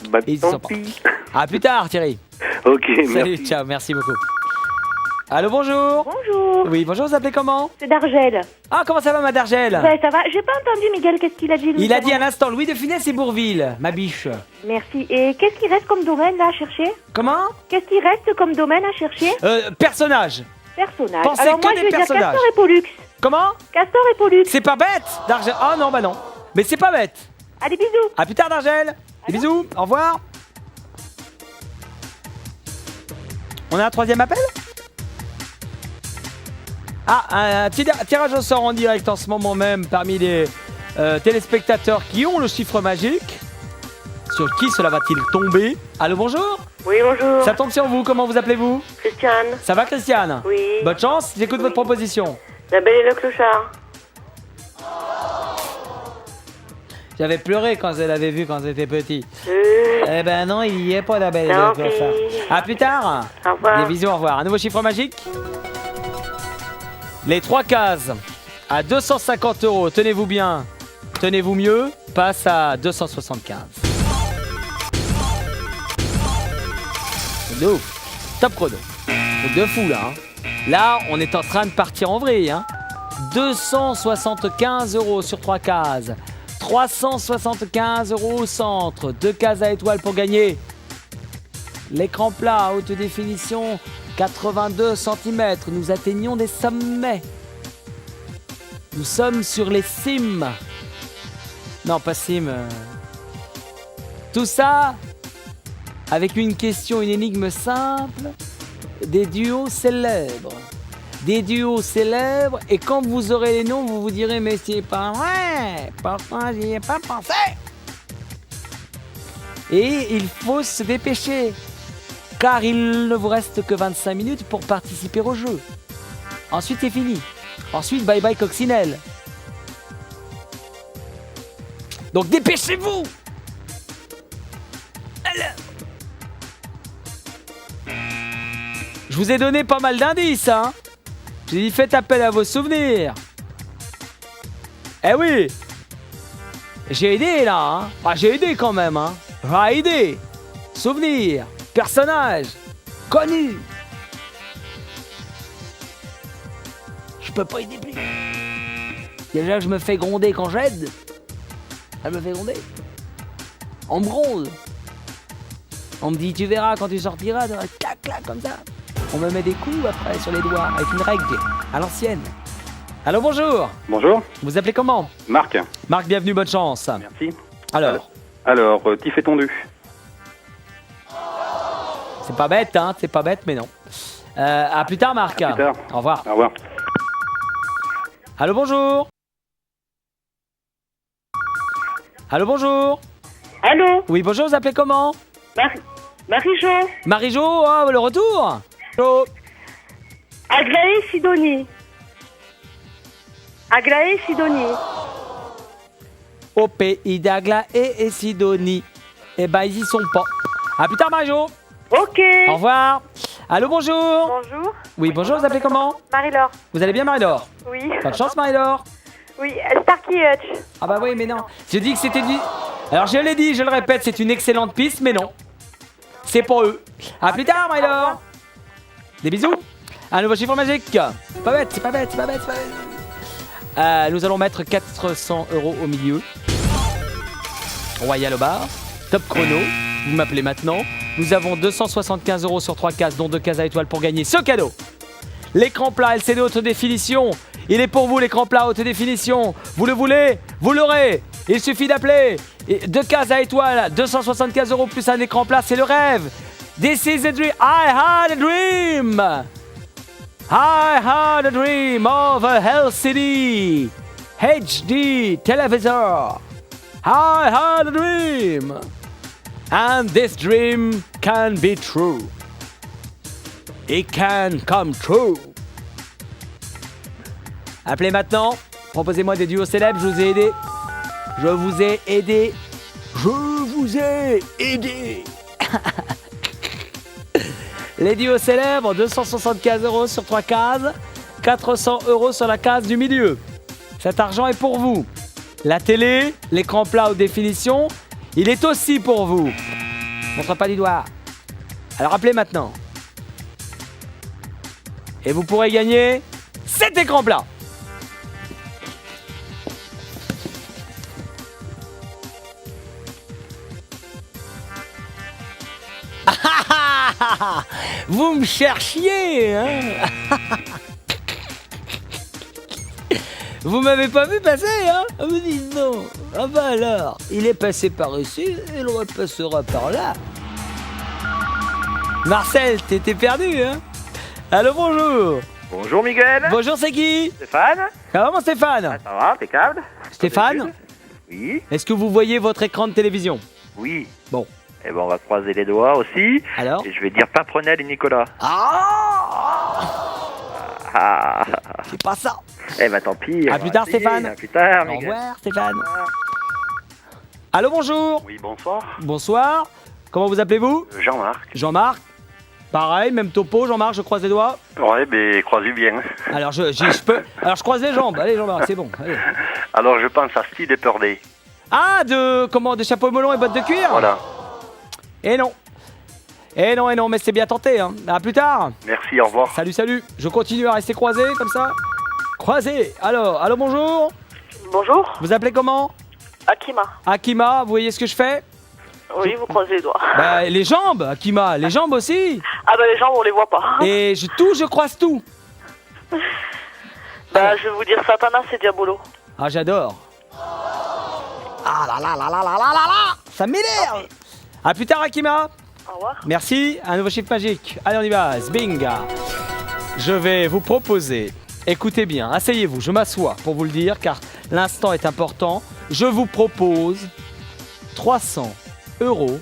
Bah, Ils tant sont pas. pis. À plus tard, Thierry. Ok, Salut, merci. ciao, merci beaucoup. Allô, bonjour. Bonjour. Oui, bonjour, vous appelez comment? C'est d'Argel. Ah, comment ça va, ma Dargel? Ouais, ça va. J'ai pas entendu, Miguel, qu'est-ce qu'il a dit? Il a dit à l'instant Louis de Funès et Bourville, ma biche. Merci. Et qu'est-ce qui reste comme domaine, là, à chercher? Comment? Qu'est-ce qui reste comme domaine à chercher? Personnage. Personnage. Pensez Alors que moi, des je vais dire personnages. Castor et Pollux. Comment? Castor et Pollux. C'est pas bête, Dargel. Ah non, bah non. Mais c'est pas bête. Allez, bisous. À plus tard, Dargel. Des bisous, au revoir. On a un troisième appel? Ah, un petit tirage au sort en direct en ce moment même parmi les téléspectateurs qui ont le chiffre magique. Sur qui cela va-t-il tomber? Allô, bonjour. Oui, bonjour. Ça tombe sur vous, comment vous appelez-vous? Christiane. Ça va, Christiane? Oui. Bonne chance, j'écoute votre proposition. La Belle et le Clochard. J'avais pleuré quand je l'avais vu quand j'étais petit. Eh ben non, il y est pas, la Belle et Tant le Clochard. pis. À plus tard. Au revoir. Des bisous, au revoir. Un nouveau chiffre magique. Les 3 cases à 250 €. Tenez-vous bien, tenez-vous mieux. Passe à 275. De ouf. Top chrono. Truc de fou là. Hein. Là, on est en train de partir en vrille. Hein. 275 € sur 3 cases. 375 € au centre. 2 cases à étoiles pour gagner. L'écran plat, haute définition, 82 cm. Nous atteignons des sommets. Nous sommes sur les cimes. Non, pas cimes. Tout ça avec une question, une énigme simple. Des duos célèbres. Des duos célèbres. Et quand vous aurez les noms, vous vous direz, mais c'est pas vrai. Pourquoi j'y ai pas pensé? Et il faut se dépêcher. Car il ne vous reste que 25 minutes pour participer au jeu. Ensuite, c'est fini. Ensuite, bye bye coccinelle. Donc, dépêchez-vous! Je vous ai donné pas mal d'indices, hein? J'ai dit, faites appel à vos souvenirs. Eh oui! J'ai aidé, là, hein? Ah, j'ai aidé quand même, hein? J'ai aidé. Souvenirs. Personnage connu. Je peux pas aider plus. Déjà, je me fais gronder quand j'aide. Ça me fait gronder. On me gronde. On me dit, tu verras quand tu sortiras, clac, clac, comme ça. On me met des coups après sur les doigts avec une règle à l'ancienne. Allô, bonjour. Bonjour. Vous appelez comment? Marc. Marc, bienvenue, bonne chance. Merci. Alors, Tiff est tondu. c'est pas bête, hein, c'est pas bête, mais non. À plus tard, Marc. À plus tard. Au revoir. Au revoir. Allô, bonjour. Allô, bonjour. Allô? Oui, bonjour, vous appelez comment? Marie-Jo. Marie-Jo, oh, le retour. Jo. Aglaé Sidonie. Aglaé Sidonie. Au pays d'Aglaé et Sidonie. Eh ben, ils y sont pas. À plus tard, Marie-Jo. Ok. Au revoir. Allô, bonjour. Bonjour. Oui, bonjour, vous appelez comment? Marie-Laure. Vous allez bien, Marie-Laure? Oui. Bonne chance, Marie-Laure. Oui, Starkey Hutch. Ah bah oui, mais non. Je dis que c'était du... Alors, je l'ai dit, je le répète, c'est une excellente piste, mais non. C'est pour eux. À plus tard, Marie-Laure. Des bisous. Un nouveau chiffre magique. C'est pas bête, c'est pas bête, c'est pas bête, c'est pas bête. Nous allons mettre 400 € au milieu. Royal au bar. Top chrono. Vous m'appelez maintenant. Nous avons 275 € sur 3 cases, dont 2 cases à étoiles pour gagner ce cadeau. L'écran plat LCD haute définition. Il est pour vous, l'écran plat haute définition. Vous le voulez, vous l'aurez. Il suffit d'appeler. 2 cases à étoiles, 275 € plus un écran plat, c'est le rêve. This is a dream. I had a dream. I had a dream of a LCD HD televisor. I had a dream. And this dream can be true. It can come true. Appelez maintenant. Proposez-moi des duos célèbres. Je vous ai aidé. Je vous ai aidé. Je vous ai aidé. Les duos célèbres, 275 € sur 3 cases. 400 € sur la case du milieu. Cet argent est pour vous. La télé, l'écran plat haute définition, il est aussi pour vous. Montre pas du doigt. Alors appelez maintenant. Et vous pourrez gagner cet écran plat. Vous me cherchiez, hein? Vous m'avez pas vu passer, hein? Ah mais dis donc. Ah bah alors, il est passé par ici, il repassera par là. Marcel, t'étais perdu, hein? Allô, bonjour. Bonjour Miguel. Bonjour, c'est qui? Stéphane. Comment Stéphane? Ça va, impeccable. Stéphane? Oui. Est-ce que vous voyez votre écran de télévision? Oui. Bon. Eh ben on va croiser les doigts aussi. Alors? Et je vais dire Pimprenel et Nicolas. Ah. C'est pas ça. Eh ben tant pis. À plus tard, Stéphane. À plus tard, Au Miguel. revoir, Stéphane. Allô, bonjour. Oui, bonsoir. Bonsoir. Comment vous appelez-vous? Jean-Marc. Jean-Marc. Pareil, même topo, Jean-Marc, je croise les doigts. Ouais, ben, croisez bien. Alors, je peux... Alors, je croise les jambes. Allez, Jean-Marc, c'est bon. Allez. Alors, je pense à Steve et Purday. Ah, de chapeau melon et bottes de cuir? Voilà. Et non. Et non, mais c'est bien tenté, hein. À plus tard. Merci, au revoir. Salut, salut. Je continue à rester croisé, comme ça. Croisé. Alors, allô, bonjour. Bonjour. Vous appelez comment? Akima. Akima, vous voyez ce que je fais? Oui, vous croisez les doigts. Bah, les jambes, Akima, les jambes aussi. Ah bah les jambes, on les voit pas. Et je croise tout. Bah, je vais vous dire Satanas et Diabolo. Ah, j'adore. Ah là là là là là là là là. Ça m'énerve. À plus tard, Akima. Au revoir. Merci, un nouveau chiffre magique. Allez, on y va, Zbinga. Je vais vous proposer, écoutez bien, asseyez-vous, je m'assois pour vous le dire, car l'instant est important. Je vous propose 300 €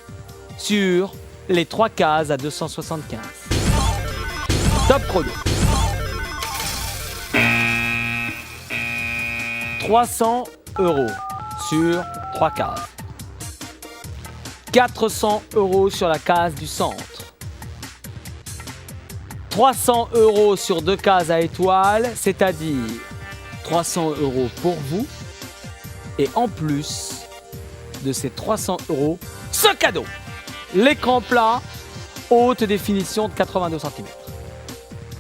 sur les 3 cases à 275. Top chrono. 300 € sur 3 cases. 400 € sur la case du centre. 300 € sur 2 cases à étoiles, c'est-à-dire 300 € pour vous. Et en plus de ces 300 €, ce cadeau, l'écran plat haute définition de 82 cm.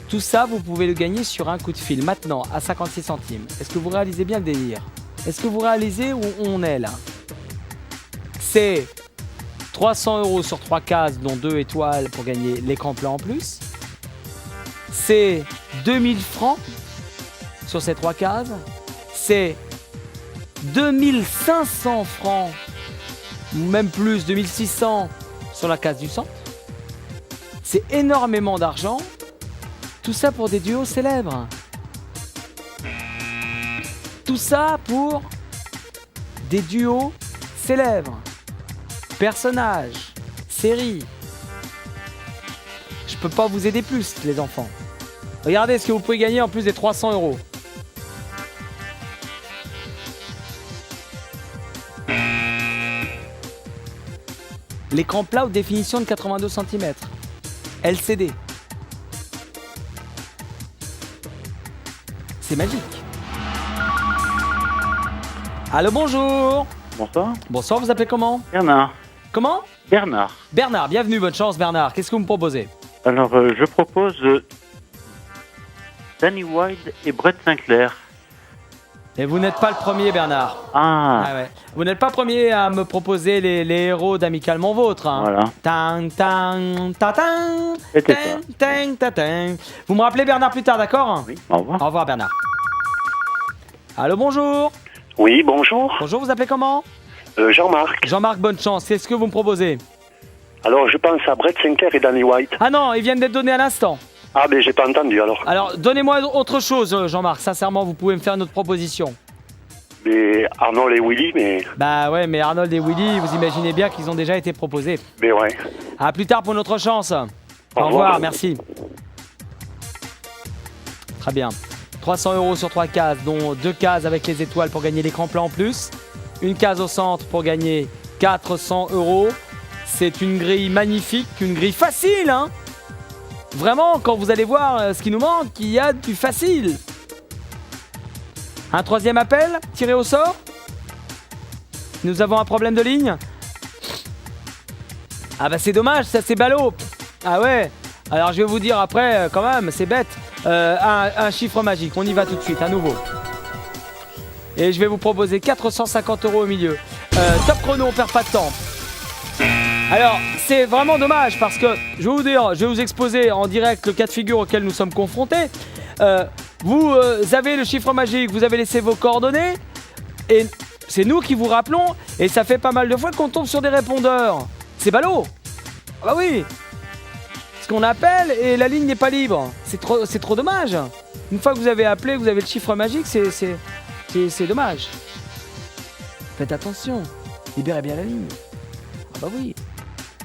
Tout ça, vous pouvez le gagner sur un coup de fil, maintenant à 56 centimes. Est-ce que vous réalisez bien le délire? Est-ce que vous réalisez où on est là? C'est 300 € sur 3 cases, dont 2 étoiles pour gagner l'écran plat en plus. C'est 2000 francs sur ces 3 cases. C'est 2500 francs, ou même plus, 2600 sur la case du centre. C'est énormément d'argent. Tout ça pour des duos célèbres. Tout ça pour des duos célèbres. Personnages, séries, peux pas vous aider plus, les enfants. Regardez ce que vous pouvez gagner en plus des 300 €. L'écran plat haute définition de 82 cm. LCD. C'est magique. Allô, bonjour. Bonsoir. Bonsoir, vous appelez comment? Bernard. Comment? Bernard. Bernard, bienvenue, bonne chance Bernard. Qu'est-ce que vous me proposez? Alors, je propose Danny Wilde et Brett Sinclair. Et vous n'êtes pas le premier Bernard. Ah, Ouais. Vous n'êtes pas le premier à me proposer les héros d'Amicalement Vôtre. Hein. voilà. Tang, tang, ta, tang, C'était tang, tang, ta, tang. Vous me rappelez Bernard plus tard, d'accord? Oui, au revoir. Au revoir Bernard. Allô, bonjour. Oui, bonjour. Bonjour, vous appelez comment? Jean-Marc. Jean-Marc, bonne chance. Qu'est-ce que vous me proposez? Alors, je pense à Brett Sinclair et Danny White. Ah non, ils viennent d'être donnés à l'instant. Ah, ben j'ai pas entendu alors. Alors, donnez-moi autre chose, Jean-Marc. Sincèrement, vous pouvez me faire une autre proposition. Mais Arnold et Willy, mais. Bah ouais, mais Arnold et Willy, vous imaginez bien qu'ils ont déjà été proposés. Mais ouais. À plus tard pour notre chance. Au revoir. revoir, merci. Très bien. 300 € sur 3 cases, dont 2 cases avec les étoiles pour gagner l'écran plat en plus. Une case au centre pour gagner 400 €. C'est une grille magnifique, une grille facile, hein. Vraiment, quand vous allez voir ce qui nous manque, il y a du facile. Un troisième appel, tiré au sort. Nous avons un problème de ligne. Ah bah c'est dommage, ça c'est ballot. Ah ouais, alors je vais vous dire après, quand même, c'est bête. Un chiffre magique, on y va tout de suite, à nouveau. Et je vais vous proposer 450 € au milieu. Top chrono, on perd pas de temps. Alors, c'est vraiment dommage parce que, je vais vous dire, je vais vous exposer en direct le cas de figure auquel nous sommes confrontés. Vous avez le chiffre magique, vous avez laissé vos coordonnées et c'est nous qui vous rappelons et ça fait pas mal de fois qu'on tombe sur des répondeurs. C'est ballot. Ah bah oui. Parce qu'on appelle et la ligne n'est pas libre. C'est trop dommage. Une fois que vous avez appelé, vous avez le chiffre magique, c'est dommage. Faites attention. Libérez bien la ligne. Ah bah oui.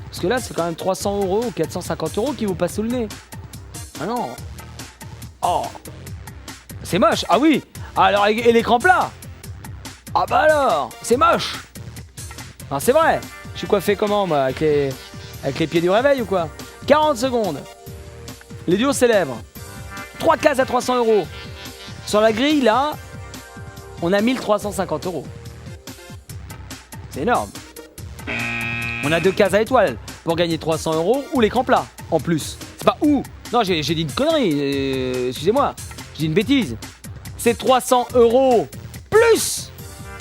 Parce que là, c'est quand même 300 € ou 450 € qui vous passent sous le nez. Ah non. Oh. C'est moche. Ah oui. Alors, et l'écran plat? Ah bah alors, c'est moche. Non, c'est vrai. Je suis coiffé comment, moi, avec les pieds du réveil ou quoi? 40 secondes. Les duos célèbres. 3 cases à 300 €. Sur la grille, là, on a 1350 €. C'est énorme. On a 2 cases à étoiles pour gagner 300 € ou l'écran plat, en plus. C'est pas où. Non, j'ai dit une connerie. Excusez-moi. J'ai dit une bêtise. C'est 300 € plus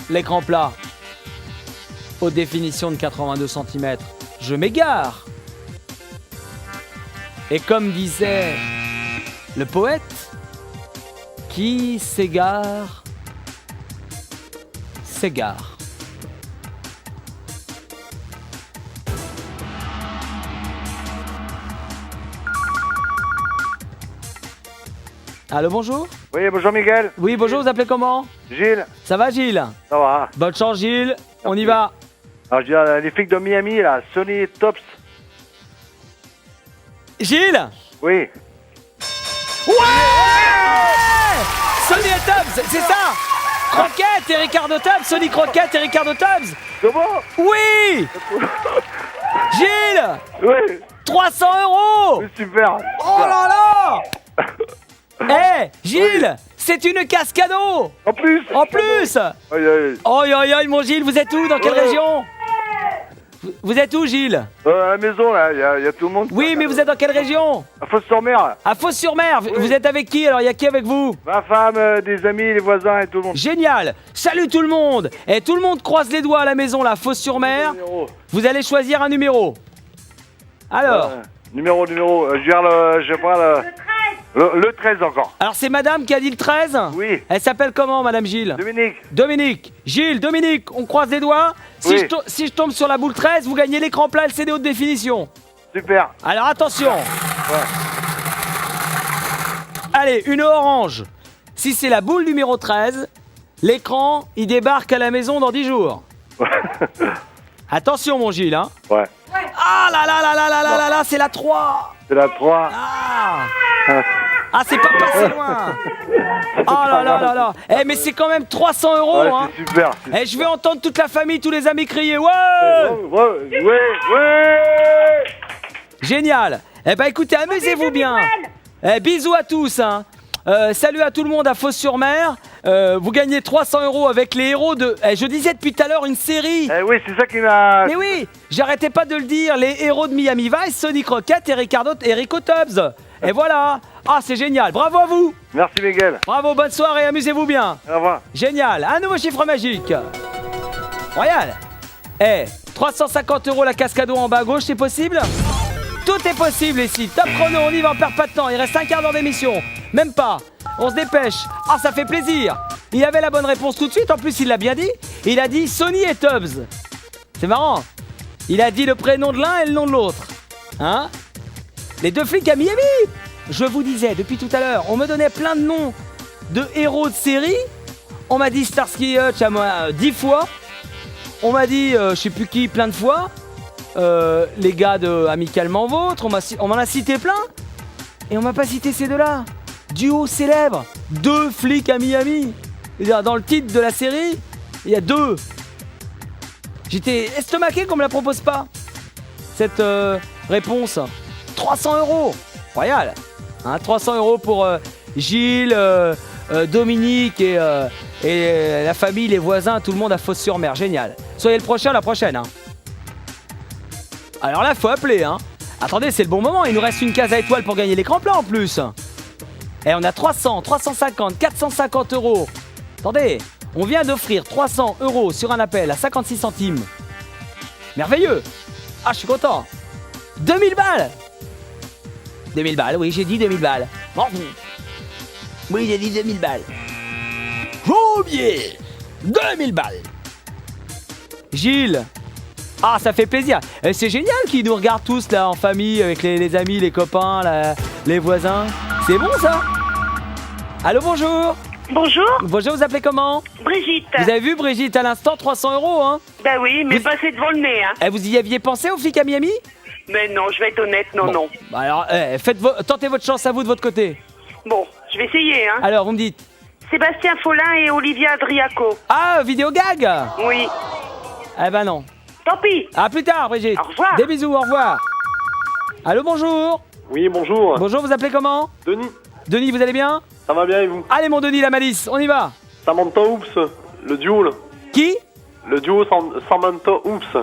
l'écran plat. Haute définition de 82 cm. Je m'égare. Et comme disait le poète, qui s'égare, s'égare. Allô, bonjour. Oui, bonjour Miguel. Oui, bonjour, vous appelez comment? Gilles. Ça va, Gilles? Ça va. Bonne chance, Gilles. On y va. Alors, je dis les flics de Miami, là, Sony Tops. Gilles? Oui. Ouais! Sony et Tubbs, c'est ça? Croquette et Ricardo Tubbs, Sony Croquette et Ricardo Tubbs. Comment? Oui! Gilles! Oui. 300 €. Super. Oh là là! Eh, Gilles, c'est une casse cadeau. En plus. En plus. Aïe, aïe. Aïe, aïe, aïe, mon Gilles, vous êtes où? Dans quelle région? Vous êtes où, Gilles? À la maison, là, il y a tout le monde. Oui, mais vous êtes dans quelle région? À Fos-sur-Mer. À Fos-sur-Mer. Vous êtes avec qui? Alors, il y a qui avec vous? Ma femme, des amis, les voisins et tout le monde. Génial. Salut tout le monde. Et tout le monde croise les doigts à la maison, là, Fos-sur-Mer. Vous allez choisir un numéro. Alors. Numéro. Je vais prendre le 13 encore. Alors, c'est madame qui a dit le 13? Oui. Elle s'appelle comment, madame Gilles? Dominique. Gilles, Dominique, on croise les doigts. Si, Oui. si je tombe sur la boule 13, vous gagnez l'écran plat LCD haute définition. Super. Alors, attention. Ouais. Allez, une orange. Si c'est la boule numéro 13, l'écran, il débarque à la maison dans 10 jours. Attention, mon Gilles, hein. Ouais. Ah là là là là là là là là, c'est la 3. C'est la 3. Ah, c'est pas passé loin. Oh là là là là. Eh, mais c'est quand même 300 €, Ouais, hein. c'est super. Eh, je vais entendre toute la famille, tous les amis crier. Ouais. Ouais. Génial. Eh ben écoutez, amusez-vous bien. Eh, bisous à tous, hein. Salut à tout le monde à Fos-sur-Mer. Vous gagnez 300 € avec les héros de... je disais depuis tout à l'heure une série. Eh oui, c'est ça qui m'a... Mais oui, j'arrêtais pas de le dire. Les héros de Miami Vice, Sonny Crockett et Rico Tubbs. Et voilà. Ah, c'est génial. Bravo à vous. Merci Miguel. Bravo, bonne soirée, amusez-vous bien. Au revoir. Génial. Un nouveau chiffre magique. Royal. 350 € la cascade en bas à gauche, c'est possible? Tout est possible ici. Top chrono, on y va, on perd pas de temps. Il reste un quart d'heure d'émission. Même pas. On se dépêche. Ah, ça fait plaisir. Il avait la bonne réponse tout de suite. En plus, il l'a bien dit. Il a dit Sonny et Tubbs. C'est marrant. Il a dit le prénom de l'un et le nom de l'autre. Hein? Les deux flics à Miami. Je vous disais depuis tout à l'heure, on me donnait plein de noms de héros de série. On m'a dit Starsky et Hutch à moi 10 fois. On m'a dit, je sais plus qui, plein de fois. Les gars de Amicalement Vôtre, on m'en a cité plein. Et on m'a pas cité ces deux-là. Duo célèbre. 2 flics à Miami. Dans le titre de la série, il y a 2. J'étais estomaqué qu'on me la propose pas. Cette réponse. 300 €. Royal. Hein, 300 € pour Gilles, Dominique et la famille, les voisins, tout le monde à Fos-sur-Mer. Génial. Soyez le prochain, la prochaine. Hein. Alors là, faut appeler. Hein. Attendez, c'est le bon moment. Il nous reste une case à étoiles pour gagner l'écran plat en plus. Et on a 300, 350, 450 €. Attendez, on vient d'offrir 300 € sur un appel à 56 centimes. Merveilleux. Ah, je suis content. 2000 balles. 2000 balles, oui, j'ai dit 2000 balles. Bon. Oui, j'ai dit 2000 balles. Oh bien. 2000 balles. Gilles. Ah, ça fait plaisir. Et c'est génial qu'ils nous regardent tous là en famille, avec les amis, les copains, les voisins. C'est bon ça? Allô, bonjour. Bonjour. Bonjour, vous appelez comment? Brigitte. Vous avez vu Brigitte à l'instant, 300 €, hein? Ben oui, mais passez devant le nez, hein. Et vous y aviez pensé aux flics à Miami? Mais non, je vais être honnête, non, bon. non. Bah alors, tentez votre chance à vous de votre côté. Bon, je vais essayer, hein. Alors, vous me dites? Sébastien Follin et Olivia Adriaco. Ah, vidéo gag? Oui. Eh ben non. Tant pis. À plus tard, Brigitte. Au revoir. Des bisous, au revoir. Allô, bonjour. Oui, bonjour. Bonjour, vous appelez comment? Denis. Denis, vous allez bien? Ça va bien et vous? Allez, mon Denis, la malice, on y va. Samantha Oops, le duo là. Qui? Le duo Samantha Oops.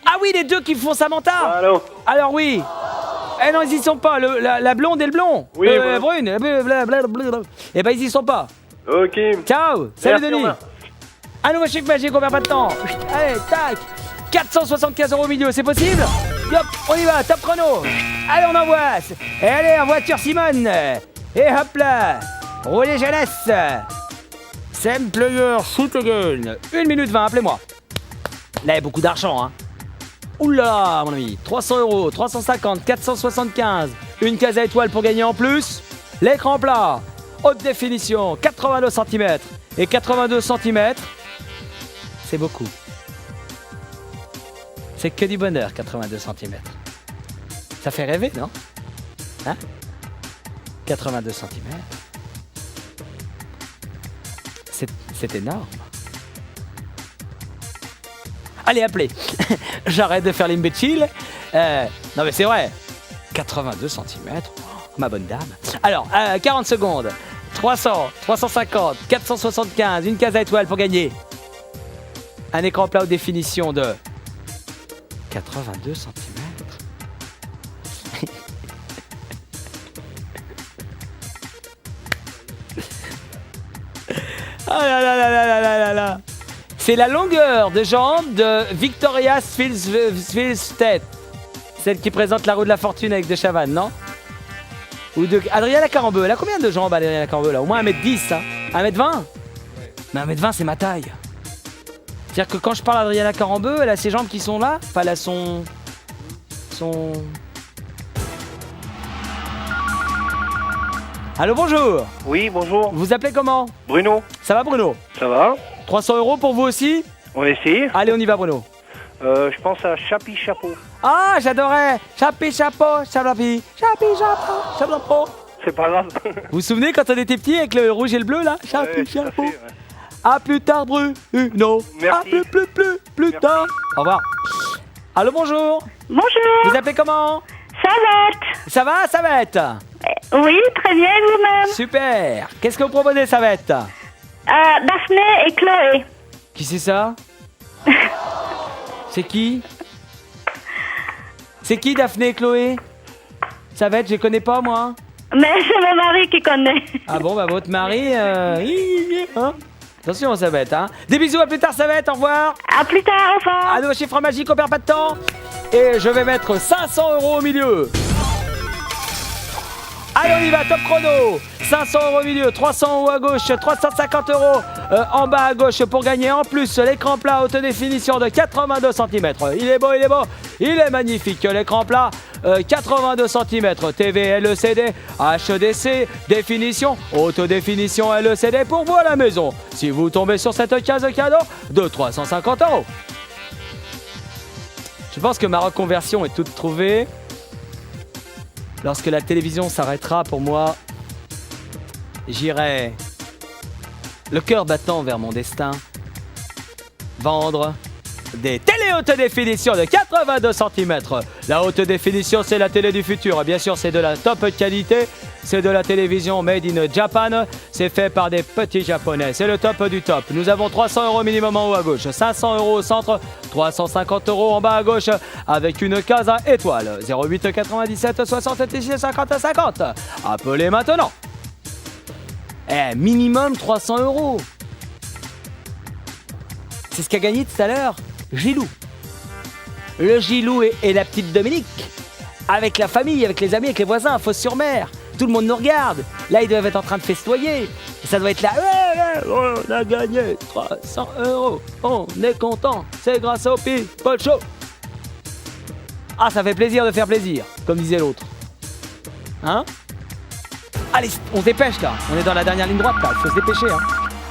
Ah oui, les deux qui font Samantha. Alors oui. Eh non, ils y sont pas, la blonde et le blond. Oui, voilà. Brune. Eh ben, ils y sont pas. Ok. Ciao. Salut Merci, Denis. Un nouveau chiffre magique, on perd pas de temps. Allez, tac. 475 € au milieu, c'est possible? Hop, on y va, top chrono. Allez, on envoie. Et allez, en voiture Simone. Et hop là. Roulez jeunesse. Sam Player, shoot again. 1 minute 20, appelez-moi. Là, il y a beaucoup d'argent, hein. Oula, mon ami. 300 €, 350, 475. Une case à étoiles pour gagner en plus. L'écran plat. Haute définition, 82 cm. Et 82 cm, c'est beaucoup. C'est que du bonheur, 82 cm. Ça fait rêver, non? Hein? 82 cm. C'est énorme. Allez, appelez. J'arrête de faire l'imbécile. Non mais c'est vrai. 82 cm. Oh, ma bonne dame. Alors, 40 secondes. 300, 350, 475. Une case à étoiles pour gagner. Un écran plat haute définition de 82 cm. Ah là là là là là là là. C'est la longueur de jambe de Victoria Svilstedt, celle qui présente la roue de la fortune avec De Chavannes, non? Ou de Adriana Carambeu. Elle a combien de jambes, Adriana Carambeu là? Au moins 1m10, hein? 1m20? Mais 1m20, c'est ma taille. C'est-à-dire que quand je parle d'Adriana Carambeu, elle a ses jambes qui sont là. Enfin, elle a son... Allô, bonjour. Oui, bonjour. Vous appelez comment? Bruno. Ça va, Bruno? Ça va? 300 € pour vous aussi? On va essayer. Allez, on y va, Bruno. Je pense à Chapi Chapeau. Ah, j'adorais. Chapi, chapeau, chaplapi, chapi, chapeau, chapeau. C'est pas grave. Vous vous souvenez quand on était petit avec le rouge et le bleu là? Chapi, Ouais, tout à chapeau. fait, ouais. À plus tard, Bruno. Merci. À plus tard. Au revoir. Allô, bonjour. Bonjour. Vous appelez comment? Savette. Ça va, Savette? Oui, très bien, vous-même. Super. Qu'est-ce que vous proposez, Savette? Daphné et Chloé. Qui c'est ça? C'est qui? C'est qui, Daphné et Chloé? Savette, je les connais pas, moi. Mais c'est mon mari qui connaît. Ah bon, bah votre mari, hein? Attention, Savette, hein? Des bisous, à plus tard, Savette, au revoir. À plus tard, au revoir. Un nouveau chiffre magique, on perd pas de temps. Et je vais mettre 500 € au milieu. Allez, on y va, top chrono. 500 € au milieu, 300 € à gauche, 350 € en bas à gauche pour gagner. En plus, l'écran plat haute définition de 82 cm. Il est beau, il est magnifique. L'écran plat, 82 cm. TV LCD, HDC, définition, haute définition LCD pour vous à la maison. Si vous tombez sur cette case cadeau de 350 €. Je pense que ma reconversion est toute trouvée. Lorsque la télévision s'arrêtera, pour moi, j'irai le cœur battant vers mon destin, vendre des télé haute définition de 82 cm. La haute définition, c'est la télé du futur. Et bien sûr, c'est de la top qualité. C'est de la télévision made in Japan. C'est fait par des petits japonais. C'est le top du top. Nous avons 300 € minimum en haut à gauche, 500 € au centre, 350 € en bas à gauche avec une case à étoile. 08 97 66 50 50. Appelez maintenant. Minimum 300 €. C'est ce qu'a gagné tout à l'heure Gilou. Le Gilou et la petite Dominique. Avec la famille, avec les amis, avec les voisins à Fos-sur-Mer. Tout le monde nous regarde. Là, ils doivent être en train de festoyer. Et ça doit être là. On a gagné 300 €. On est content. C'est grâce au People Show. Ah, ça fait plaisir de faire plaisir, comme disait l'autre. Hein? Allez, on se dépêche là. On est dans la dernière ligne droite là. Il faut se dépêcher. Hein.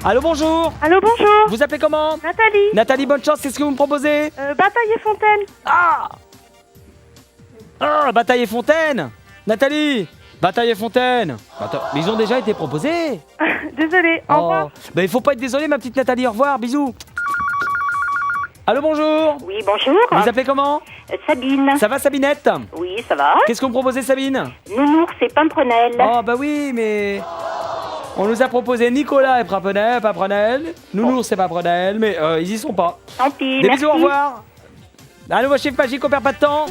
Allô, bonjour. Allô, bonjour. Vous appelez comment? Nathalie. Nathalie, bonne chance. Qu'est-ce que vous me proposez? Bataille et Fontaine. Ah, Bataille et Fontaine. Nathalie. Bataille et Fontaine. Attends, mais ils ont déjà été proposés. Désolée, au revoir. Bah, il faut pas être désolé, ma petite Nathalie. Au revoir, bisous. Allô, bonjour. Oui, bonjour. Vous appelez comment? Sabine. Ça va, Sabinette? Oui, ça va. Qu'est-ce qu'on me proposait, Sabine? Nounours et Pimprenel. Oh, bah oui, mais... On nous a proposé Nicolas et Paprenel. Nounours et Paprenel, mais ils y sont pas. Tant pis, Des merci. bisous, au revoir. Un nouveau chiffre magique, on perd pas de temps.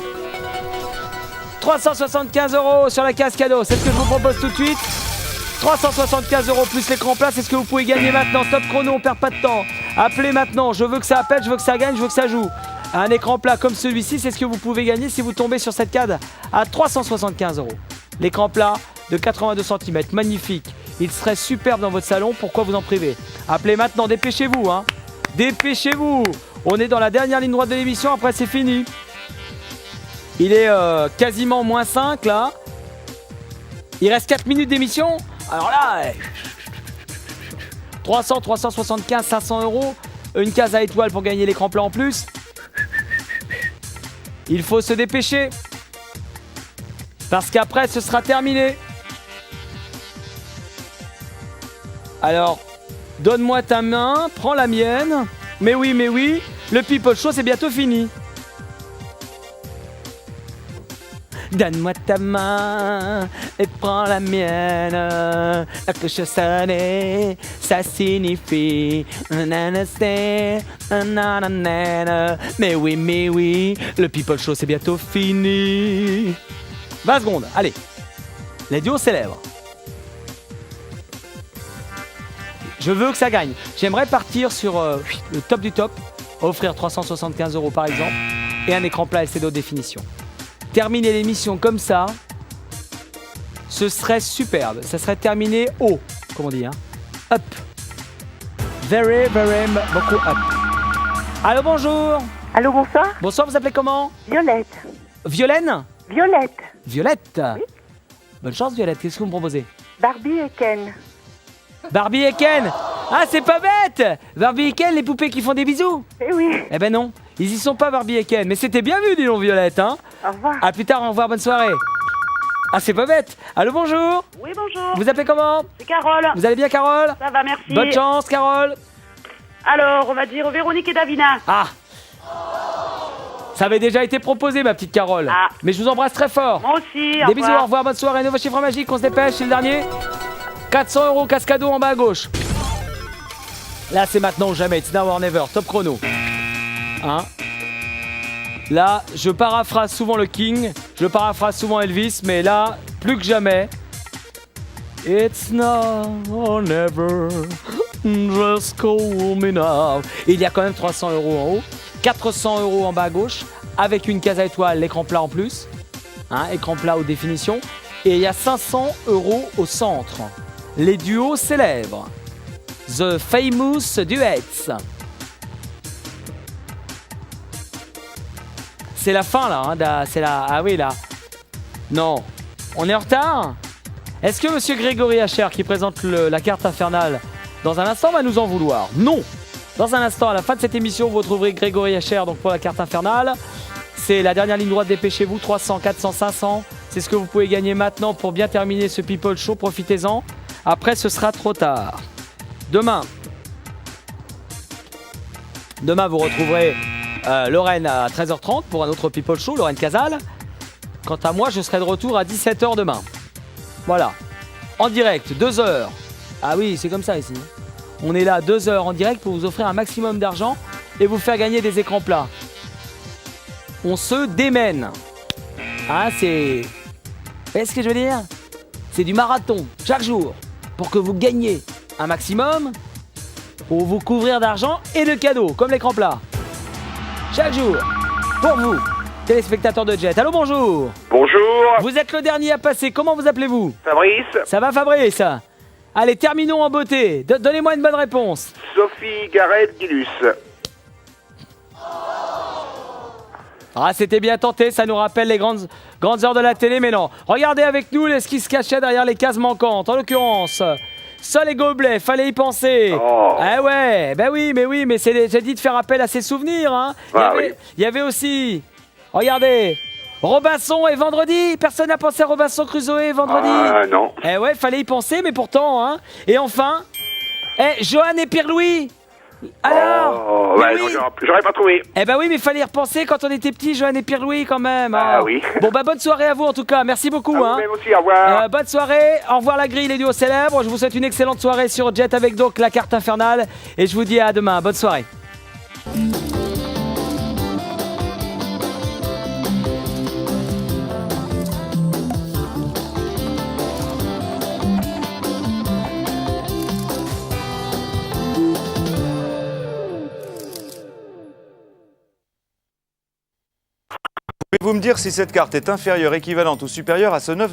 375 € sur la case cadeau, c'est ce que je vous propose tout de suite. 375 € plus l'écran plat, c'est ce que vous pouvez gagner maintenant. Top chrono, on perd pas de temps. Appelez maintenant, je veux que ça appelle, je veux que ça gagne, je veux que ça joue. Un écran plat comme celui-ci, c'est ce que vous pouvez gagner si vous tombez sur cette case à 375 €. L'écran plat de 82 cm, magnifique. Il serait superbe dans votre salon, pourquoi vous en priver? Appelez maintenant, dépêchez-vous, hein. Dépêchez-vous. On est dans la dernière ligne droite de l'émission, après c'est fini. Il est quasiment moins 5 là. Il reste 4 minutes d'émission. Alors là, 300, 375, 500 €. Une case à étoile pour gagner l'écran plat en plus. Il faut se dépêcher. Parce qu'après, ce sera terminé. Alors, donne-moi ta main, prends la mienne. Mais oui, le People Show, c'est bientôt fini. Donne-moi ta main et prends la mienne. Que je sonne, ça signifie mais oui, le People Show c'est bientôt fini. 20 secondes, allez. Les duos célèbres. Je veux que ça gagne. J'aimerais partir sur le top du top, offrir 375 € par exemple, et un écran plat LCD haute définition. Terminer l'émission comme ça, ce serait superbe. Ça serait terminé haut, comme on dit, hein. Up. Very, beaucoup up. Allô, bonjour. Allô, bonsoir. Bonsoir, vous appelez comment? Violette. Violaine? Violette. Violette? Oui. Bonne chance, Violette. Qu'est-ce que vous me proposez? Barbie et Ken. Barbie et Ken. Ah, c'est pas bête. Barbie et Ken, les poupées qui font des bisous. Eh oui. Eh ben non. Ils y sont pas, Barbie et Ken. Mais c'était bien vu, dis donc, Violette. Hein. Au revoir. À plus tard, au revoir, bonne soirée. Ah, c'est pas bête. Allô, bonjour. Oui, bonjour. Vous appelez comment? C'est Carole. Vous allez bien, Carole? Ça va, merci. Bonne chance, Carole. Alors, on va dire Véronique et Davina. Ah. Ça avait déjà été proposé, ma petite Carole. Ah. Mais je vous embrasse très fort. Moi aussi. Des bisous, au revoir, bonne soirée. Nouveau chiffre magique, on se dépêche, c'est le dernier. 400 € cascado en bas à gauche. Là, c'est maintenant ou jamais. It's now or never. Top chrono. Hein? Là, je paraphrase souvent le King. Je paraphrase souvent Elvis. Mais là, plus que jamais. It's now or never. Just call me now. Et il y a quand même 300 € en haut. 400 € en bas à gauche. Avec une case à étoile, l'écran plat en plus. Hein, écran plat haute définition. Et il y a 500 € au centre. Les duos célèbres. The Famous Duets. C'est la fin là, hein, c'est la... Ah oui là. Non. On est en retard? Est-ce que monsieur Grégory Hacher qui présente la carte infernale dans un instant va nous en vouloir? Non. Dans un instant, à la fin de cette émission, vous retrouverez Grégory Hacher donc pour la carte infernale. C'est la dernière ligne droite, dépêchez-vous, 300, 400, 500. C'est ce que vous pouvez gagner maintenant pour bien terminer ce People Show, profitez-en. Après, ce sera trop tard. Demain, vous retrouverez Lorraine à 13h30 pour un autre People Show, Lorraine Casal. Quant à moi, je serai de retour à 17h demain. Voilà. En direct, 2 heures. Ah oui, c'est comme ça ici. On est là 2 heures en direct pour vous offrir un maximum d'argent et vous faire gagner des écrans plats. On se démène. Hein, c'est... Vous voyez ce que je veux dire? C'est du marathon, chaque jour, pour que vous gagniez un maximum, pour vous couvrir d'argent et de cadeaux, comme l'écran plat. Chaque jour, pour vous, téléspectateurs de Jet. Allô, bonjour. Bonjour. Vous êtes le dernier à passer, comment vous appelez-vous? Fabrice. Ça va, Fabrice? Allez, terminons en beauté. Donnez-moi une bonne réponse. Sophie Gareth Gilus. Ah, c'était bien tenté, ça nous rappelle les grandes heures de la télé, mais non. Regardez avec nous ce qui se cachait derrière les cases manquantes. En l'occurrence, sol et gobelet, fallait y penser. Oh. Ah ouais, ben oui, mais j'ai dit de faire appel à ses souvenirs. Hein. Il y avait aussi, regardez, Robinson et vendredi. Personne n'a pensé à Robinson Crusoe et vendredi. Ah non. Eh ouais, fallait y penser, mais pourtant. Hein. Et enfin, Johan et Pierre-Louis. Alors ouais, oui. non, j'aurais pas trouvé. Eh ben oui, mais il fallait y repenser quand on était petits, Johan et Pierre-Louis quand même. Ah oui. Bon bah bonne soirée à vous en tout cas, merci beaucoup. À vous-même aussi, au revoir. Bonne soirée, au revoir la grille, les duos célèbres. Je vous souhaite une excellente soirée sur Jet avec donc la carte infernale. Et je vous dis à demain, bonne soirée. Pouvez-vous me dire si cette carte est inférieure, équivalente ou supérieure à ce 9